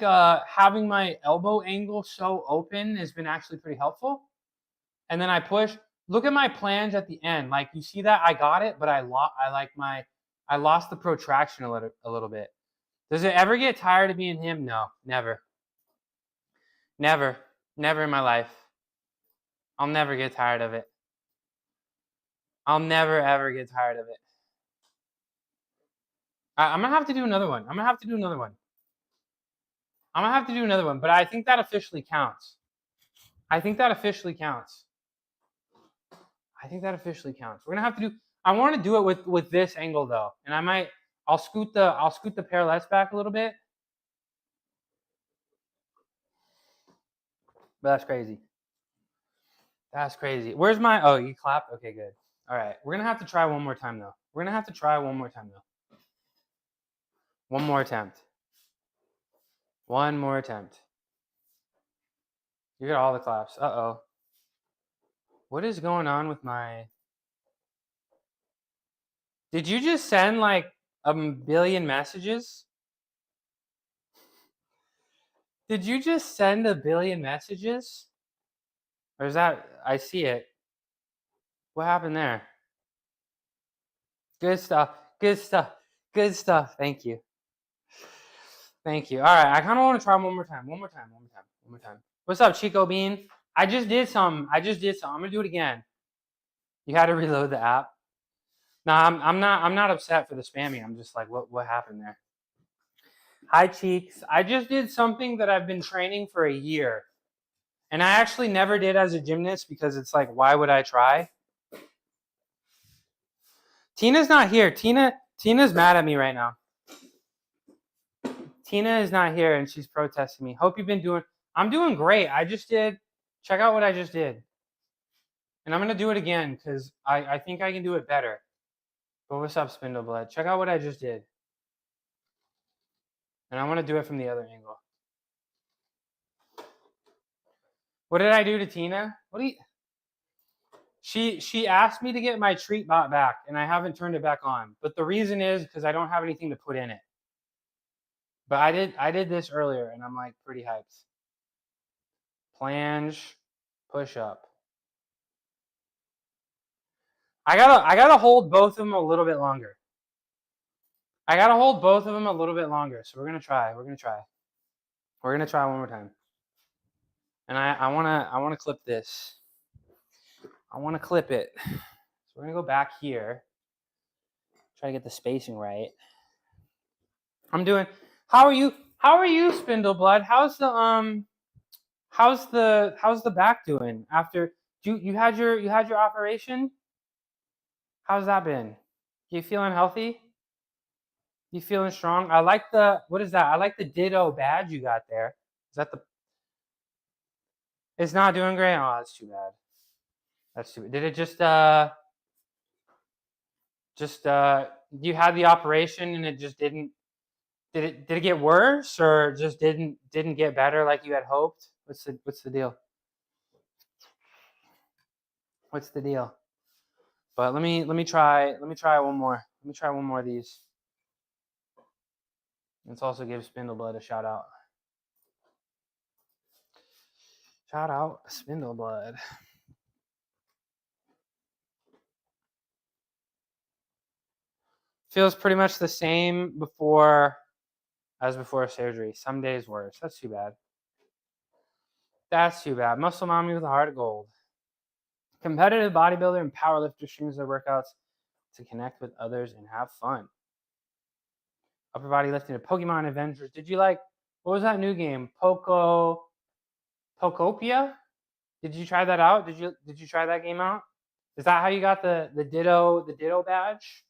having my elbow angle so open has been actually pretty helpful. And then I push. Look at my planche at the end. Like you see that I got it, but I lost the protraction a little bit. Does it ever get tired of being him? No, never. Never in my life. I'll never get tired of it. I'll never ever get tired of it. I'm gonna have to do another one. I'm gonna have to do another one. But I think that officially counts. I think that officially counts. We're gonna have to do. I want to do it with this angle though, and I'll scoot the parallettes back a little bit. But that's crazy. That's crazy. Where's my? Oh, you clapped. Okay, good. All right, we're gonna have to try one more time though. One more attempt. You got all the claps. Uh-oh. What is going on with my... Did you just send like a billion messages? Did you just send a billion messages? Or is that... I see it. What happened there? Good stuff. Thank you. All right, I kind of want to try one more time. What's up, Chico Bean? I just did some. I'm gonna do it again. You had to reload the app. No, I'm not upset for the spamming. I'm just like, what happened there? Hi, Cheeks. I just did something that I've been training for a year, and I actually never did as a gymnast because it's like, why would I try? Tina's not here. Tina's mad at me right now. Tina is not here, and she's protesting me. Hope you've been doing... I'm doing great. Check out what I just did. And I'm going to do it again because I think I can do it better. But what's up, Spindleblood? Check out what I just did. And I want to do it from the other angle. What did I do to Tina? She asked me to get my treat bot back, and I haven't turned it back on. But the reason is because I don't have anything to put in it. But I did this earlier, and I'm like pretty hyped. Planche, push up. I gotta hold both of them a little bit longer. So we're gonna try. We're gonna try one more time. And I wanna clip this. I wanna clip it. So we're gonna go back here. Try to get the spacing right. How are you, Spindleblood? How's the back doing after you had your operation? How's that been? You feeling healthy? You feeling strong? I like what is that? I like the ditto badge you got there. Is that it's not doing great? Oh, that's too bad. Did it you had the operation and it just didn't... Did it get worse or just didn't get better like you had hoped? What's the deal? But let me try one more. Let me try one more of these. Let's also give Spindleblood a shout out. Shout out Spindleblood. Feels pretty much the same as before surgery. Some days worse. That's too bad. Muscle mommy with a heart of gold. Competitive bodybuilder and powerlifter streams their workouts to connect with others and have fun. Upper body lifting to Pokemon Adventures. Did you like... What was that new game? Pokopia? Did you try that out? Did you try that game out? Is that how you got the ditto badge?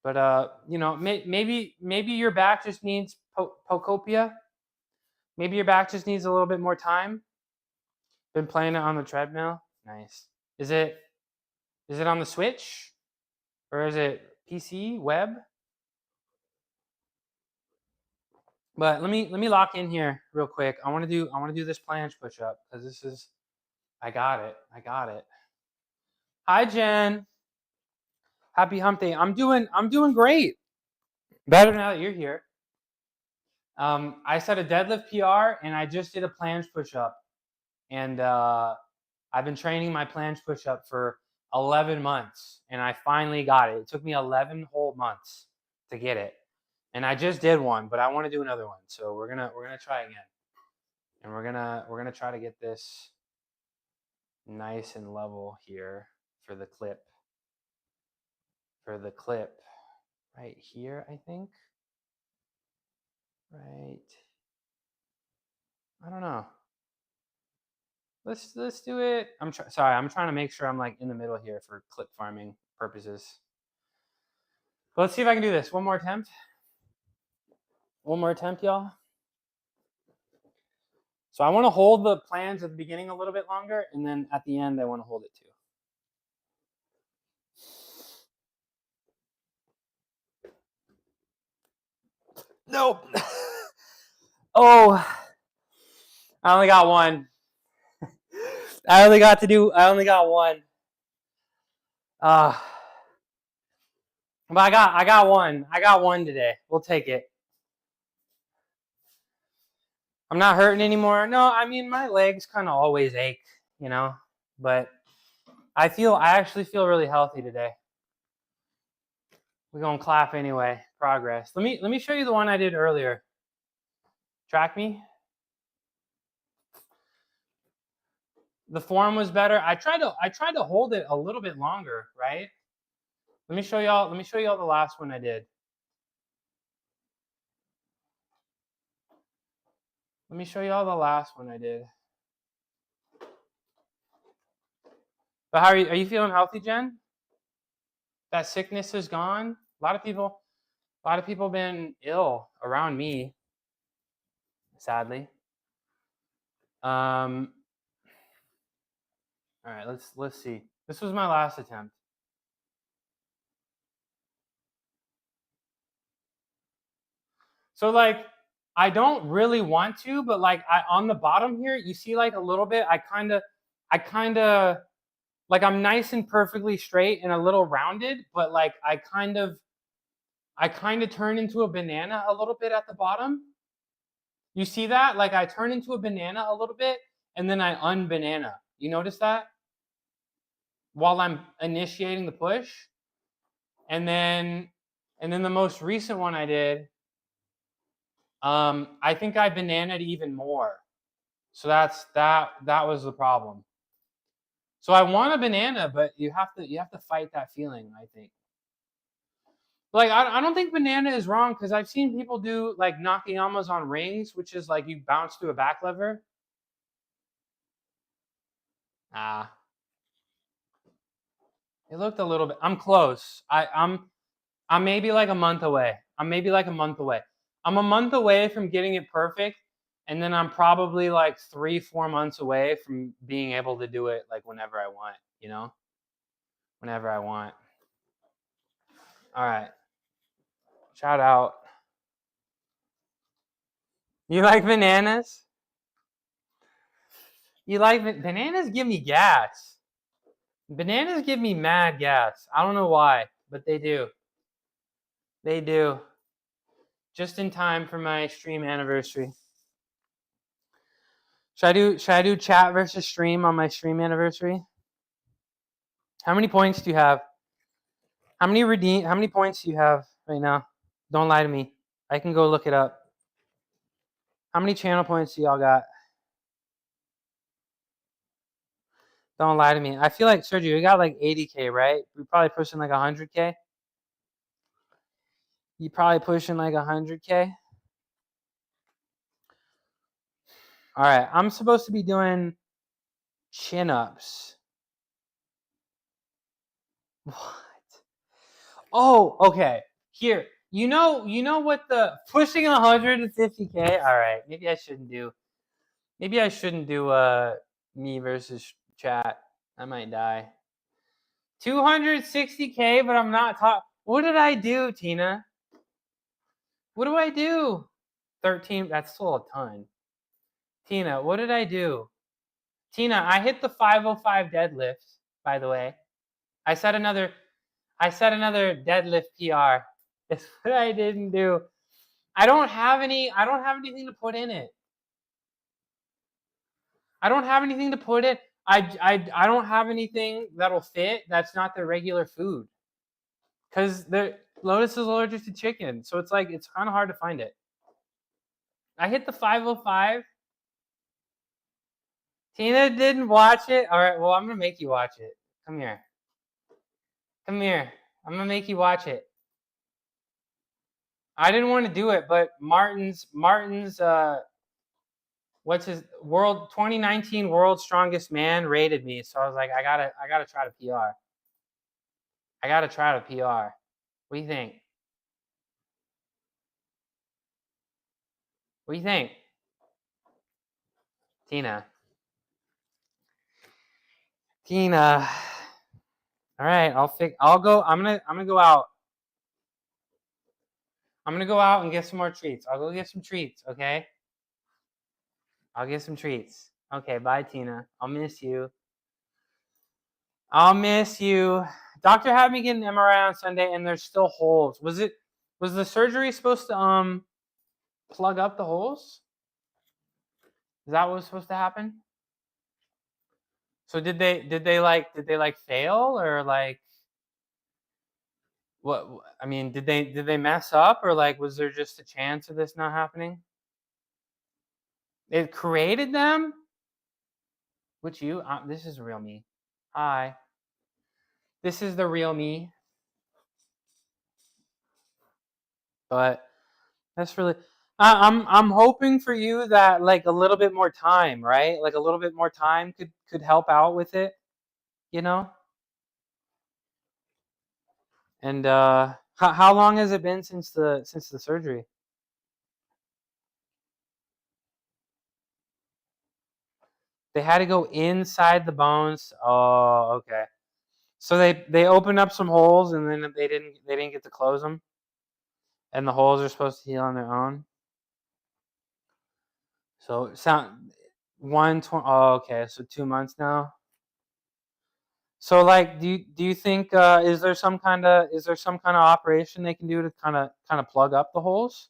But maybe your back just needs Pokopia. Maybe your back just needs a little bit more time. Been playing it on the treadmill. Nice. Is it on the Switch or is it PC web? But let me lock in here real quick. I want to do this planche push up because this is... I got it. Hi Jen. Happy hump day. I'm doing great. Better now that you're here. I set a deadlift PR and I just did a planche push up. And I've been training my planche push up for 11 months and I finally got it. It took me 11 whole months to get it. And I just did one, but I want to do another one. So we're gonna try again. And we're gonna try to get this nice and level here. for the clip. For the clip. Right here, I think. Right. I don't know. Let's do it. I'm trying to make sure I'm like in the middle here for clip farming purposes. But let's see if I can do this. One more attempt. One more attempt, y'all. So I want to hold the plans at the beginning a little bit longer, and then at the end I want to hold it too. Nope. Oh, I only got one. I only got one. But I got one. I got one today. We'll take it. I'm not hurting anymore. No, I mean my legs kind of always ache, you know, but I actually feel really healthy today. We're gonna clap anyway. Progress. Let me show you the one I did earlier. Track me. The form was better. I tried to hold it a little bit longer, right? Let me show y'all the last one I did. Let me show y'all the last one I did. But how are you feeling healthy, Jen? That sickness is gone? A lot of people been ill around me, sadly. All right, let's see. This was my last attempt. So like I don't really want to, but like on the bottom here, you see like a little bit, I kind of like I'm nice and perfectly straight and a little rounded, but like I kind of turn into a banana a little bit at the bottom. You see that? Like I turn into a banana a little bit and then I unbanana. You notice that? While I'm initiating the push. And then the most recent one I did, I think I bananaed even more. So that was the problem. So I want a banana, but you have to fight that feeling, I think. Like I don't think banana is wrong because I've seen people do like Nakayamas on rings, which is like you bounce through a back lever. It looked a little bit. I'm close. I'm maybe like a month away. I'm a month away from getting it perfect, and then I'm probably like 3-4 months away from being able to do it like whenever I want, you know? Whenever I want. All right. Shout out. You like bananas? Bananas give me gas. Bananas give me mad gas. I don't know why, but they do. They do. Just in time for my stream anniversary. Should I do chat versus stream on my stream anniversary? How many points do you have? How many points do you have right now? Don't lie to me. I can go look it up. How many channel points do y'all got? Don't lie to me. I feel like Sergio, you got like 80K, right? You're probably pushing like 100K. You probably pushing like 100K. All right, I'm supposed to be doing chin-ups. What? Oh, okay. Here, you know what the pushing 150K? All right, maybe I shouldn't do me versus chat. I might die. 260K, but I'm not top. What did I do, Tina? What do I do? 13, that's still a ton. Tina, what did I do? Tina, I hit the 505 deadlift, by the way. I set another deadlift PR. That's what I didn't do. I don't have anything to put in it. I don't have anything to put in. I don't have anything that'll fit that's not the regular food. Because the Lotus is allergic to chicken, so it's kind of hard to find it. I hit the 505. Tina didn't watch it. All right, well, I'm gonna make you watch it. Come here. Come here. I'm gonna make you watch it. I didn't want to do it, but Martin's what's his 2019 World's Strongest Man rated me, so I was like, I gotta try to PR. I gotta try to PR. What do you think? What do you think, Tina? Tina. All right, I'll go. I'm gonna go out. I'm gonna go out and get some more treats. I'll go get some treats. Okay. I'll get some treats. Okay. Bye, Tina. I'll miss you. I'll miss you. Doctor had me get an MRI on Sunday, and there's still holes. Was the surgery supposed to plug up the holes? Is that what was supposed to happen? So did they like fail, or like what? I mean, did they mess up, or like was there just a chance of this not happening? It created them. Which you? This is real me. Hi. This is the real me. But that's really. I'm hoping for you that like a little bit more time, right? Like a little bit more time could help out with it, you know. And how long has it been since the surgery? They had to go inside the bones. Oh, okay. So they opened up some holes, and then they didn't get to close them, and the holes are supposed to heal on their own. So sound 120. Oh, okay. So 2 months now. So like, do you think is there some kind of operation they can do to kind of plug up the holes?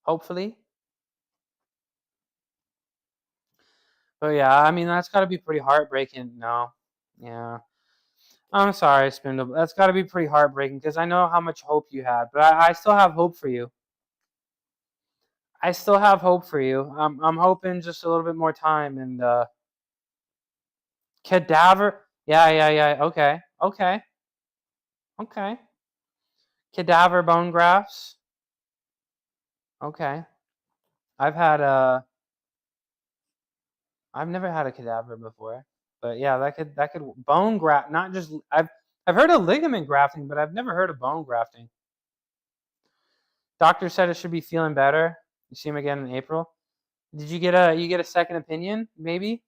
Hopefully. But yeah, I mean that's got to be pretty heartbreaking. No, yeah. I'm sorry, Spindle. That's got to be pretty heartbreaking because I know how much hope you had, but I still have hope for you. I still have hope for you. I'm hoping just a little bit more time and cadaver. Yeah. Okay. Cadaver bone grafts. Okay. I've had I've never had a cadaver before, but yeah, that could bone graft. Not just I've heard of ligament grafting, but I've never heard of bone grafting. Doctor said it should be feeling better. You see him again in April. Did you get a second opinion? Maybe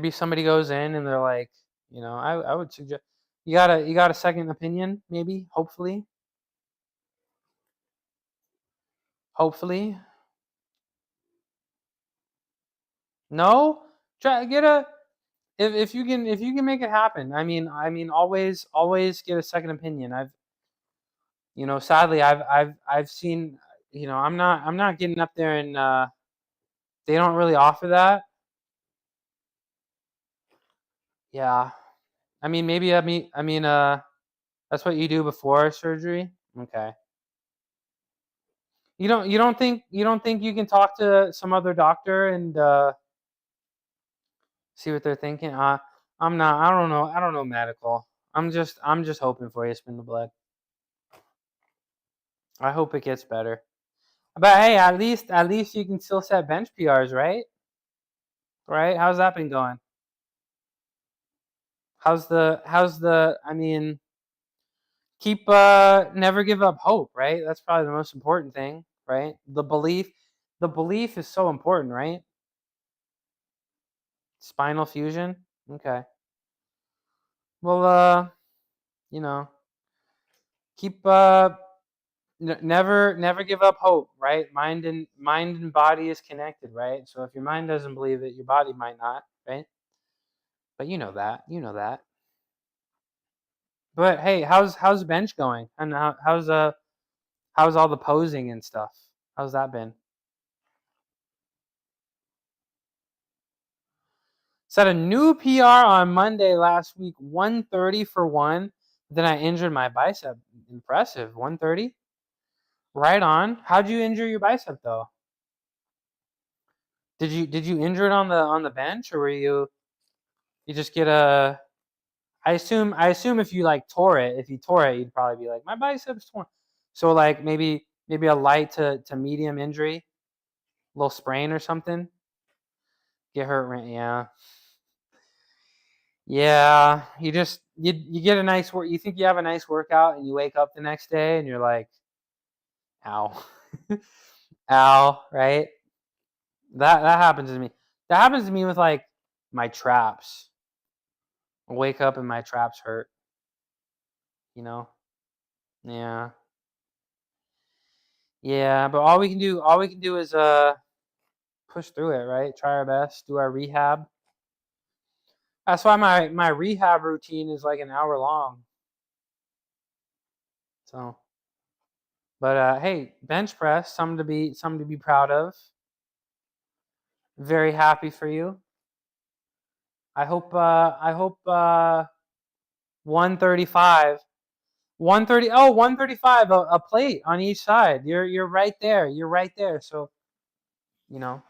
somebody goes in and they're like, I would suggest you got a second opinion. Maybe hopefully. No, try get a if you can make it happen. I mean always get a second opinion. Sadly I've seen, I'm not getting up there and they don't really offer that. Yeah. I mean maybe that's what you do before surgery? Okay. You don't think you can talk to some other doctor and see what they're thinking? I'm not. I don't know medical. I'm just hoping for you, Spindle Blood. I hope it gets better. But hey, at least you can still set bench PRs, right? Right? How's that been going? How's the I mean, keep never give up hope, right? That's probably the most important thing, right? The belief is so important, right? Spinal fusion. Okay. Well, you know, keep never give up hope, right? Mind and body is connected, right? So if your mind doesn't believe it, your body might not, right? But you know that. But hey, how's bench going? And how's all the posing and stuff? How's that been? Set a new PR on Monday last week, 130 for one. Then I injured my bicep. Impressive, 130. Right on. How'd you injure your bicep though? Did you injure it on the bench, or were you? You just get a. I assume if you like tore it, you'd probably be like, my biceps torn. So like maybe a light to medium injury, a little sprain or something. Get hurt, yeah. Yeah, you get a nice work. You think you have a nice workout, and you wake up the next day, and you're like, ow, ow, right? That happens to me. That happens to me with like my traps. I wake up and my traps hurt. You know? Yeah. Yeah, but all we can do is push through it, right? Try our best, do our rehab. That's why my rehab routine is like an hour long. So, but hey, bench press, something to be proud of. Very happy for you. I hope 135 130 135 a plate on each side. You're right there. You're right there. So, you know,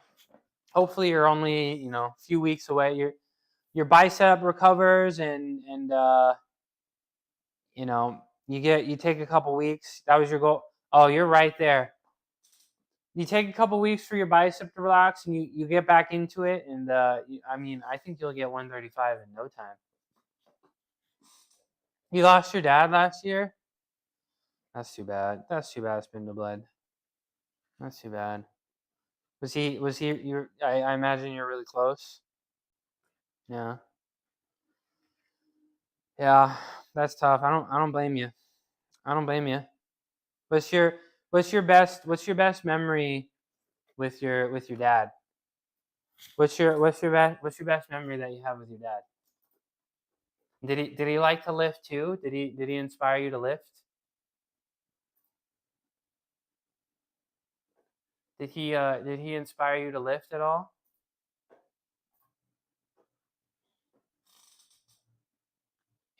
hopefully you're only, a few weeks away. Your bicep recovers and you take a couple weeks. That was your goal. Oh, you're right there. You take a couple weeks for your bicep to relax, and you get back into it. And I think you'll get 135 in no time. You lost your dad last year. That's too bad. That's too bad. Spindle blood. That's too bad. Was he? I imagine you're really close. Yeah. Yeah. That's tough. I don't blame you. I don't blame you. What's your What's your best memory with your dad? What's your best memory that you have with your dad? Did he like to lift too? Did he inspire you to lift? Did he inspire you to lift at all?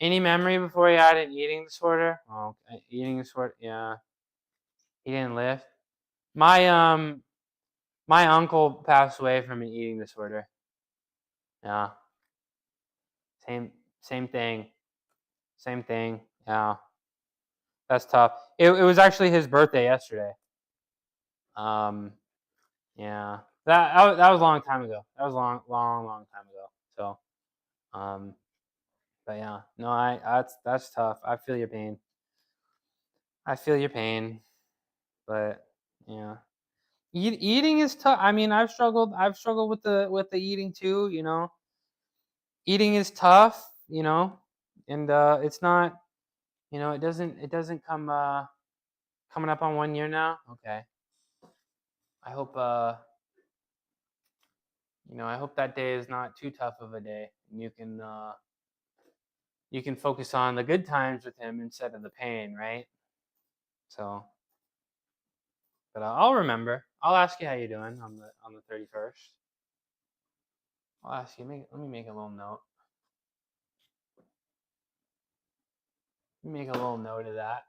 Any memory before he had an eating disorder? Oh, eating disorder. Yeah, he didn't lift. My my uncle passed away from an eating disorder. Yeah, same same thing. Same thing. Yeah, that's tough. It was actually his birthday yesterday. Um, yeah, that was a long time ago. That was a long time ago. So, but yeah, no, that's tough. I feel your pain. I feel your pain, but yeah, eating is tough. I mean, I've struggled with the eating too. Eating is tough. And it's not. It doesn't come coming up on 1 year now. Okay, I hope I hope that day is not too tough of a day, and you can focus on the good times with him instead of the pain, right? So, but I'll remember. I'll ask you how you're doing on the 31st. I'll ask you. Let me make a little note. Let me make a little note of that.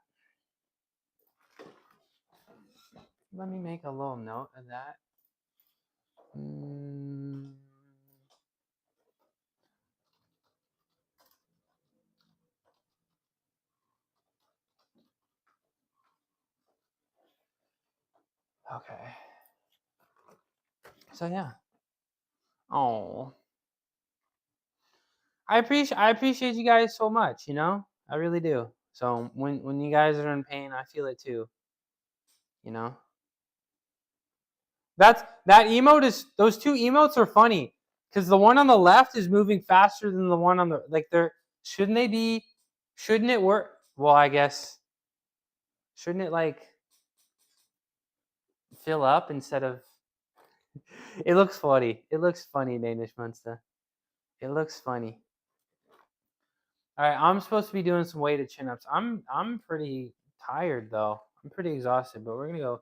Let me make a little note of that. Okay. So yeah. Oh. I appreciate you guys so much, I really do. So when you guys are in pain, I feel it too. You know? That emote is those two emotes are funny. Because the one on the left is moving faster than the one on the shouldn't it work? Well, I guess shouldn't it fill up instead of it looks funny. It looks funny, Danish Monster. It looks funny. All right, I'm supposed to be doing some weighted chin-ups. I'm pretty tired though. I'm pretty exhausted, but we're gonna go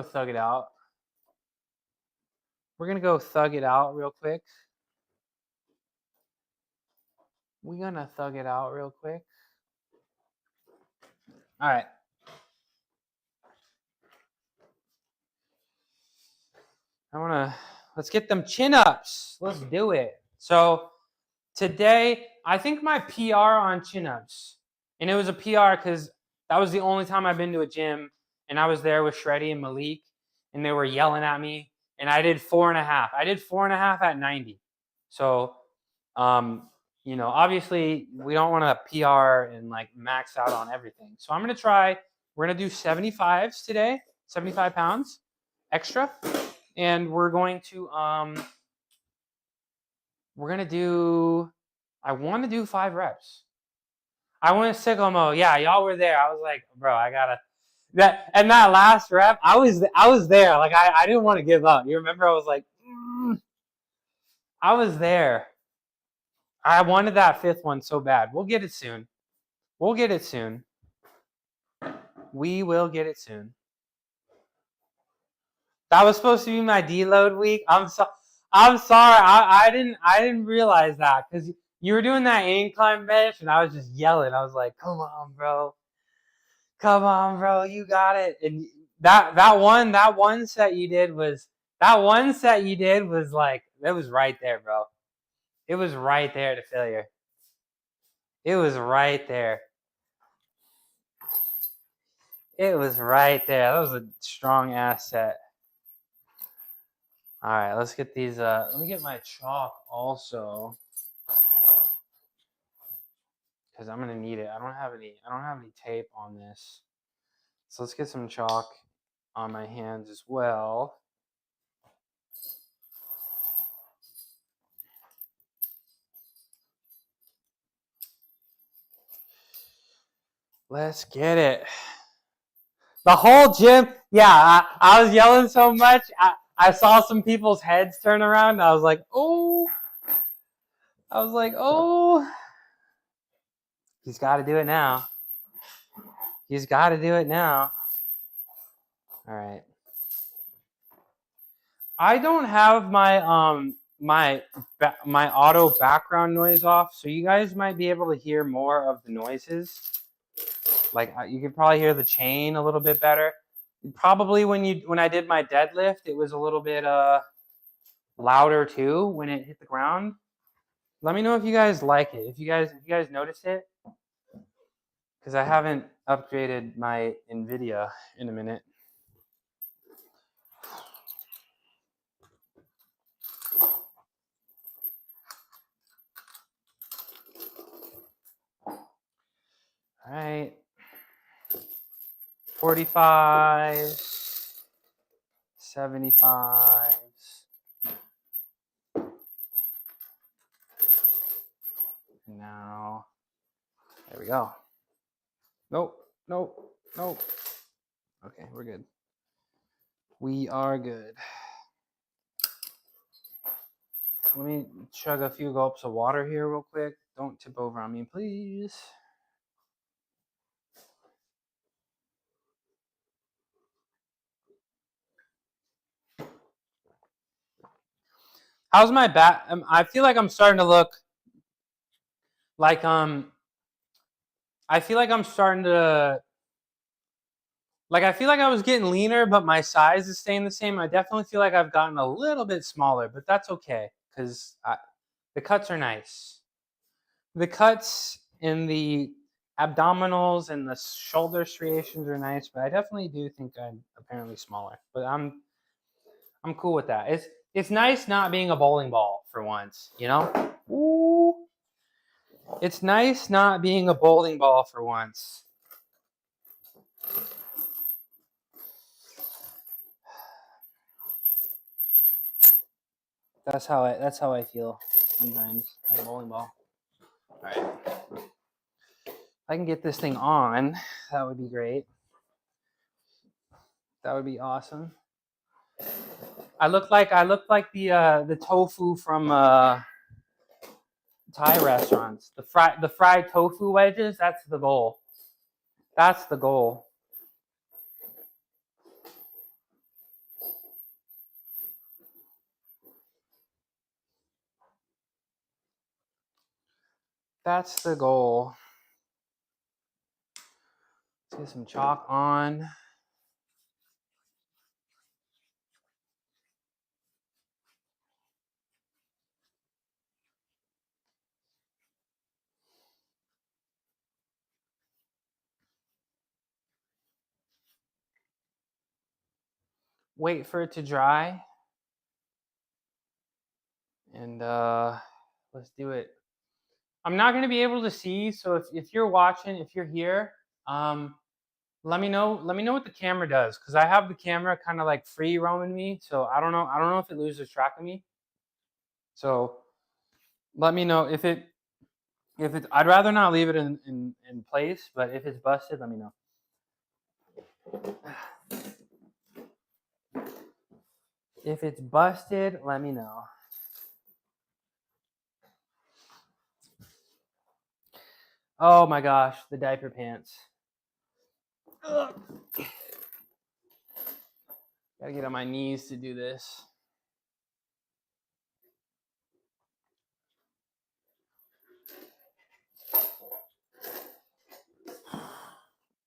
thug it out. We're gonna go thug it out real quick. We're gonna thug it out real quick. All right. Let's get them chin-ups. Let's do it. So Today, I think my PR on chin-ups, and it was a PR because that was the only time I've been to a gym, and I was there with Shreddy and Malik, and they were yelling at me, and I did 4.5. I did 4.5 at 90. So, you know, obviously we don't want to PR and like max out on everything. So I'm gonna try. We're gonna do 75s today, 75 pounds extra, and we're going to do. I want to do 5 reps. I went sicko mode. Yeah, y'all were there. I was like, bro, I gotta that last rep. I was there. Like I didn't want to give up. You remember? I was like, I was there. I wanted that 5th one so bad. We'll get it soon. We'll get it soon. We will get it soon. That was supposed to be my deload week. I'm sorry. I didn't realize that because you were doing that incline bench and I was just yelling. I was like, "Come on, bro! Come on, bro! You got it!" And that one set you did was like it was right there, bro. It was right there to failure. It was right there. It was right there. That was a strong ass set. All right, let's get these. Let me get my chalk also, because I'm gonna need it. I don't have any tape on this, so let's get some chalk on my hands as well. Let's get it. The whole gym, yeah. I was yelling so much. I saw some people's heads turn around. I was like, oh. He's got to do it now. He's got to do it now. All right. I don't have my my auto background noise off, so you guys might be able to hear more of the noises. Like you can probably hear the chain a little bit better. Probably when I did my deadlift, it was a little bit louder too when it hit the ground. Let me know if you guys like it. If you guys noticed it, because I haven't upgraded my NVIDIA in a minute. All right. 45s, 75s. And now, there we go. Nope. Okay, we're good. We are good. Let me chug a few gulps of water here real quick. Don't tip over on me, please. How's my back? I feel like I'm starting to look like I feel like I'm starting to I feel like I was getting leaner, but my size is staying the same. I definitely feel like I've gotten a little bit smaller, but that's okay because the cuts are nice. The cuts in the abdominals and the shoulder striations are nice, but I definitely do think I'm apparently smaller. But I'm cool with that. It's nice not being a bowling ball for once, you know? Ooh. It's nice not being a bowling ball for once. That's how I feel sometimes, like a bowling ball. All right. If I can get this thing on, that would be great. That would be awesome. I look like the tofu from Thai restaurants. The fried tofu wedges, that's the goal. That's the goal. That's the goal. Let's get some chalk on. wait for it to dry, and let's do it. I'm not gonna be able to see, so if you're watching, if you're here, let me know what the camera does, because I have the camera kind of like free roaming me, so I don't know if it loses track of me. So let me know if it I'd rather not leave it in place, but if it's busted, let me know. If it's busted, let me know. Oh my gosh, the diaper pants. Ugh. Gotta get on my knees to do this.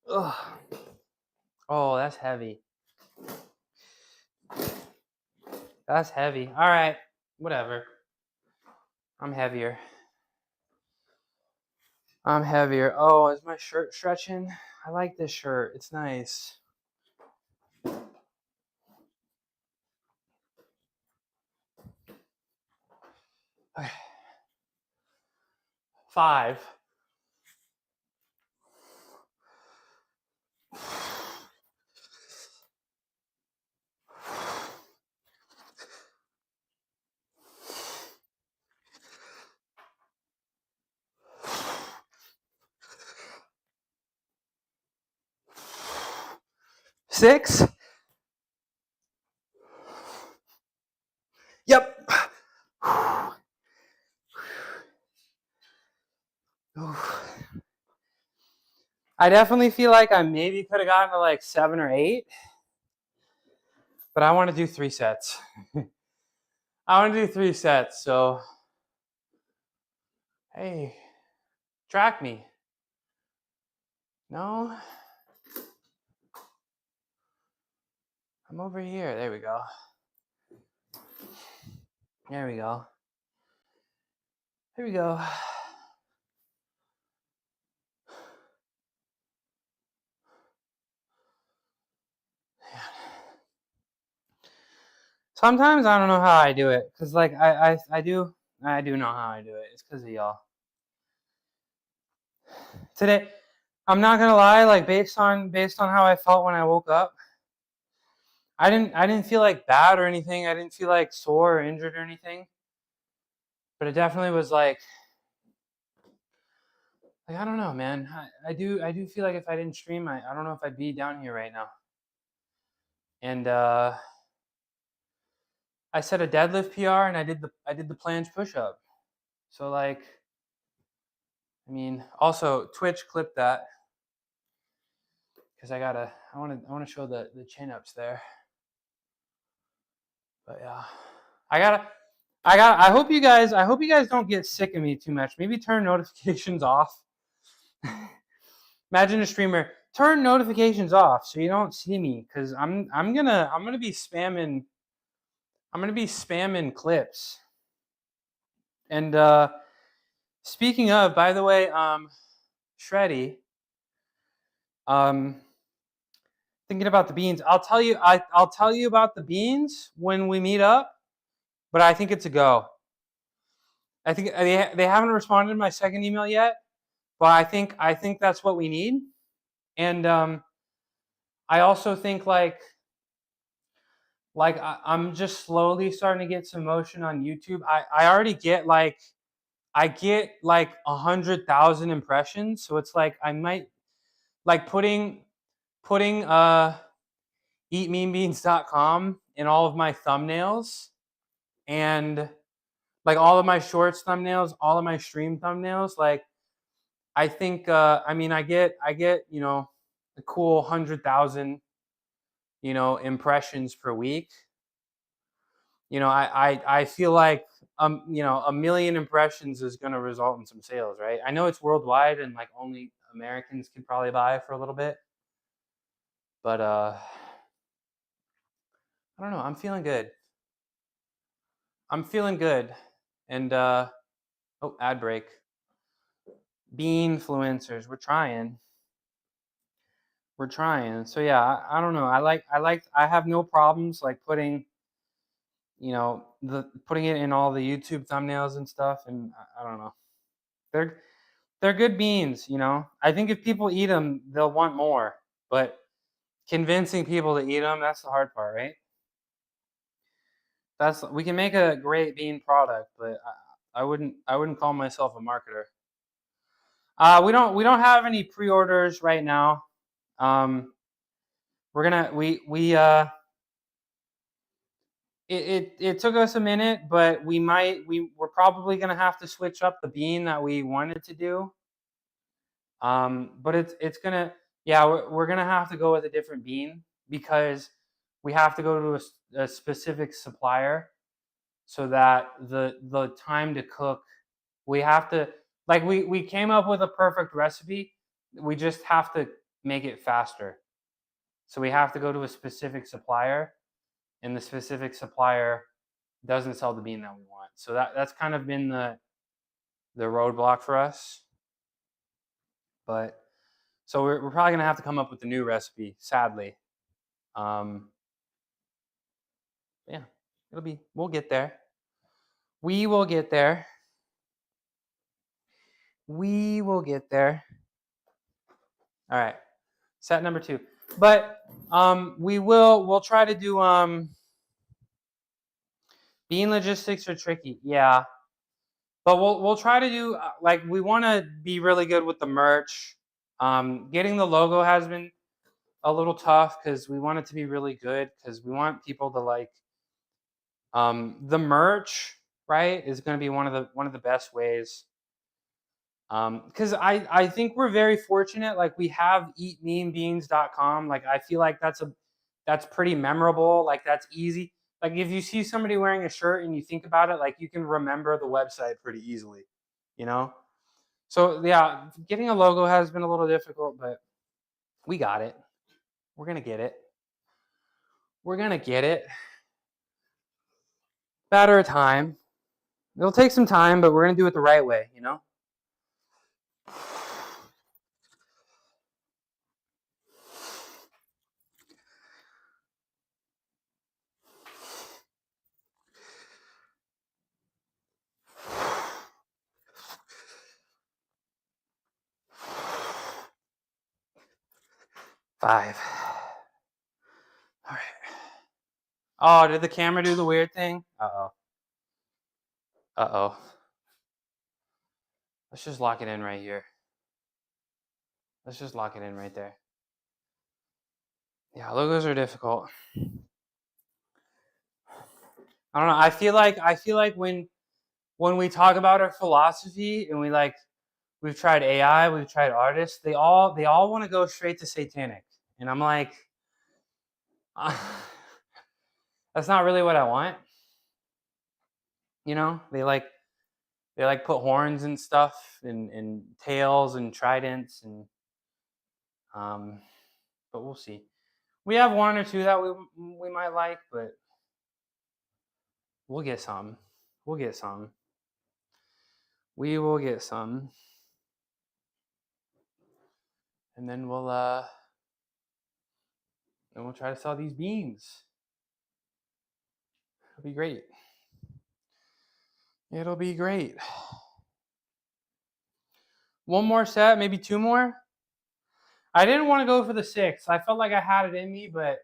Ugh. Oh, that's heavy. That's heavy. All right, whatever. I'm heavier. Oh, is my shirt stretching? I like this shirt. It's nice. Okay. 5. Six. Yep. I definitely feel like I maybe could have gotten to like 7 or 8, but I want to do 3 sets. I want to do 3 sets, so hey, track me. No? I'm over here. There we go. There we go. There we go. Sometimes I don't know how I do it, because like I do know how I do it. It's because of y'all. Today, I'm not gonna lie, like based on how I felt when I woke up, I didn't feel like bad or anything. I didn't feel like sore or injured or anything. But it definitely was like I don't know, man. I do feel like if I didn't stream, I don't know if I'd be down here right now. And I set a deadlift PR and I did the planche push up. So like, I mean, also Twitch clip that, because I want to show the chin ups there. But yeah, I hope you guys don't get sick of me too much. Maybe turn notifications off. Imagine a streamer, turn notifications off so you don't see me, because I'm gonna be spamming clips. And speaking of, by the way, Shreddy, thinking about the beans. I'll tell you about the beans when we meet up, but I think it's a go. I think they haven't responded to my second email yet, but I think that's what we need. And I also think like I'm just slowly starting to get some motion on YouTube. I already get like 100,000 impressions, so it's like I might like putting eatmeanbeans.com in all of my thumbnails, and like all of my shorts thumbnails, all of my stream thumbnails. Like I think I mean I get a cool 100,000 impressions per week. I feel like 1,000,000 impressions is going to result in some sales, right? I know it's worldwide and like only Americans can probably buy for a little bit, but I don't know. I'm feeling good. And oh, ad break. Bean influencers, we're trying. we're trying. So yeah, I don't know. I have no problems like putting, putting it in all the YouTube thumbnails and stuff. And I don't know. They're good beans, I think if people eat them, they'll want more. But convincing people to eat them, that's the hard part, right? We can make a great bean product, but I wouldn't call myself a marketer. We don't have any pre-orders right now. We're gonna it took us a minute, but we're probably gonna have to switch up the bean that we wanted to do. But it's gonna, yeah, we're gonna have to go with a different bean because we have to go to a specific supplier so that the time to cook, we have to, like, we came up with a perfect recipe. We just have to make it faster. So we have to go to a specific supplier, and the specific supplier doesn't sell the bean that we want. So that's kind of been the roadblock for us. But so we're probably gonna have to come up with a new recipe, sadly. Yeah, we'll get there. We will get there. We will get there. All right, set number 2. But we'll try to do bean logistics are tricky, yeah. But we'll try to do like, we want to be really good with the merch. Getting the logo has been a little tough because we want it to be really good, because we want people to like the merch, right, is going to be one of the best ways. Because I think we're very fortunate. Like, we have eatmeanbeans.com. Like, I feel like that's pretty memorable. Like, that's easy. Like, if you see somebody wearing a shirt and you think about it, like, you can remember the website pretty easily, So yeah, getting a logo has been a little difficult, but we got it. We're gonna get it. We're gonna get it. Matter of time. It'll take some time, but we're gonna do it the right way, 5. All right. Oh, did the camera do the weird thing? Uh-oh. Uh-oh. Let's just lock it in right here. Let's just lock it in right there. Yeah, logos are difficult. I don't know. I feel like when we talk about our philosophy and we've tried AI, we've tried artists, they all want to go straight to satanic. And I'm like, that's not really what I want. They put horns and stuff and tails and tridents and but we'll see. We have one or two that we might like, but we'll get some. We'll get some. We will get some. And then we'll try to sell these beans. It'll be great. It'll be great. One more set, maybe 2 more. I didn't want to go for the 6. I felt like I had it in me, but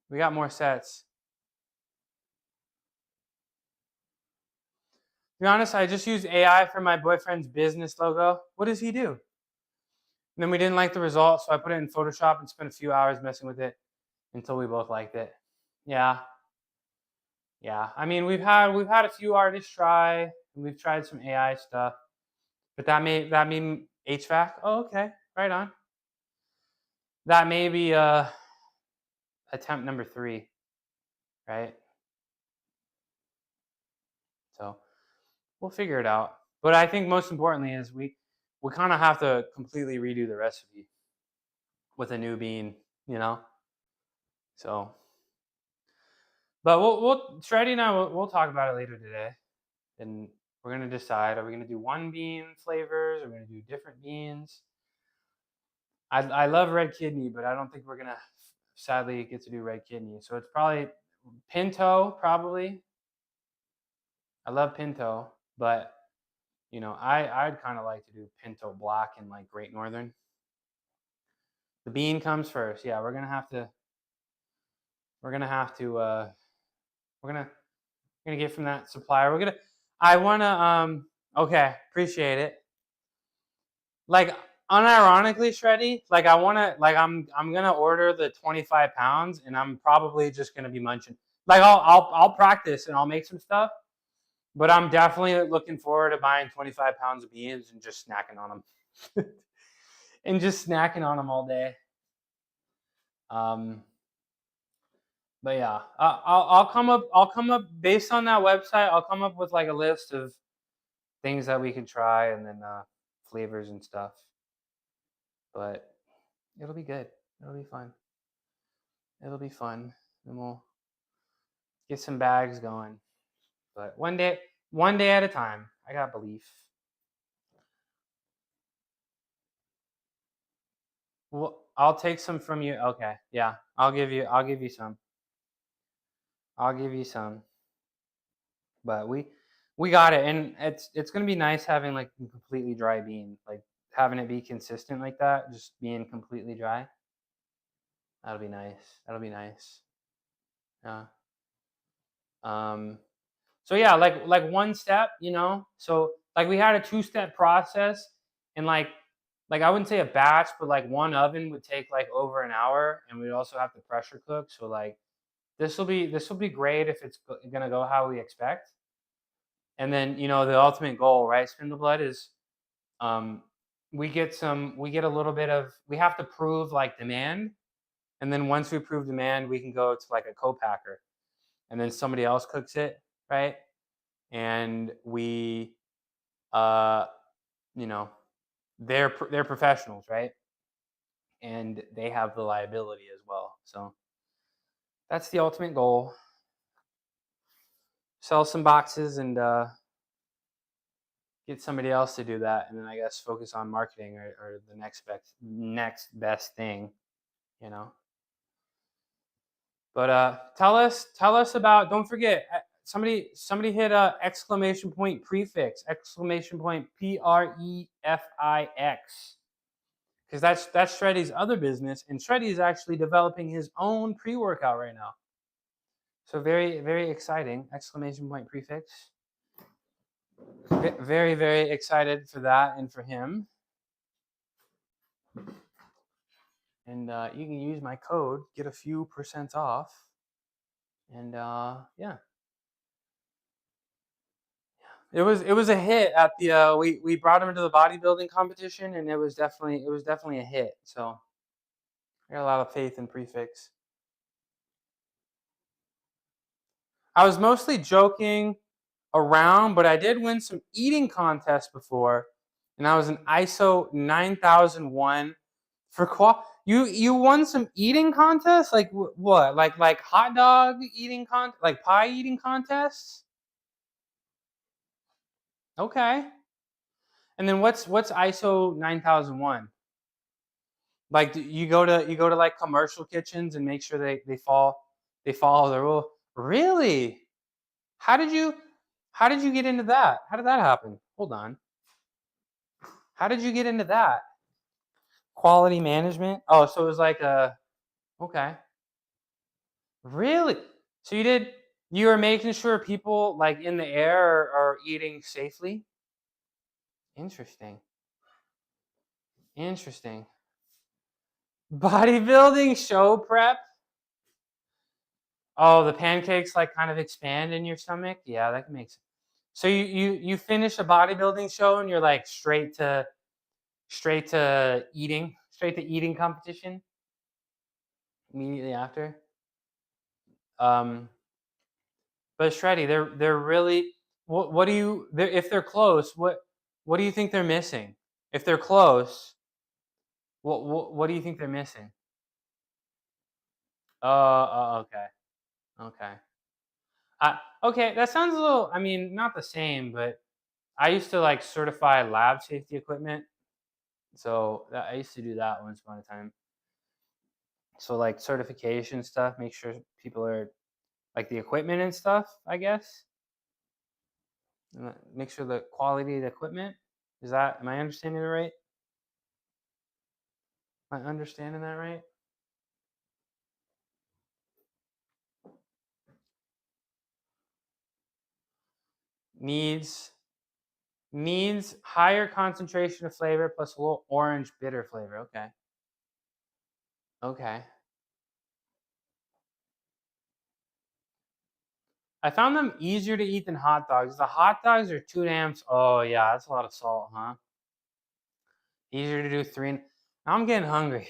we got more sets. To be honest, I just used AI for my boyfriend's business logo. What does he do? And then we didn't like the result, so I put it in Photoshop and spent a few hours messing with it until we both liked it. Yeah. I mean, we've had a few artists try, and we've tried some AI stuff, but that mean HVAC. Oh, okay, right on. That may be attempt number 3, right? So we'll figure it out. But I think most importantly is we kind of have to completely redo the recipe with a new bean, So, but Shreddy and I we'll talk about it later today, and we're gonna decide: are we gonna do one bean flavors? Are we gonna do different beans? I love red kidney, but I don't think we're gonna sadly get to do red kidney. So it's probably pinto, probably. I love pinto, but you know, I'd kind of like to do pinto black and like Great Northern. The bean comes first. Yeah, we're gonna have to. We're gonna have to. We're gonna get from that supplier. We're gonna. I wanna. Okay, appreciate it. Like unironically, Shreddy. Like I wanna. Like I'm gonna order the 25 pounds, and I'm probably just gonna be munching. Like I'll practice and I'll make some stuff. But I'm definitely looking forward to buying 25 pounds of beans and just snacking on them. And just snacking on them all day. But yeah, I'll come up. I'll come up based on that website. I'll come up with like a list of things that we can try, and then flavors and stuff. But it'll be good. It'll be fun. It'll be fun, and we'll get some bags going. But one day at a time. I got belief. Well, I'll take some from you. Okay, yeah, I'll give you some. I'll give you some. But we got it, and it's gonna be nice having like a completely dry bean, like having it be consistent like that, just being completely dry. That'll be nice. That'll be nice. Yeah. So yeah, like one step, you know. So like we had a 2-step process, and like I wouldn't say a batch, but like one oven would take like over an hour, and we'd also have to pressure cook. So like this will be great if it's gonna go how we expect. And then you know the ultimate goal, right? Spin the blood is um, we get a little bit of we have to prove like demand, and then once we prove demand, we can go to like a co-packer, and then somebody else cooks it, right? And we uh you know they're professionals, right? And they have the liability as well. So that's the ultimate goal. Sell some boxes and get somebody else to do that, and then I guess focus on marketing or the next best thing, you know. But tell us about. Don't forget, somebody hit a exclamation point prefix, exclamation point PREFIX, because that's Shreddy's other business, and Shreddy is actually developing his own pre-workout right now. So very very exciting! Exclamation point prefix. Very very excited for that and for him. And you can use my code, get a few % off, and yeah. It was a hit at the we brought him to the bodybuilding competition, and it was definitely a hit. So I got a lot of faith in Prefix. I was mostly joking around, but I did win some eating contests before, and I was an ISO 9001 for You won some eating contests? Like what? Like hot dog eating like pie eating contests? Okay. And then what's ISO 9001? Like you go to like commercial kitchens and make sure they follow the rule. Really? How did you get into that? How did that happen? Hold on. How did you get into that? Quality management? Oh, so it was like a okay. Really? So you were making sure people like in the air are eating safely? Interesting. Interesting. Bodybuilding show prep? Oh, the pancakes like kind of expand in your stomach? Yeah, that makes sense. So you finish a bodybuilding show and you're like straight to eating competition immediately after. Um, but Shreddy, they're really what do you if they're close, what do you think they're missing? If they're close, what do you think they're missing? Okay. Okay. Okay, that sounds a little I mean, not the same, but I used to like certify lab safety equipment. So I used to do that once upon a time. So like certification stuff, make sure people are like the equipment and stuff, I guess. And make sure the quality of the equipment am I understanding it right? Am I understanding that right? Needs higher concentration of flavor plus a little orange bitter flavor. Okay. Okay. I found them easier to eat than hot dogs. The hot dogs are 2 damns. Oh yeah, that's a lot of salt, huh? Easier to do 3. Now I'm getting hungry.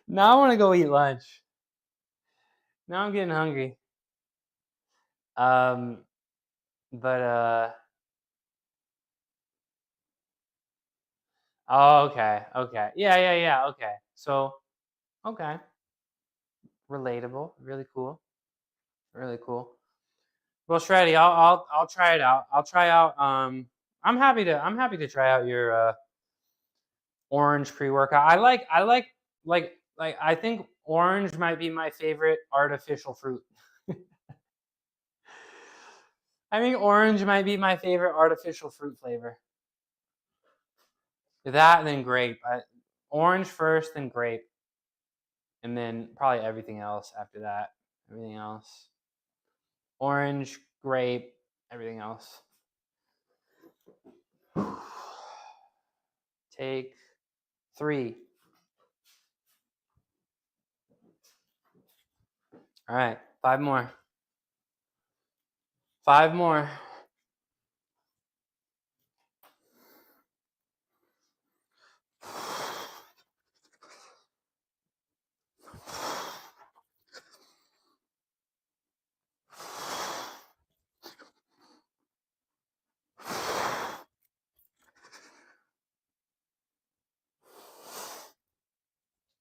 Now I want to go eat lunch. Now I'm getting hungry. But oh, okay. Yeah. Okay. So, okay. Relatable. Really cool. Really cool. Well, Shreddy, I'll try it out. I'll try out. I'm happy to try out your orange pre-workout. I like I think orange might be my favorite artificial fruit. I think orange might be my favorite artificial fruit flavor. That and then grape. Orange first, then grape, and then probably everything else after that. Everything else. Orange, grape, everything else. Take 3. All right, 5 more. 5 more.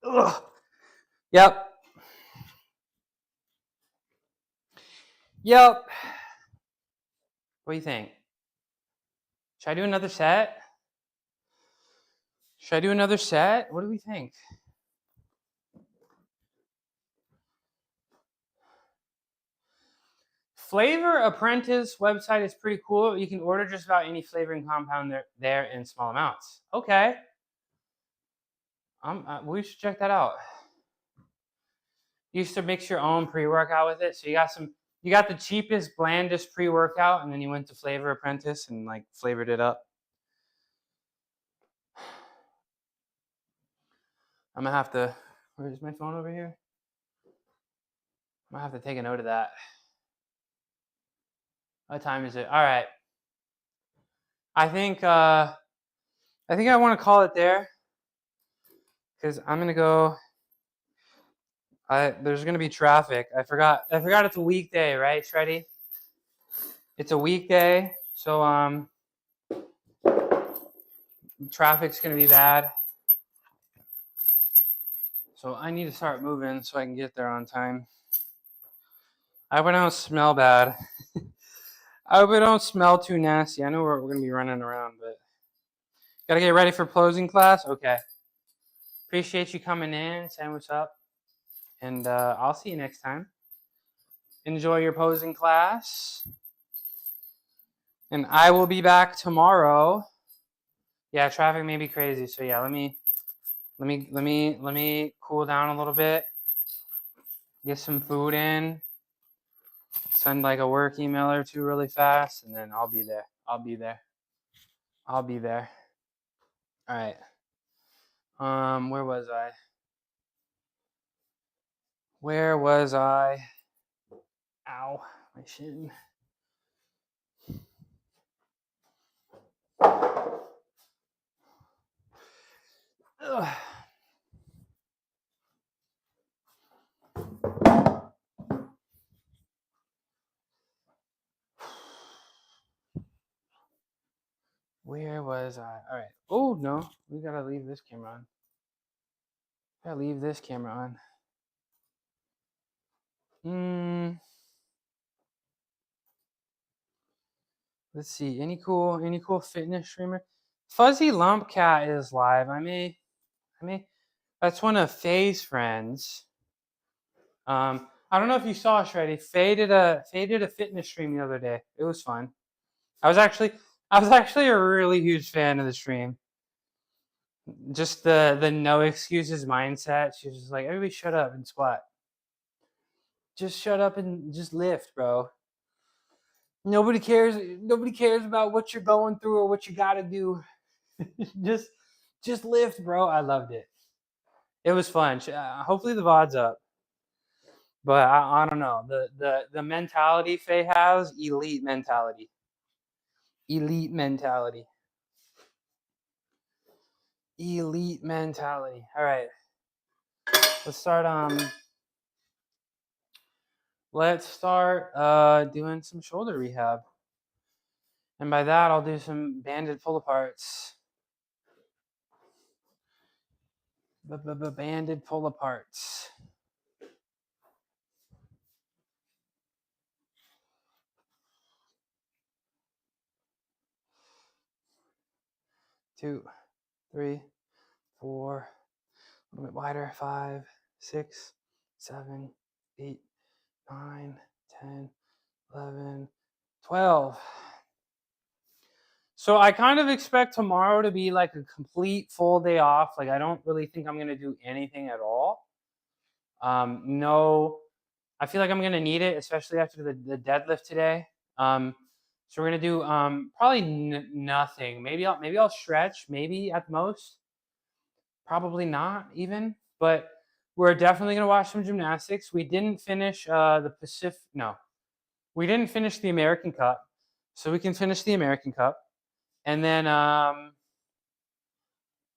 Ugh. Yep. What do you think? Should I do another set? What do we think? Flavor Apprentice website is pretty cool. You can order just about any flavoring compound there in small amounts. Okay. We should check that out. You used to mix your own pre-workout with it. So you got the cheapest, blandest pre-workout, and then you went to Flavor Apprentice and like flavored it up. I'm gonna have to, where's my phone over here? I'm gonna have to take a note of that. What time is it? All right. I think I want to call it there because I'm gonna go. There's gonna be traffic. I forgot it's a weekday, right, Shreddy? It's a weekday, so traffic's gonna be bad. So I need to start moving so I can get there on time. I hope I don't smell bad. I hope I don't smell too nasty. I know we're gonna be running around, but gotta get ready for closing class. Okay. Appreciate you coming in, saying what's up, and I'll see you next time. Enjoy your posing class. And I will be back tomorrow. Yeah, traffic may be crazy. So yeah, let me cool down a little bit. Get some food in. Send like a work email or 2 really fast, and then I'll be there. All right. Where was I? Ow, my shin. Ugh. Where was I? All right. Oh no, we gotta leave this camera on. Let's see. Any cool fitness streamer? Fuzzy Lump Cat is live. I may. That's one of Faye's friends. I don't know if you saw Shreddy. Faye did a fitness stream the other day. It was fun. I was actually a really huge fan of the stream. Just the no excuses mindset. She was just like, everybody shut up and squat. Just shut up and just lift, bro. Nobody cares about what you're going through or what you gotta do. just lift, bro. I loved it. It was fun. Hopefully the VOD's up. But I don't know. The mentality Faye has, elite mentality. Elite mentality. Elite mentality. All right. Let's start doing some shoulder rehab. And by that I'll do some banded pull aparts. Banded pull aparts. Two, three, four, a little bit wider, 5, 6, 7, 8, 9, 10, 11, 12. So I kind of expect tomorrow to be like a complete full day off. Like I don't really think I'm going to do anything at all. No, I feel like I'm going to need it, especially after the deadlift today. So we're going to do probably nothing. Maybe I'll stretch, maybe at most. Probably not even, but we're definitely going to watch some gymnastics. We didn't finish we didn't finish the American Cup. So we can finish the American Cup. And then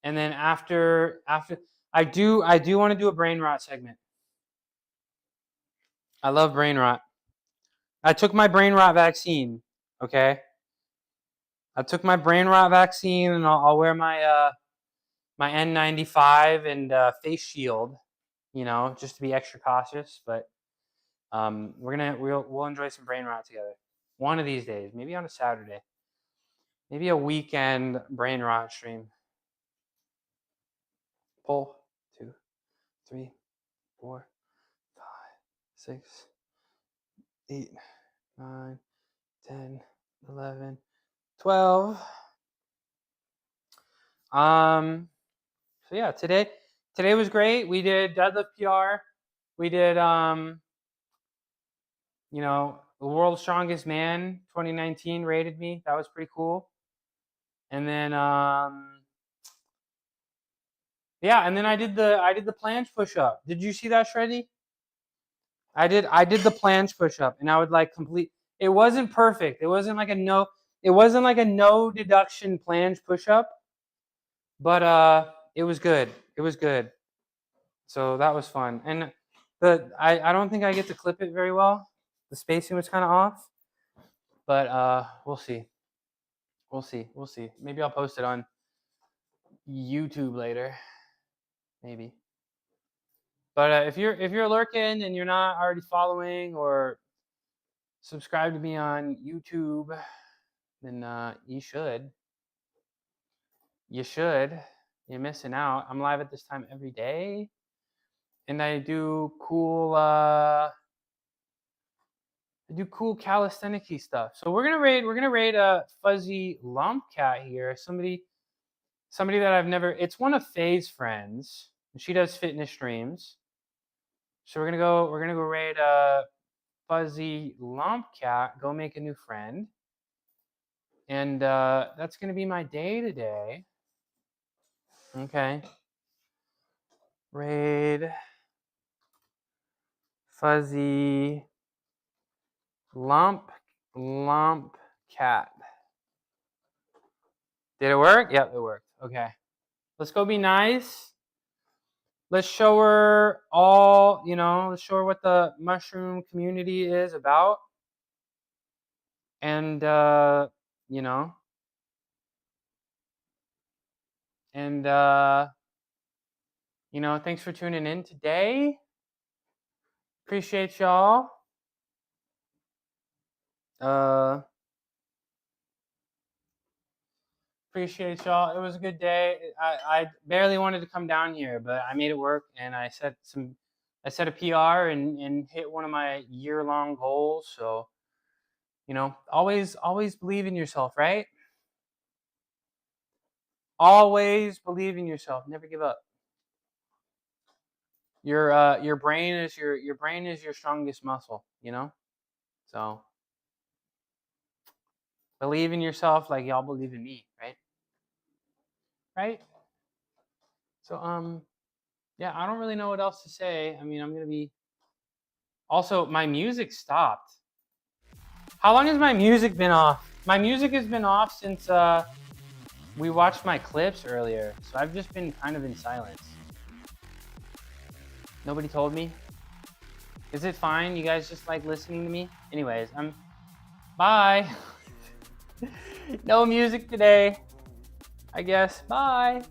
after I do want to do a brain rot segment. I love brain rot. I took my brain rot vaccine, okay? I took my brain rot vaccine and I'll wear my my N95 and face shield, just to be extra cautious, but we'll enjoy some brain rot together. One of these days, maybe on a Saturday. Maybe a weekend brain rot stream. Pull 2, 3, 4, 5, 6, 8, 9, 10, 11, 12. So yeah, today was great. We did deadlift PR. We did the world's strongest man 2019 rated me. That was pretty cool. And then and then I did the planche push up. Did you see that, Shreddy? I did the planche push up, and I would like complete. It wasn't perfect. It wasn't like a no deduction planche push up, but it was good. It was good. So that was fun. And I don't think I get to clip it very well. The spacing was kind of off, but we'll see. We'll see. Maybe I'll post it on YouTube later. Maybe. But if you're lurking and you're not already following or subscribe to me on YouTube, then you should. You should. You're missing out. I'm live at this time every day, and I do cool calisthenics stuff. So we're gonna raid a Fuzzy Lump Cat here. Somebody that I've never. It's one of Faye's friends. She does fitness streams. So we're gonna go raid a Fuzzy Lump Cat. Go make a new friend. And that's gonna be my day today. Okay. Raid Fuzzy Lump Cat. Did it work? Yep, it worked. Okay. Let's go be nice. Let's show her all, let's show her what the mushroom community is about. And, thanks for tuning in today. Appreciate y'all. Appreciate y'all. It was a good day. I barely wanted to come down here, but I made it work, and I set a PR and hit one of my year-long goals. So, you know, always believe in yourself, right? Always believe in yourself. Never give up. Your brain is your strongest muscle, you know? So believe in yourself like y'all believe in me, right? Right? So yeah, I don't really know what else to say. I mean, I'm gonna be also my music stopped. How long has my music been off? My music has been off since we watched my clips earlier. So I've just been kind of in silence. Nobody told me. Is it fine? You guys just like listening to me? Anyways, bye. No music today, I guess. Bye.